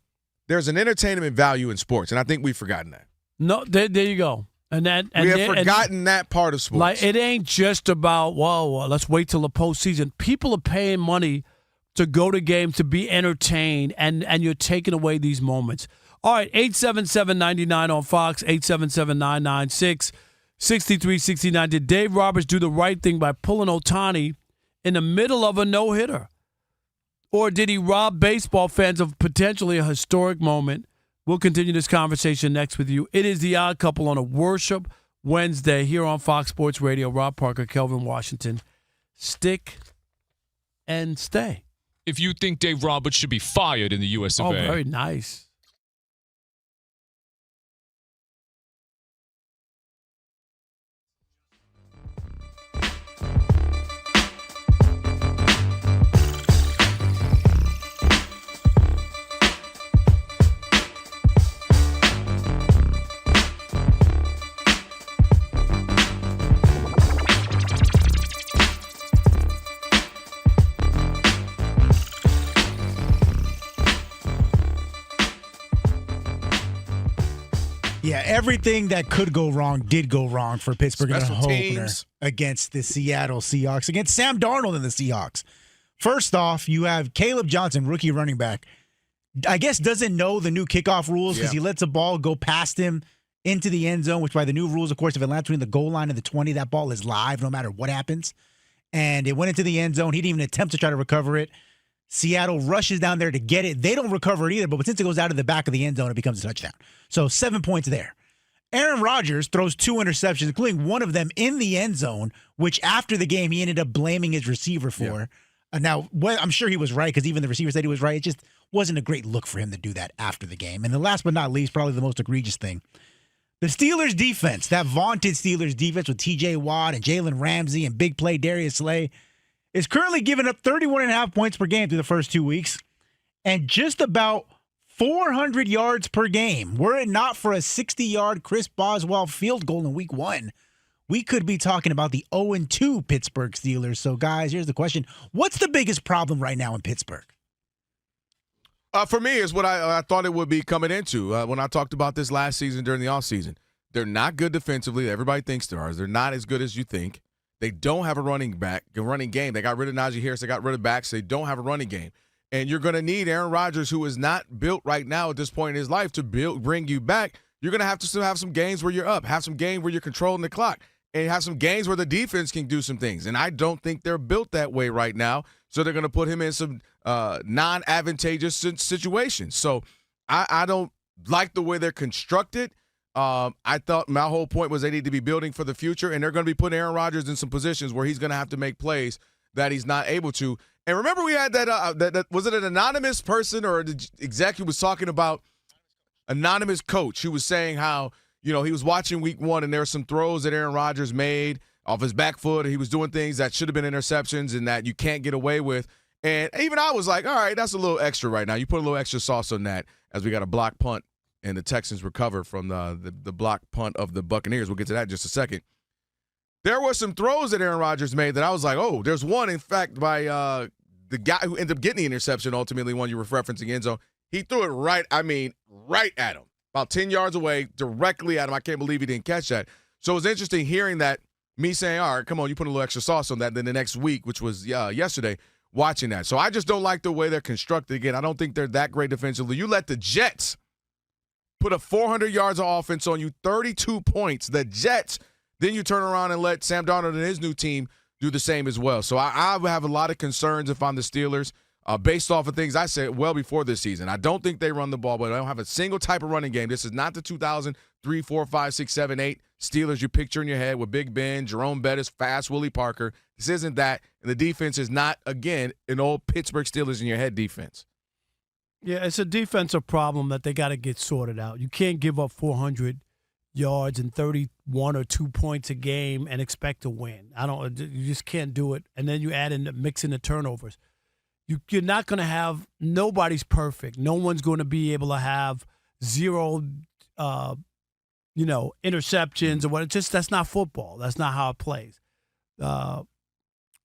there's an entertainment value in sports, and I think we've forgotten that. No, there you go. And we have forgotten that part of sports. Like, it ain't just about, let's wait till the postseason. People are paying money to go to games, to be entertained, and you're taking away these moments. All right, 877-99 on Fox, 877-996-6369. Did Dave Roberts do the right thing by pulling Ohtani in the middle of a no-hitter? Or did he rob baseball fans of potentially a historic moment? We'll continue this conversation next with you. It is The Odd Couple on a Worship Wednesday here on Fox Sports Radio. Rob Parker, Kelvin Washington. Stick and stay. If you think Dave Roberts should be fired in the US of A. Oh, very nice. Yeah, everything that could go wrong did go wrong for Pittsburgh in the Special opener teams. against the Seattle Seahawks, against Sam Darnold and the Seahawks. First off, you have Caleb Johnson, rookie running back, I guess doesn't know the new kickoff rules because he lets a ball go past him into the end zone, which by the new rules, of course, if it lands between the goal line and the 20, that ball is live no matter what happens. And it went into the end zone. He didn't even attempt to try to recover it. Seattle rushes down there to get it. They don't recover it either, but since it goes out of the back of the end zone, it becomes a touchdown. So 7 points there. Aaron Rodgers throws 2 interceptions, including one of them in the end zone, which after the game he ended up blaming his receiver for. Now, I'm sure he was right because even the receiver said he was right. It just wasn't a great look for him to do that after the game. And the last but not least, probably the most egregious thing, the Steelers defense, that vaunted Steelers defense with T.J. Watt and Jalen Ramsey and big play Darius Slay, is currently giving up 31.5 points per game through the first 2 weeks and just about 400 yards per game. Were it not for a 60-yard Chris Boswell field goal in week 1, we could be talking about the 0-2 Pittsburgh Steelers. So, guys, here's the question. What's the biggest problem right now in Pittsburgh? For me, is what I thought it would be coming into when I talked about this last season during the offseason. They're not good defensively. Everybody thinks they are. They're not as good as you think. They don't have a running game. They got rid of Najee Harris. They got rid of backs. They don't have a running game. And you're going to need Aaron Rodgers, who is not built right now at this point in his life, to bring you back. You're going to have to still have some games where you're up, have some games where you're controlling the clock, and have some games where the defense can do some things. And I don't think they're built that way right now. So they're going to put him in some non-advantageous situations. So I don't like the way they're constructed. I thought my whole point was they need to be building for the future, and they're going to be putting Aaron Rodgers in some positions where he's going to have to make plays that he's not able to. And remember, we had that was it an anonymous person or the exec who was talking about anonymous coach who was saying how, he was watching week 1 and there were some throws that Aaron Rodgers made off his back foot. He was doing things that should have been interceptions and that you can't get away with. And even I was like, all right, that's a little extra right now. You put a little extra sauce on that as we got a block punt. And the Texans recover from the block punt of the Buccaneers. We'll get to that in just a second. There were some throws that Aaron Rodgers made that I was like, oh, there's one, in fact, by the guy who ended up getting the interception, ultimately one you were referencing, end zone. He threw it right at him, about 10 yards away, directly at him. I can't believe he didn't catch that. So it was interesting hearing that, me saying, all right, come on, you put a little extra sauce on that. Then the next week, which was yesterday, watching that. So I just don't like the way they're constructed. Again, I don't think they're that great defensively. You let the Jets put up 400 yards of offense on you, 32 points. The Jets, then you turn around and let Sam Darnold and his new team do the same as well. So I have a lot of concerns if I'm the Steelers based off of things I said well before this season. I don't think they run the ball, but I don't have a single type of running game. This is not the 2003, 4, 5, 6, 7, 8 Steelers you picture in your head with Big Ben, Jerome Bettis, fast Willie Parker. This isn't that, and the defense is not, again, an old Pittsburgh Steelers in your head defense. Yeah, it's a defensive problem that they got to get sorted out. You can't give up 400 yards and 31 or 2 points a game and expect to win. You just can't do it. And then you add in mixing the turnovers. You're not going to have – nobody's perfect. No one's going to be able to have zero interceptions or what. That's not football. That's not how it plays.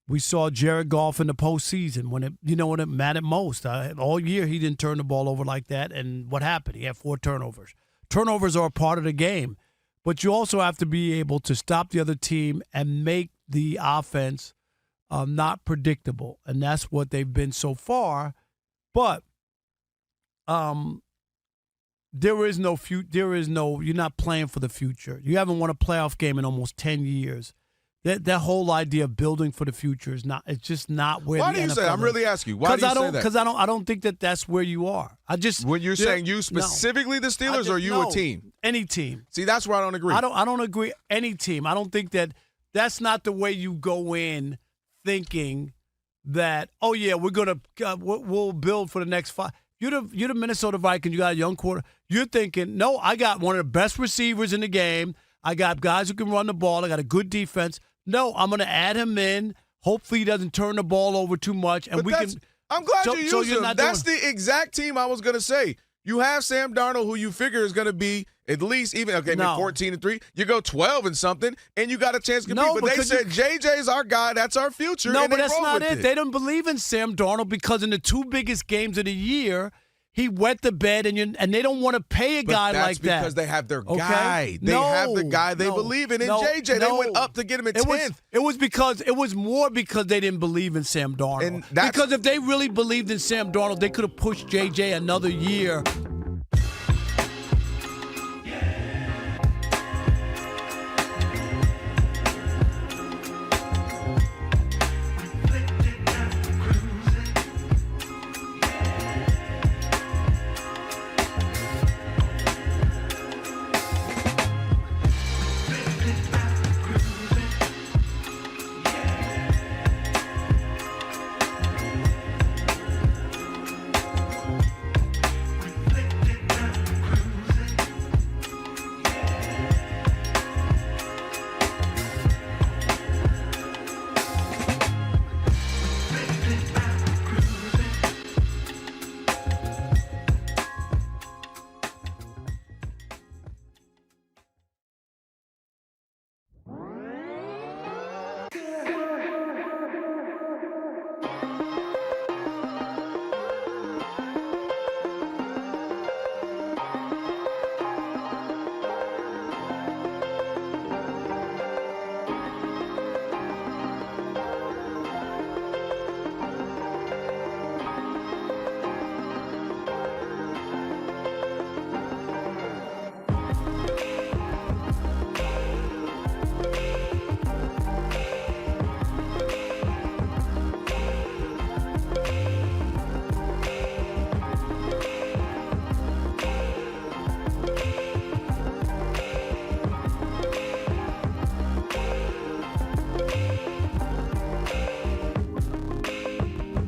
We saw Jared Goff in the postseason when it mattered most. All year he didn't turn the ball over like that, and what happened? He had 4 turnovers. Turnovers are a part of the game, but you also have to be able to stop the other team and make the offense not predictable, and that's what they've been so far. But there is no you're not playing for the future. You haven't won a playoff game in almost 10 years. That whole idea of building for the future it's just not where. Why the do you NFL say? I'm really asking you. Why do you say that? Because I don't think that's where you are. When you're saying you specifically the Steelers, or you a team? Any team. See, that's where I don't agree. I don't agree. Any team. I don't think that's not the way you go in thinking that. Oh yeah, we'll build for the next 5. You're the Minnesota Vikings. You got a young quarter. You're thinking, no, I got one of the best receivers in the game. I got guys who can run the ball. I got a good defense. No, I'm going to add him in. Hopefully he doesn't turn the ball over too much. And I'm glad you used him. That's the exact team I was going to say. You have Sam Darnold, who you figure is going to be at least maybe 14-3. You go 12 and something, and you got a chance to compete. But they said JJ's our guy. That's our future. No, and but that's not it. They don't believe in Sam Darnold because in the 2 biggest games of the year, he wet the bed, and they don't want to pay a guy like that. That's because they have their guy. They have the guy they believe in. JJ, they went up to get him at 10th. It was more because they didn't believe in Sam Darnold. Because if they really believed in Sam Darnold, they could have pushed JJ another year.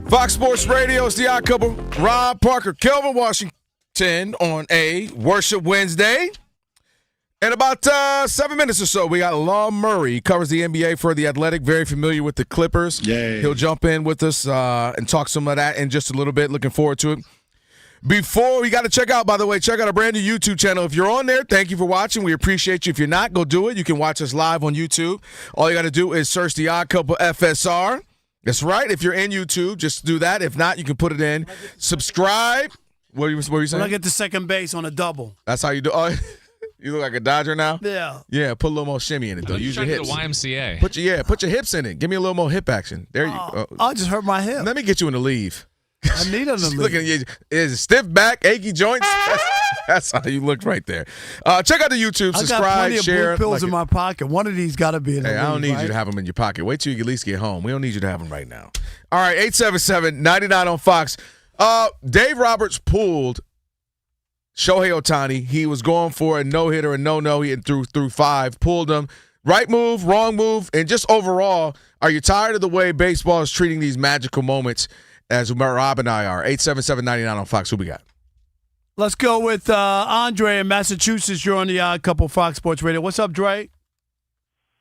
Fox Sports Radio, it's the Odd Couple. Rob Parker, Kelvin Washington on a Worship Wednesday. In about 7 minutes or so, we got Law Murray. He covers the NBA for The Athletic, very familiar with the Clippers. Yay. He'll jump in with us and talk some of that in just a little bit. Looking forward to it. Before, we got to check out our brand new YouTube channel. If you're on there, thank you for watching. We appreciate you. If you're not, go do it. You can watch us live on YouTube. All you got to do is search The Odd Couple FSR. That's right. If you're in YouTube, just do that. If not, you can put it in. Subscribe. What were you saying? When I get to second base on a double. That's how you do. Oh, you look like a Dodger now? Yeah. Yeah, put a little more shimmy in it, though. Use your hips. The YMCA. Put your hips in it. Give me a little more hip action. There you go. I just hurt my hip. Let me get you in the leave. I need him to leave. Look at you. Is stiff back, achy joints? That's how you look right there. Check out the YouTube. Subscribe, I got plenty share. of blue pills in my pocket. One of these got to be in the Hey, I don't need you to have them in your pocket. Wait till you at least get home. We don't need you to have them right now. All right, 877-99 on Fox. Dave Roberts pulled Shohei Ohtani. He was going for a no-hitter, a no-no. He had threw 5, pulled him. Right move, wrong move, and just overall, are you tired of the way baseball is treating these magical moments as Rob and I are? 877-99 on Fox. Who we got? Let's go with Andre in Massachusetts. You're on the Odd Couple Fox Sports Radio. What's up, Dre?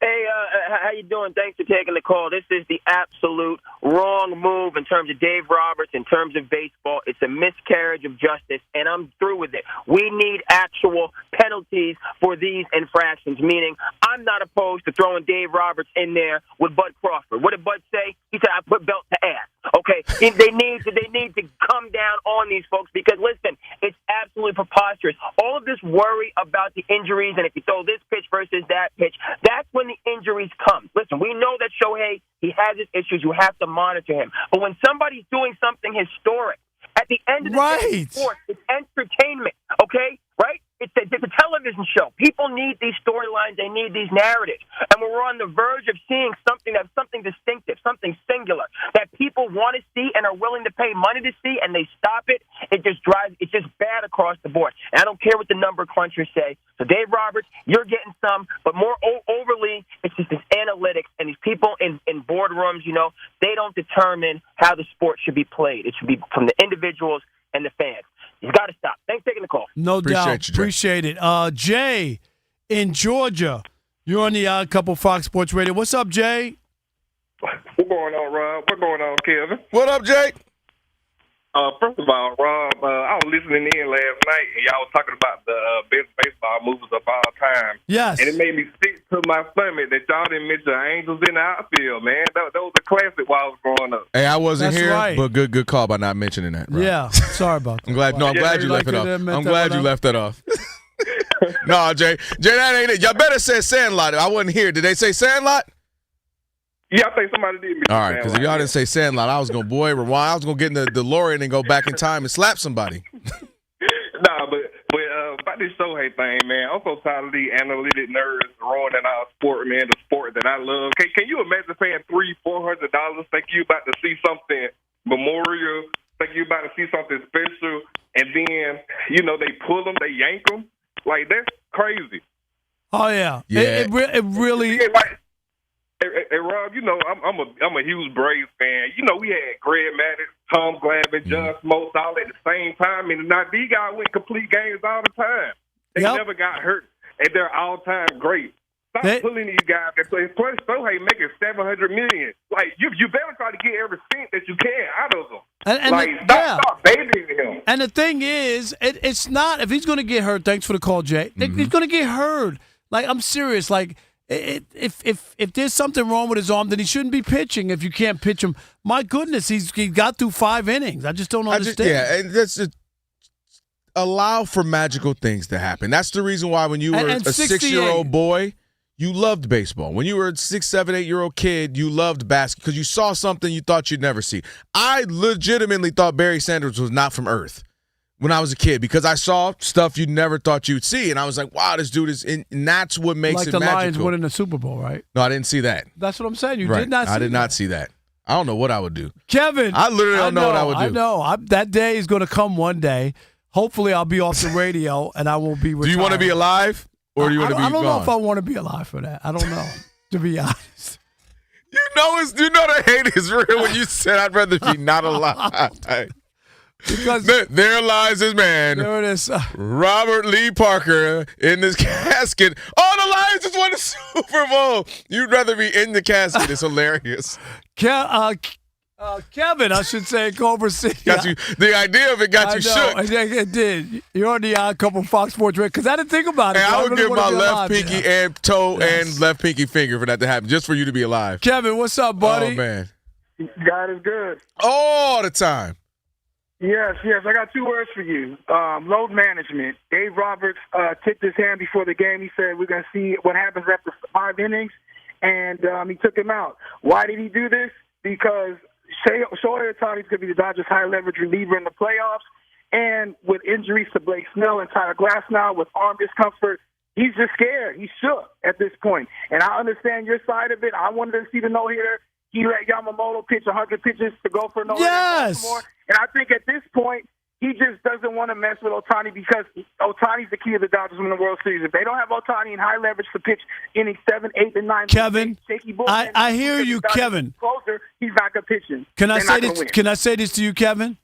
Hey, how you doing? Thanks for taking the call. This is the absolute wrong move in terms of Dave Roberts, in terms of baseball. It's a miscarriage of justice, and I'm through with it. We need actual penalties for these infractions, meaning I'm not opposed to throwing Dave Roberts in there with Bud Crawford. What did Bud say? He said, I put belt to ass. Okay, they need to come down on these folks because, listen, it's absolutely preposterous. All of this worry about the injuries and if you throw this pitch versus that pitch, that's when the injuries come. Listen, we know that Shohei, he has his issues. You have to monitor him. But when somebody's doing something historic, at the end of the day, it's sports, it's entertainment, okay? Right? It's a television show. People need these storylines. They need these narratives. And when we're on the verge of seeing something that's something distinctive, something singular, that people want to see and are willing to pay money to see, and they stop it, it's just bad across the board. And I don't care what the number crunchers say. So, Dave Roberts, you're getting some, but more overly, it's just this analytics. And these people in boardrooms, they don't determine how the sport should be played. It should be from the individuals and the fans. You got to stop. Thanks for taking the call. No doubt. Appreciate it. Jay in Georgia. You're on the Odd Couple Fox Sports Radio. What's up, Jay? What's going on, Rob? What's going on, Kelvin? What up, Jay? First of all, Rob, I was listening in last night, and y'all was talking about the best baseball movies of all time. Yes. And it made me sick to my stomach that y'all didn't mention Angels in the Outfield, man. That was a classic while I was growing up. Hey, I wasn't That's here, right. but good call by not mentioning that. Rob. Yeah, sorry about that. I'm glad you left it off. I'm glad you left that off. No, Jay, that ain't it. Y'all better say Sandlot. I wasn't here. Did they say Sandlot? Yeah, I think somebody did. All right, because if y'all didn't say Sandlot, I was going to, rewind. I was going to get in the DeLorean and go back in time and slap somebody. Nah, but about this Shohei thing, man, I'm so tired of these analytic nerds ruining our sport, man, the sport that I love. Can you imagine paying $300-$400, think you about to see something memorial, think you about to see something special, and then, they pull them, they yank them? Like, that's crazy. Oh, yeah. Yeah. It really... Hey, Rob, I'm a huge Braves fan. We had Greg Maddux, Tom Glavine, John Smoltz all at the same time, and now these guys win complete games all the time. They never got hurt, and they're all-time great. Stop pulling these guys that play. Plus, Shohei making $700 million. Like you better try to get every cent that you can out of them. Stop babying him. And the thing is, it's not if he's going to get hurt. Thanks for the call, Jay. He's going to get hurt. Like I'm serious. Like. If there's something wrong with his arm, then he shouldn't be pitching. If you can't pitch him, my goodness, he got through 5 innings. I just don't understand. And that's allow for magical things to happen. That's the reason why when you were a 6-year-old boy, you loved baseball. When you were a 6, 7, 8-year-old kid, you loved basketball because you saw something you thought you'd never see. I legitimately thought Barry Sanders was not from Earth when I was a kid because I saw stuff you never thought you'd see, and I was like, wow, this dude is – and that's what makes it magical. Like the Lions winning the Super Bowl, right? No, I didn't see that. That's what I'm saying. You right. did not see that. I did not see that. I don't know what I would do. Kevin. I literally don't know what I would do. I know. That day is going to come one day. Hopefully I'll be off the radio and I won't be retired. Do you want to be alive or do you want to be gone? I don't know if I want to be alive for that. I don't know, to be honest. You know the hate is real when you said I'd rather be not alive. Because there lies this man, there it is. Robert Lee Parker, in this casket. Oh, the Lions just won the Super Bowl. You'd rather be in the casket. It's hilarious. Kevin, I should say, Culver City. The idea of it got you shook. It did. You're on the Odd Couple Fox Sports Radio because I didn't think about it. Hey, I would give my left pinky and toe and left pinky finger for that to happen, just for you to be alive. Kevin, what's up, buddy? Oh, man. God is good. All the time. Yes. I got 2 words for you. Load management. Dave Roberts tipped his hand before the game. He said, we're going to see what happens after 5 innings, and he took him out. Why did he do this? Because Shohei Ohtani is going to be the Dodgers' high-leverage reliever in the playoffs, and with injuries to Blake Snell and Tyler Glasnow, with arm discomfort, he's just scared. He's shook at this point. And I understand your side of it. I wanted to see the no-hitter. He let Yamamoto pitch 100 pitches to go for no-hitter. Yes! And I think at this point, he just doesn't want to mess with Ohtani because Ohtani's the key of the Dodgers winning the World Series. If they don't have Ohtani in high leverage to pitch innings 7, 8, and 9, Kevin, shaky ball, I hear you, Kevin. Closer, he's not going to pitch him. Can I say this to you, Kevin?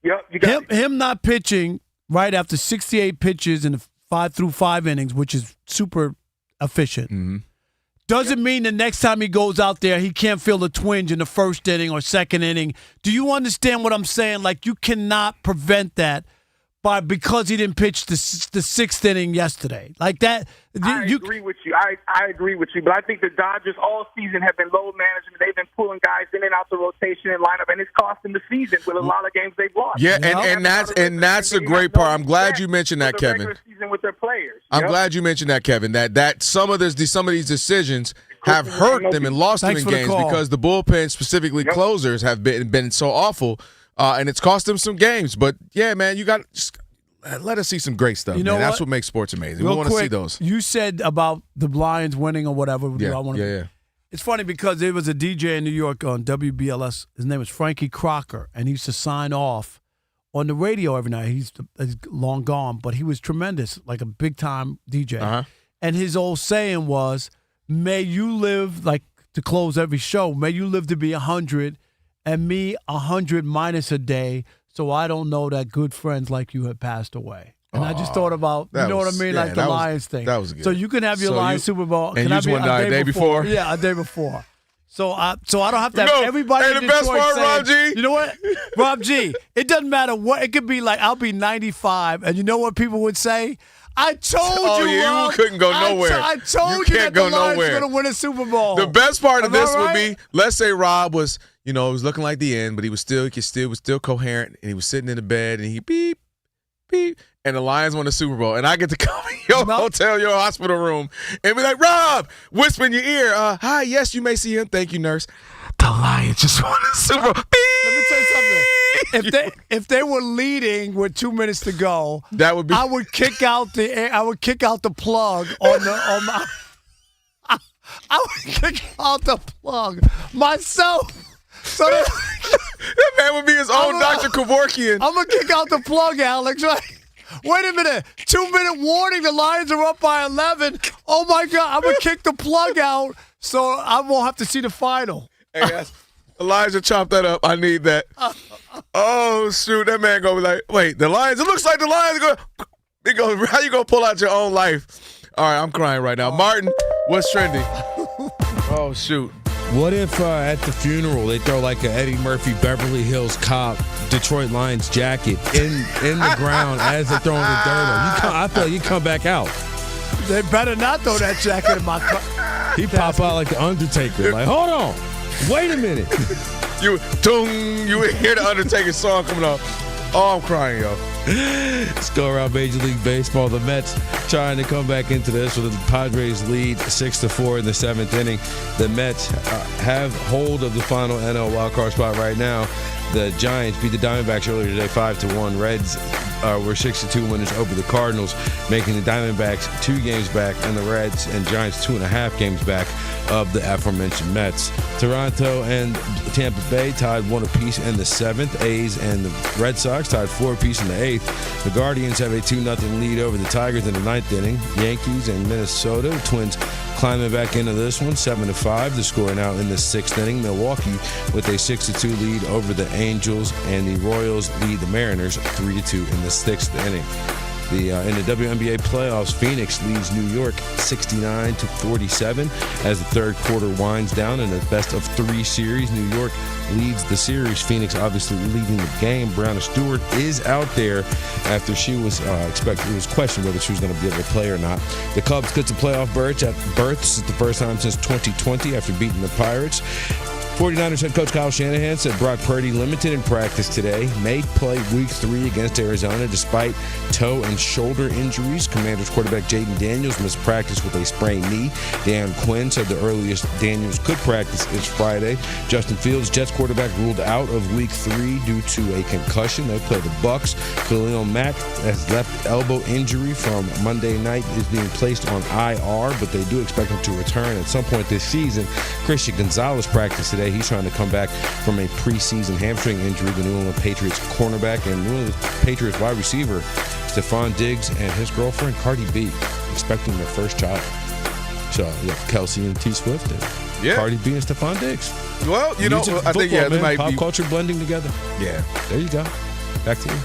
Yep, you got it. Him not pitching right after 68 pitches in the 5 through 5 innings, which is super efficient, doesn't mean the next time he goes out there, he can't feel the twinge in the first inning or second inning. Do you understand what I'm saying? Like, you cannot prevent that because he didn't pitch the sixth inning yesterday. Like that. I agree with you. I agree with you. But I think the Dodgers all season have been load management. They've been pulling guys in and out the rotation and lineup, and it's cost them the season with a lot of games they've lost. Yeah, and that's a great part. I'm glad you mentioned that, Kevin. Season with their players. I'm glad you mentioned that, Kevin. That some of these decisions have hurt them and lost them in games because the bullpen, specifically closers, have been so awful. And it's cost them some games. But, yeah, man, you got just let us see some great stuff, man. That's what makes sports amazing. We want to see those. You said about the Lions winning or whatever. Yeah. It's funny because there was a DJ in New York on WBLS. His name was Frankie Crocker, and he used to sign off on the radio every night. He's long gone, but he was tremendous, like a big-time DJ. Uh-huh. And his old saying was, may you live, like to close every show, may you live to be 100 and me 100 minus a day, so I don't know that good friends like you had passed away. And I just thought about, you know what I mean, like the Lions thing. That was good. So you can have your Lions Super Bowl. And you just went a day before? Yeah, a day before. So I don't have to have everybody Hey, in the best Detroit part, saying, Rob G. You know what? Rob G, it doesn't matter what. It could be like, I'll be 95, and you know what people would say? I told you, Rob. You couldn't go nowhere. I told you that the Lions were going to win a Super Bowl. The best part of this would be, let's say Rob was, it was looking like the end, but he was still coherent, and he was sitting in the bed, and he beep, beep, and the Lions won the Super Bowl, and I get to come in your hotel, your hospital room, and be like, Rob, whisper in your ear, hi, yes, you may see him. Thank you, nurse. The Lions just won the Super Bowl. Beep. Let me tell you something. If they were leading with 2 minutes to go, that would be. I would kick out the plug on my. I would kick out the plug myself. So that man would be his own Dr. Kevorkian. I'm gonna kick out the plug, Alex. Right? Wait a minute. 2-minute warning. The Lions are up by 11. Oh my God! I'm gonna kick the plug out so I won't have to see the final. Hey, guys, Elijah, chop that up. I need that. Oh, shoot. That man going to be like, wait, the Lions? It looks like the Lions are going to how you going to pull out your own life? All right, I'm crying right now. Martin, what's trending? Oh, shoot. What if at the funeral they throw like a Eddie Murphy Beverly Hills Cop Detroit Lions jacket in the ground as they're throwing the dirt on? I feel like you come back out. They better not throw that jacket in my car. He pop out like the Undertaker. Like, hold on. Wait a minute. You would hear the Undertaker song coming on. Oh, I'm crying, yo. Let's go around Major League Baseball. The Mets trying to come back into this with the Padres lead 6-4 in the seventh inning. The Mets have hold of the final NL wildcard spot right now. The Giants beat the Diamondbacks earlier today 5-1. Reds were 6-2 winners over the Cardinals, making the Diamondbacks 2 games back and the Reds and Giants 2.5 games back of the aforementioned Mets. Toronto and Tampa Bay tied 1 apiece in the 7th. A's and the Red Sox tied 4 apiece in the 8th. The Guardians have a 2-0 lead over the Tigers in the 9th inning. Yankees and Minnesota, the Twins climbing back into this one, 7-5. The score now in the 6th inning. Milwaukee with a 6-2 lead over the Angels, and the Royals lead the Mariners 3-2 in the 6th inning. In the WNBA playoffs, Phoenix leads New York 69-47 as the third quarter winds down in a best-of-3 series. New York leads the series. Phoenix obviously leading the game. Breonna Stewart is out there after she was expected. It was questioned whether she was going to be able to play or not. The Cubs get to playoff berths at the first time since 2020 after beating the Pirates. 49ers head coach Kyle Shanahan said Brock Purdy limited in practice today, may play week 3 against Arizona despite toe and shoulder injuries. Commanders quarterback Jaden Daniels missed practice with a sprained knee. Dan Quinn said the earliest Daniels could practice is Friday. Justin Fields, Jets quarterback, ruled out of week 3 due to a concussion. They play the Bucs. Khalil Mack has left elbow injury from Monday night, is being placed on IR, but they do expect him to return at some point this season. Christian Gonzalez practiced today. He's trying to come back from a preseason hamstring injury. The New England Patriots cornerback and New England Patriots wide receiver Stephon Diggs and his girlfriend Cardi B expecting their first child. So yeah, Kelsey and T Swift and Cardi B and Stephon Diggs. Well, I think football, it might pop be culture blending together. Yeah, there you go. Back to you.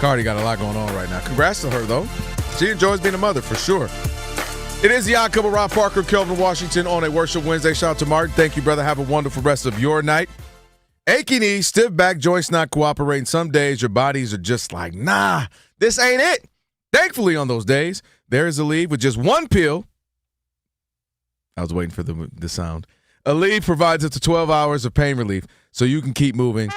Cardi got a lot going on right now. Congrats to her though. She enjoys being a mother for sure. It is the Odd Couple, Rob Parker, Kelvin Washington on a Worship Wednesday. Shout out to Martin. Thank you, brother. Have a wonderful rest of your night. Achy knees, stiff back, joints not cooperating. Some days your bodies are just like, nah, this ain't it. Thankfully, on those days, there is Aleve with just one pill. I was waiting for the sound. Aleve provides up to 12 hours of pain relief so you can keep moving.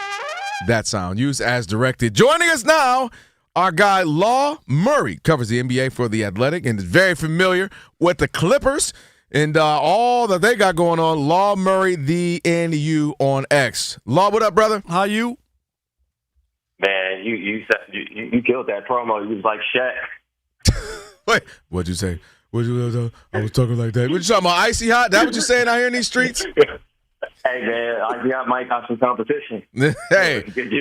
That sound. Use as directed. Joining us now, our guy Law Murray covers the NBA for The Athletic and is very familiar with the Clippers and all that they got going on. Law Murray, the NU on X. Law, what up, brother? How you? Man, you killed that promo. You was like Shaq. Wait, what'd you say? I was talking like that. What you talking about, Icy Hot? That what you saying out here in these streets? Hey, man, Icy Hot might got some competition. Hey. Get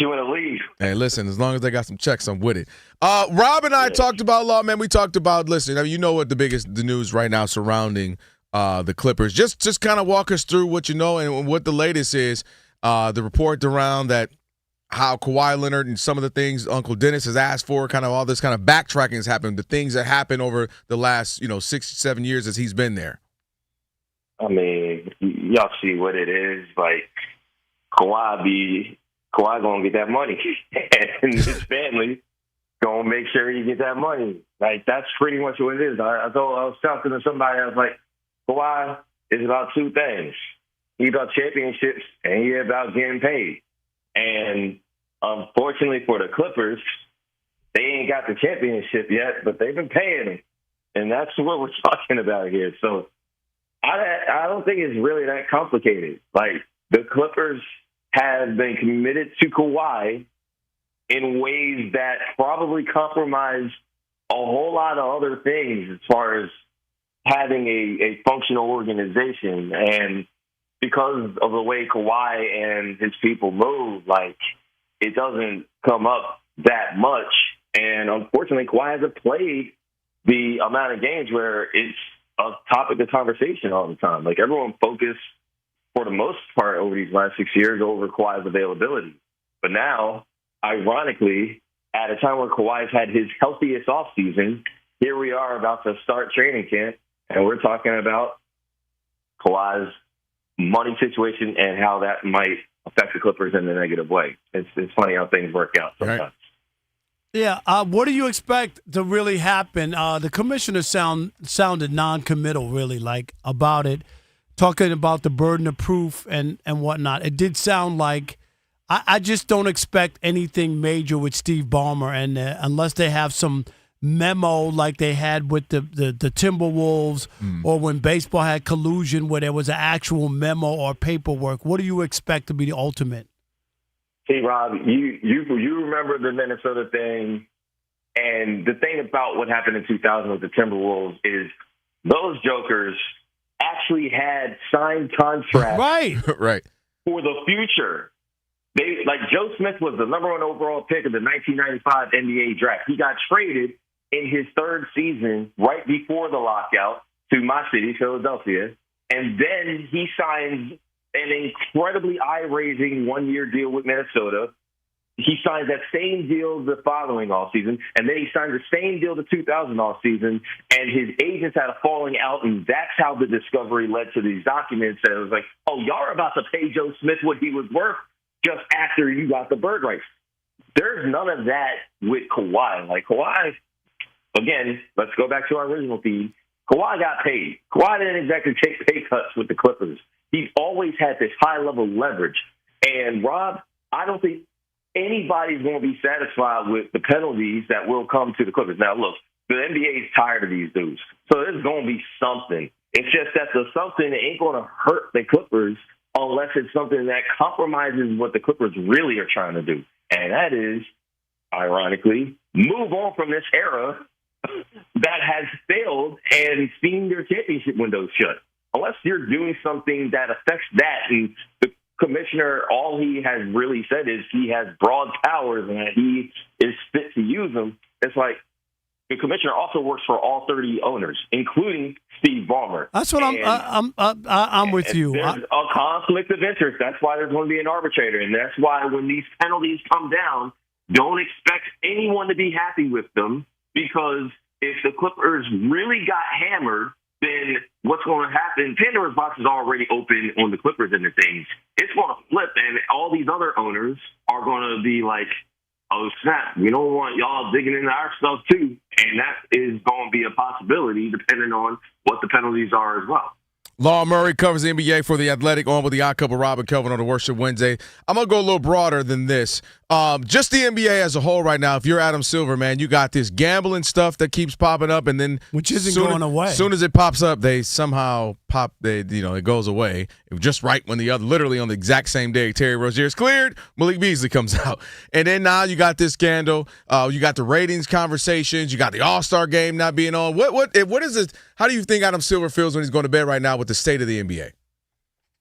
you in a league. Hey, listen, as long as they got some checks, I'm with it. Rob and I talked about, Law, man, we talked about, listen, I mean, you know what the news right now surrounding the Clippers. Just kind of walk us through what you know and what the latest is. The report around that how Kawhi Leonard and some of the things Uncle Dennis has asked for, kind of all this kind of backtracking has happened, the things that happened over the last, 6-7 years as he's been there. I mean, y'all see what it is. Like, Kawhi gonna get that money. And his family gonna make sure he get that money. Like, that's pretty much what it is. I was talking to somebody, I was like, Kawhi is about two things. He's about championships and he's about getting paid. And unfortunately for the Clippers, they ain't got the championship yet, but they've been paying him. And that's what we're talking about here. So I don't think it's really that complicated. Like, the Clippers have been committed to Kawhi in ways that probably compromise a whole lot of other things as far as having a functional organization. And because of the way Kawhi and his people move, like, it doesn't come up that much. And unfortunately, Kawhi hasn't played the amount of games where it's a topic of conversation all the time. Like, everyone focused, for the most part, over these last 6 years over Kawhi's availability. But now, ironically, at a time where Kawhi's had his healthiest offseason, here we are about to start training camp, and we're talking about Kawhi's money situation and how that might affect the Clippers in a negative way. It's funny how things work out sometimes. Right. Yeah, what do you expect to really happen? The commissioner sounded non-committal, really, like, about it, talking about the burden of proof and whatnot. It did sound like I just don't expect anything major with Steve Ballmer, and unless they have some memo like they had with the Timberwolves or when baseball had collusion where there was an actual memo or paperwork. What do you expect to be the ultimate? See, Rob, you remember the Minnesota thing, and the thing about what happened in 2000 with the Timberwolves is those jokers actually had signed contracts right. for the future. They, like, Joe Smith was the #1 overall pick of the 1995 NBA draft. He got traded in his third season right before the lockout to my city, Philadelphia, and then he signs an incredibly eye-raising one-year deal with Minnesota. He signs that same deal the following offseason, and then he signed the same deal the 2000 offseason, and his agents had a falling out, and that's how the discovery led to these documents. And it was like, oh, y'all are about to pay Joe Smith what he was worth just after you got the bird rights. There's none of that with Kawhi. Like, Kawhi, again, let's go back to our original feed. Kawhi got paid. Kawhi didn't exactly take pay cuts with the Clippers. He's always had this high-level leverage. And, Rob, I don't think anybody's going to be satisfied with the penalties that will come to the Clippers. Now, look, the NBA is tired of these dudes. So there's going to be something. It's just that the something that ain't going to hurt the Clippers unless it's something that compromises what the Clippers really are trying to do. And that is, ironically, move on from this era that has failed and seen their championship windows shut. Unless you're doing something that affects that, and the commissioner, all he has really said is he has broad powers and that he is fit to use them. It's like the commissioner also works for all 30 owners, including Steve Ballmer. That's what I'm with you. There's a conflict of interest. That's why there's going to be an arbitrator, and that's why when these penalties come down, don't expect anyone to be happy with them, because if the Clippers really got hammered, then what's going to happen? Pandora's box is already open on the Clippers end of things. It's going to flip, and all these other owners are going to be like, oh, snap, we don't want y'all digging into our stuff, too. And that is going to be a possibility depending on what the penalties are as well. Law Murray covers the NBA for The Athletic, on with the Odd Couple, Rob and Kelvin on the Worship Wednesday. I'm going to go a little broader than this. Just the NBA as a whole right now, if you're Adam Silver, man, you got this gambling stuff that keeps popping up, and then which isn't going away. As soon as it pops up, they somehow it goes away. Just right when literally on the exact same day, Terry Rozier's cleared, Malik Beasley comes out. And then now you got this scandal. You got the ratings conversations. You got the All-Star game not being on. What is it? How do you think Adam Silver feels when he's going to bed right now with the state of the NBA?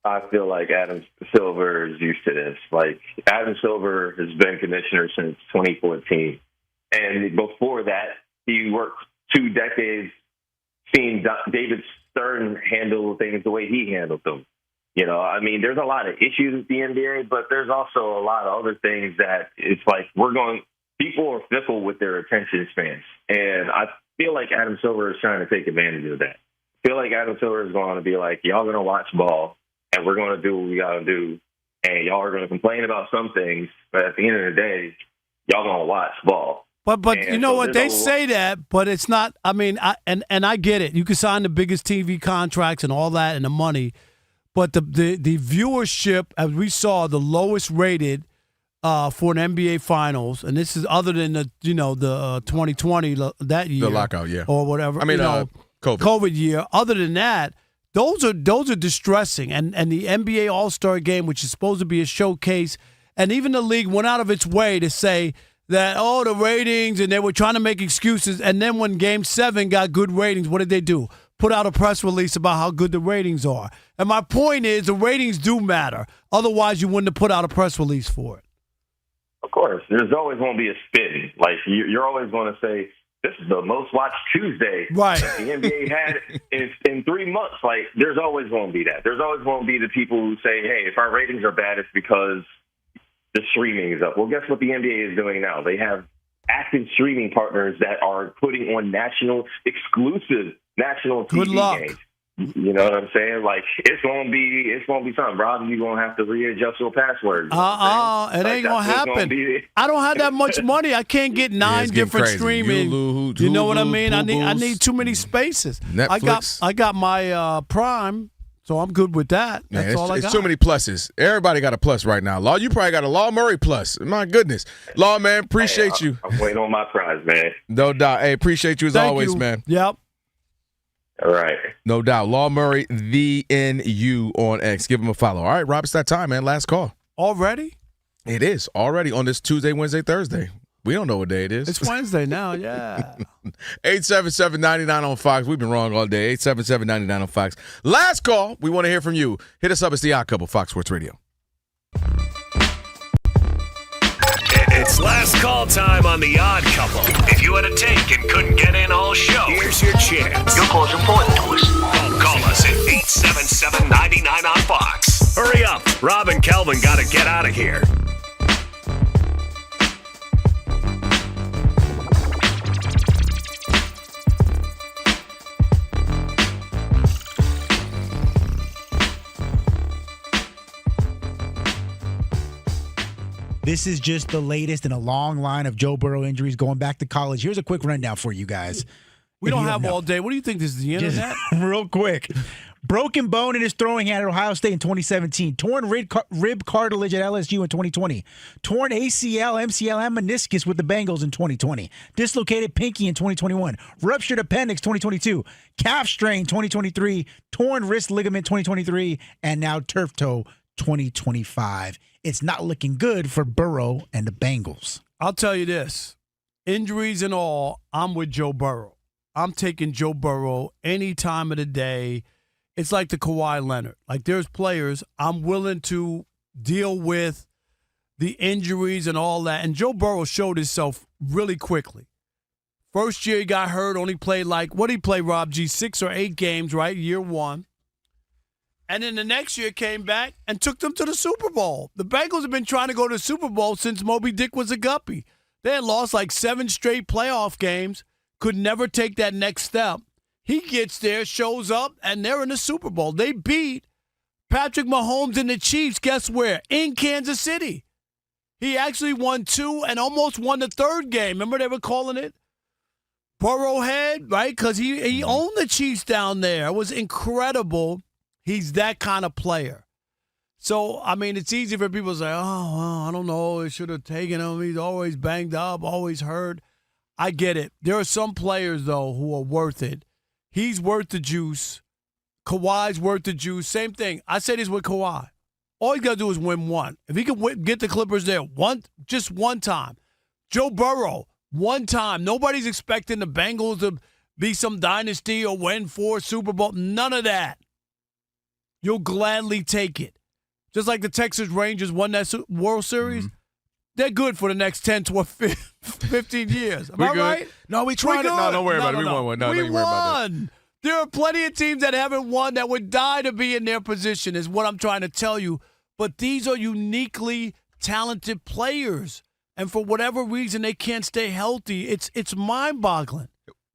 I feel like Adam Silver is used to this. Like, Adam Silver has been commissioner since 2014. And before that, he worked 2 decades seeing David Stern handle things the way he handled them. You know, I mean, there's a lot of issues with the NBA, but there's also a lot of other things that it's like people are fickle with their attention spans. And I feel like Adam Silver is trying to take advantage of that. I feel like Adam Silver is going to be like, y'all going to watch ball, and we're going to do what we got to do, and y'all are going to complain about some things, but at the end of the day, y'all going to watch ball. But you know what? They say that, but it's not. I mean, I get it. You can sign the biggest TV contracts and all that and the money, but the viewership, as we saw, the lowest rated for an NBA Finals, and this is other than the 2020 that year, the lockout, yeah, or whatever. I mean, COVID year. Other than that, those are distressing. And the NBA All-Star Game, which is supposed to be a showcase, and even the league went out of its way to say that, the ratings, and they were trying to make excuses. And then when Game 7 got good ratings, what did they do? Put out a press release about how good the ratings are. And my point is, the ratings do matter. Otherwise, you wouldn't have put out a press release for it. Of course. There's always going to be a spin. Like, you're always going to say, this is the most watched Tuesday that the NBA had in 3 months. Like, there's always going to be that. There's always going to be the people who say, hey, if our ratings are bad, it's because the streaming is up. Well, guess what the NBA is doing now? They have active streaming partners that are putting on exclusive national TV games. You know what I'm saying? Like, it's gonna be something. Rob, you're gonna have to readjust your passwords. It ain't gonna happen. I don't have that much money. I can't get 9 different streaming. You know what I mean? I need too many spaces. Netflix. I got my Prime, so I'm good with that. That's all I got. It's too many pluses. Everybody got a plus right now. Law, you probably got a Law Murray plus. My goodness. Law, man, appreciate you. I'm waiting on my prize, man. No doubt. Hey, appreciate you as always, man. Yep. All right. No doubt. Law Murray, VNU on X. Give him a follow. All right, Rob, it's that time, man. Last call. Already? It is. Already on this Tuesday, Wednesday, Thursday. We don't know what day it is. It's Wednesday now, yeah. 877-99 on Fox. We've been wrong all day. 877-99 on Fox. Last call. We want to hear from you. Hit us up. It's The Odd Couple, Fox Sports Radio. It's last call time on The Odd Couple. If you had a take and couldn't get in all show, here's your chance. Your call's important to us. Call us at 877-99 on Fox. Hurry up. Rob and Kelvin got to get out of here. This is just the latest in a long line of Joe Burrow injuries going back to college. Here's a quick rundown for you guys. We don't have all day. What do you think? This is the internet? Just real quick. Broken bone in his throwing hand at Ohio State in 2017. Torn rib cartilage at LSU in 2020. Torn ACL, MCL, and meniscus with the Bengals in 2020. Dislocated pinky in 2021. Ruptured appendix 2022. Calf strain 2023. Torn wrist ligament 2023. And now turf toe 2025. It's not looking good for Burrow and the Bengals. I'll tell you this. Injuries and all, I'm with Joe Burrow. I'm taking Joe Burrow any time of the day. It's like the Kawhi Leonard. Like, there's players I'm willing to deal with the injuries and all that. And Joe Burrow showed himself really quickly. First year he got hurt, only played what did he play, Rob G? 6 or 8 games, right? Year 1. And then the next year came back and took them to the Super Bowl. The Bengals have been trying to go to the Super Bowl since Moby Dick was a guppy. They had lost 7 straight playoff games. could never take that next step. He gets there, shows up, and they're in the Super Bowl. They beat Patrick Mahomes and the Chiefs, guess where? In Kansas City. He actually won 2 and almost won the third game. Remember they were calling it Burrowhead, right? Because he owned the Chiefs down there. It was incredible. He's that kind of player. So, I mean, it's easy for people to say, oh, well, I don't know. It should have taken him. He's always banged up, always hurt. I get it. There are some players, though, who are worth it. He's worth the juice. Kawhi's worth the juice. Same thing. I say this with Kawhi. All he got to do is win one. If he can get the Clippers there just one time. Joe Burrow, one time. Nobody's expecting the Bengals to be some dynasty or win 4 Super Bowl. None of that. You'll gladly take it. Just like the Texas Rangers won that World Series. Mm-hmm. They're good for the next 10, 12, 15 years. Am I right? No, we tried it. No, don't worry about it. We won one. No, we don't worry about that. won. There are plenty of teams that haven't won that would die to be in their position, is what I'm trying to tell you. But these are uniquely talented players. And for whatever reason, they can't stay healthy. It's mind-boggling.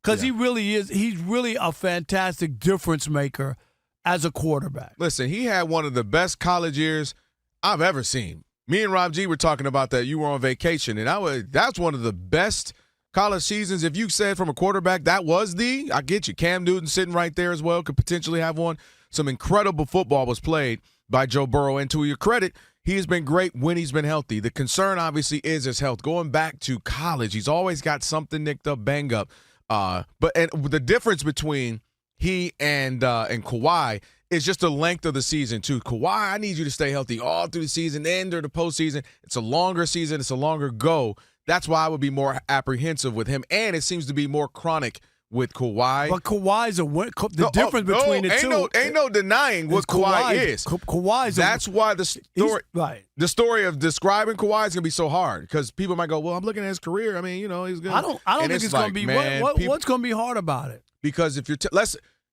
Because he really is. He's really a fantastic difference maker as a quarterback. Listen, he had one of the best college years I've ever seen. Me and Rob G were talking about that. You were on vacation, and that's one of the best college seasons. If you said from a quarterback, I get you. Cam Newton sitting right there as well, could potentially have one. Some incredible football was played by Joe Burrow, and to your credit, he has been great when he's been healthy. The concern, obviously, is his health. Going back to college, he's always got something nicked up, banged up. But the difference between he and Kawhi is just the length of the season, too. Kawhi, I need you to stay healthy all through the season and during the postseason. It's a longer season. It's a longer go. That's why I would be more apprehensive with him, and it seems to be more chronic with Kawhi. But Kawhi's difference between the two. Ain't no denying what Kawhi is. That's why the story of describing Kawhi is going to be so hard, because people might go, well, I'm looking at his career. I mean, he's good. I don't think it's going to be. What's going to be hard about it? Because if you're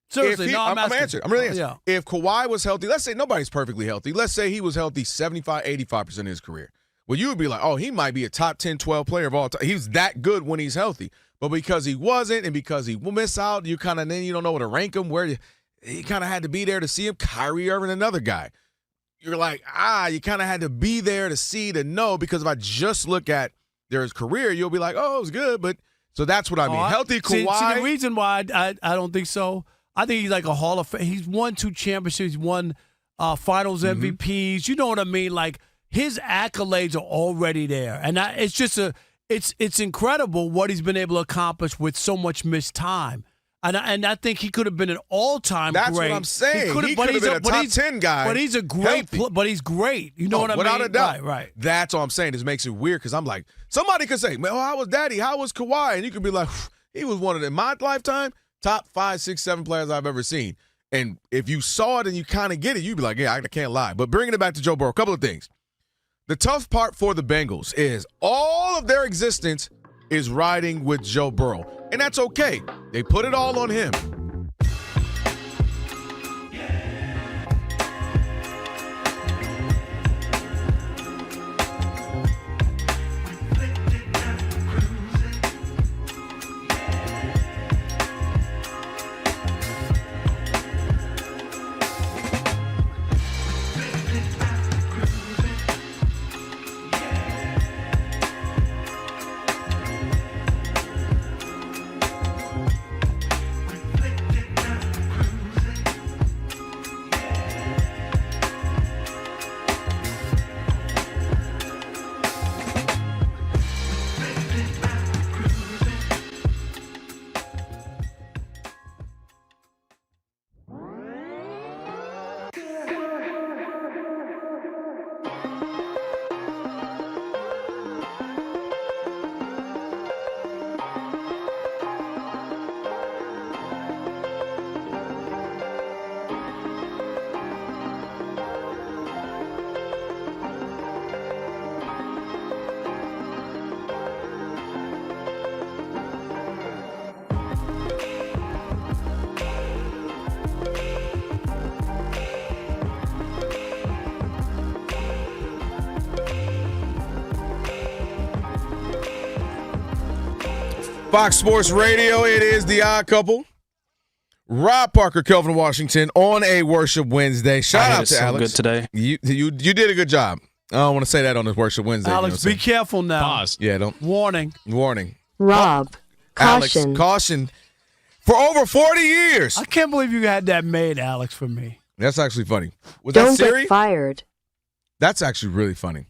seriously, I'm answering. I'm really answering. Yeah. If Kawhi was healthy, let's say nobody's perfectly healthy. Let's say he was healthy 75, 85% of his career. Well, you would be like, oh, he might be a top 10, 12 player of all time. He's that good when he's healthy. But because he wasn't, and because he will miss out, you kind of then you don't know where to rank him. He kind of had to be there to see him. Kyrie Irving, another guy. You're like, you kind of had to be there to know, because if I just look at his career, you'll be like, oh, it was good. But so that's what I mean. Healthy Kawhi. See, the reason why I don't think so, I think he's like a Hall of Fame. He's won 2 championships. He's won Finals MVPs. You know what I mean? Like, his accolades are already there, and it's just it's incredible what he's been able to accomplish with so much missed time. And I think he could have been an all-time great. That's what I'm saying. He could have been a top 10 guy. But he's a great. But he's great. You know what I mean? Without a doubt. Right. That's all I'm saying. This makes it weird, because I'm like, somebody could say, "Man, how was Daddy? How was Kawhi?" And you could be like, he was one of in my lifetime top 5, 6, 7 players I've ever seen. And if you saw it and you kind of get it, you'd be like, yeah, I can't lie. But bringing it back to Joe Burrow, a couple of things. The tough part for the Bengals is all of their existence is riding with Joe Burrow. And that's okay. They put it all on him. Fox Sports Radio, it is The Odd Couple. Rob Parker, Kelvin Washington on a Worship Wednesday. Shout out to Alex. Good today. You did a good job. I don't want to say that on this Worship Wednesday. Alex, be careful now. Pause. Yeah, don't. Warning. Rob, Alex, caution. caution. For over 40 years. I can't believe you had that made, Alex, for me. That's actually funny. Was Don't that Siri? get fired. That's actually really funny.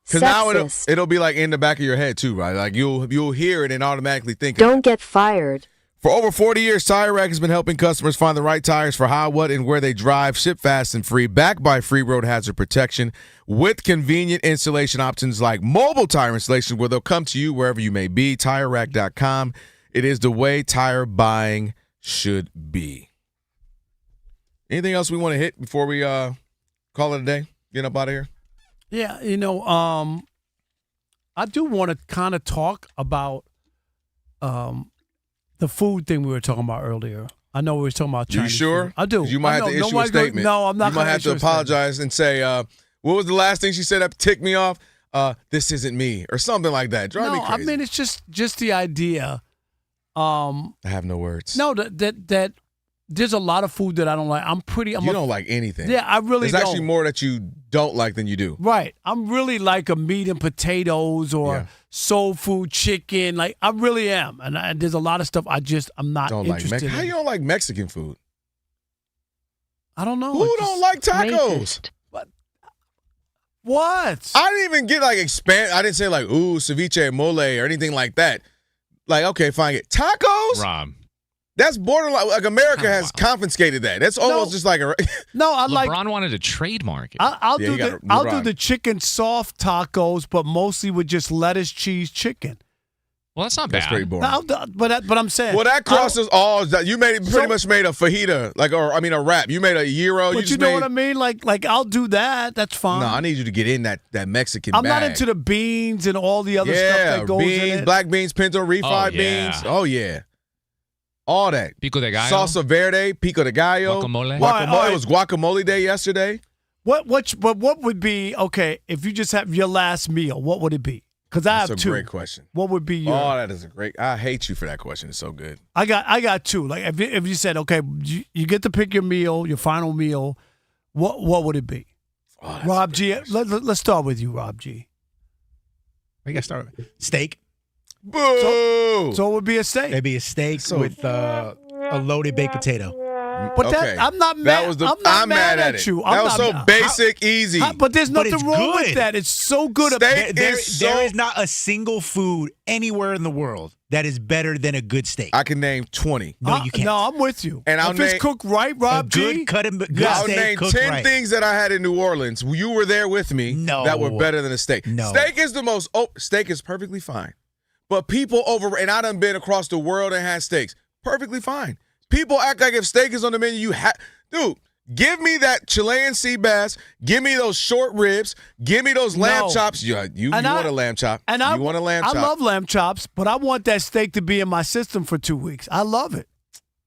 Because now Sexist. it'll be like in the back of your head too, right? Like you'll hear it and automatically think. Don't get fired. For over 40 years, Tire Rack has been helping customers find the right tires for how, what, and where they drive. Ship fast and free, backed by free road hazard protection with convenient installation options like mobile tire installation, where they'll come to you wherever you may be. TireRack.com. It is the way tire buying should be. Anything else we want to hit before we call it a day? Get up out of here. Yeah, I do want to kind of talk about the food thing we were talking about earlier. I know we were talking about Chinese You sure? food. I do. You might have to issue a statement. No, I'm not. You might have to apologize and say, what was the last thing she said that ticked me off? This isn't me, or something like that. Drive me crazy. I mean, it's just the idea. I have no words. No, that there's a lot of food that I don't like. You don't like anything. Yeah, I really don't. There's actually more that you don't like than you do. Right. I'm really like a meat and potatoes or soul food chicken. Like, I really am. And there's a lot of stuff I'm not interested in. How you don't like Mexican food? I don't know. Who don't like tacos? What? I didn't even get I didn't say like, ooh, ceviche and mole or anything like that. Like, okay, fine. Tacos? Rob. That's borderline. Like, America has confiscated that. That's almost just like a. No, I like. LeBron wanted to trademark it. I'll do the chicken soft tacos, but mostly with just lettuce, cheese, chicken. Well, that's not bad. That's pretty boring. But I'm saying. Well, that crosses all. You pretty much made a fajita, a wrap. You made a gyro. But you know what I mean? Like I'll do that. That's fine. No, I need you to get in that Mexican. I'm bag. not into the beans and all the other stuff that goes beans, in it. Black beans, pinto refried beans. Oh yeah. All that. Pico de gallo. Salsa verde, pico de gallo. Guacamole. All right. It was guacamole day yesterday. What would be, okay, if you just have your last meal, what would it be? Because I have two. That's a great question. What would be your? Oh, that is a great. I hate you for that question. It's so good. I got two. Like if you said, okay, you get to pick your meal, your final meal, what would it be? Oh, Rob G, let's start with you, Rob G. We got to start with steak. Boo! So it would be a steak. It'd be a steak with a loaded baked potato. But that, I'm not mad. I'm mad at you. That was so basic, easy. But there's nothing it's wrong good. with that. It's so good. Steak There is is not a single food anywhere in the world that is better than a good steak. I can name 20. No, you can't. No, I'm with you. And if it's cooked right, Rob G. I'll name 10 things that I had in New Orleans. You were there with me. No. That were better than a steak. No. Steak is the most. Steak is perfectly fine. But people and I done been across the world and had steaks. Perfectly fine. People act like if steak is on the menu, dude, give me that Chilean sea bass. Give me those short ribs. Give me those lamb chops. You want a lamb chop. You want a lamb chop. I love lamb chops, but I want that steak to be in my system for 2 weeks. I love it.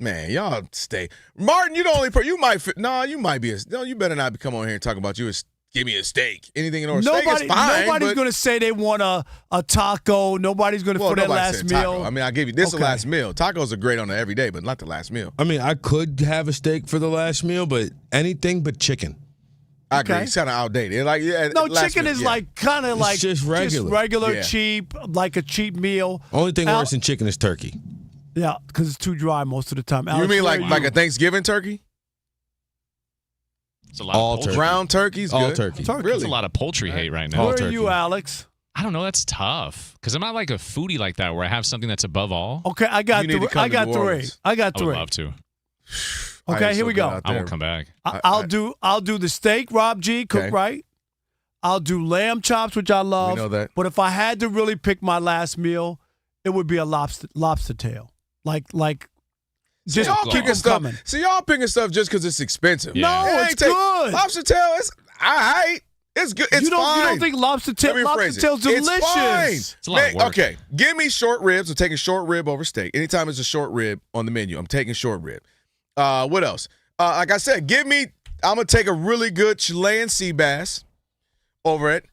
Man, y'all stay. Martin, you the only person. You might be. You better not come on here and talk about you. Give me a steak. Anything in order. Steak is fine. Nobody's going to say they want a taco. Nobody's going to for their last meal. I mean, I give you this the last meal. Tacos are great on the everyday, but not the last meal. I mean, I could have a steak for the last meal, but anything but chicken. I agree. It's kind of outdated. Chicken is kind of like just regular, cheap, like a cheap meal. Only thing worse than chicken is turkey. Yeah, because it's too dry most of the time. You mean like a Thanksgiving turkey? It's a lot of poultry. Ground turkey's good. All turkey. Really? There's a lot of poultry hate right now. Where are you, Alex? I don't know. That's tough because I'm not like a foodie like that where I have something that's above all. Okay, I got three. I got three. I would love to. Okay, here we go. I won't come back. I'll do the steak, Rob G, cooked right. I'll do lamb chops, which I love. We know that. But if I had to really pick my last meal, it would be a lobster tail. Like just keep them coming. So y'all picking stuff just because it's expensive. Yeah. No, it's good. Lobster tail is all right. It's good. It's fine. You don't think lobster tail's delicious? It's fine. It's a lot of work. Okay, give me short ribs. I'm taking short rib over steak. Anytime there's a short rib on the menu, I'm taking short rib. What else? Like I said, I'm going to take a really good Chilean sea bass over it.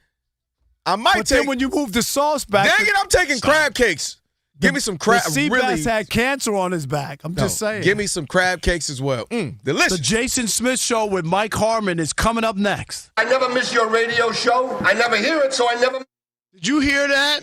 But then when you move the sauce back. Dang it, I'm taking crab cakes. Give me some crab. The sea bass had cancer on his back. I'm just saying. Give me some crab cakes as well. Delicious. The Jason Smith Show with Mike Harmon is coming up next. I never miss your radio show. I never hear it, so I never. Did you hear that?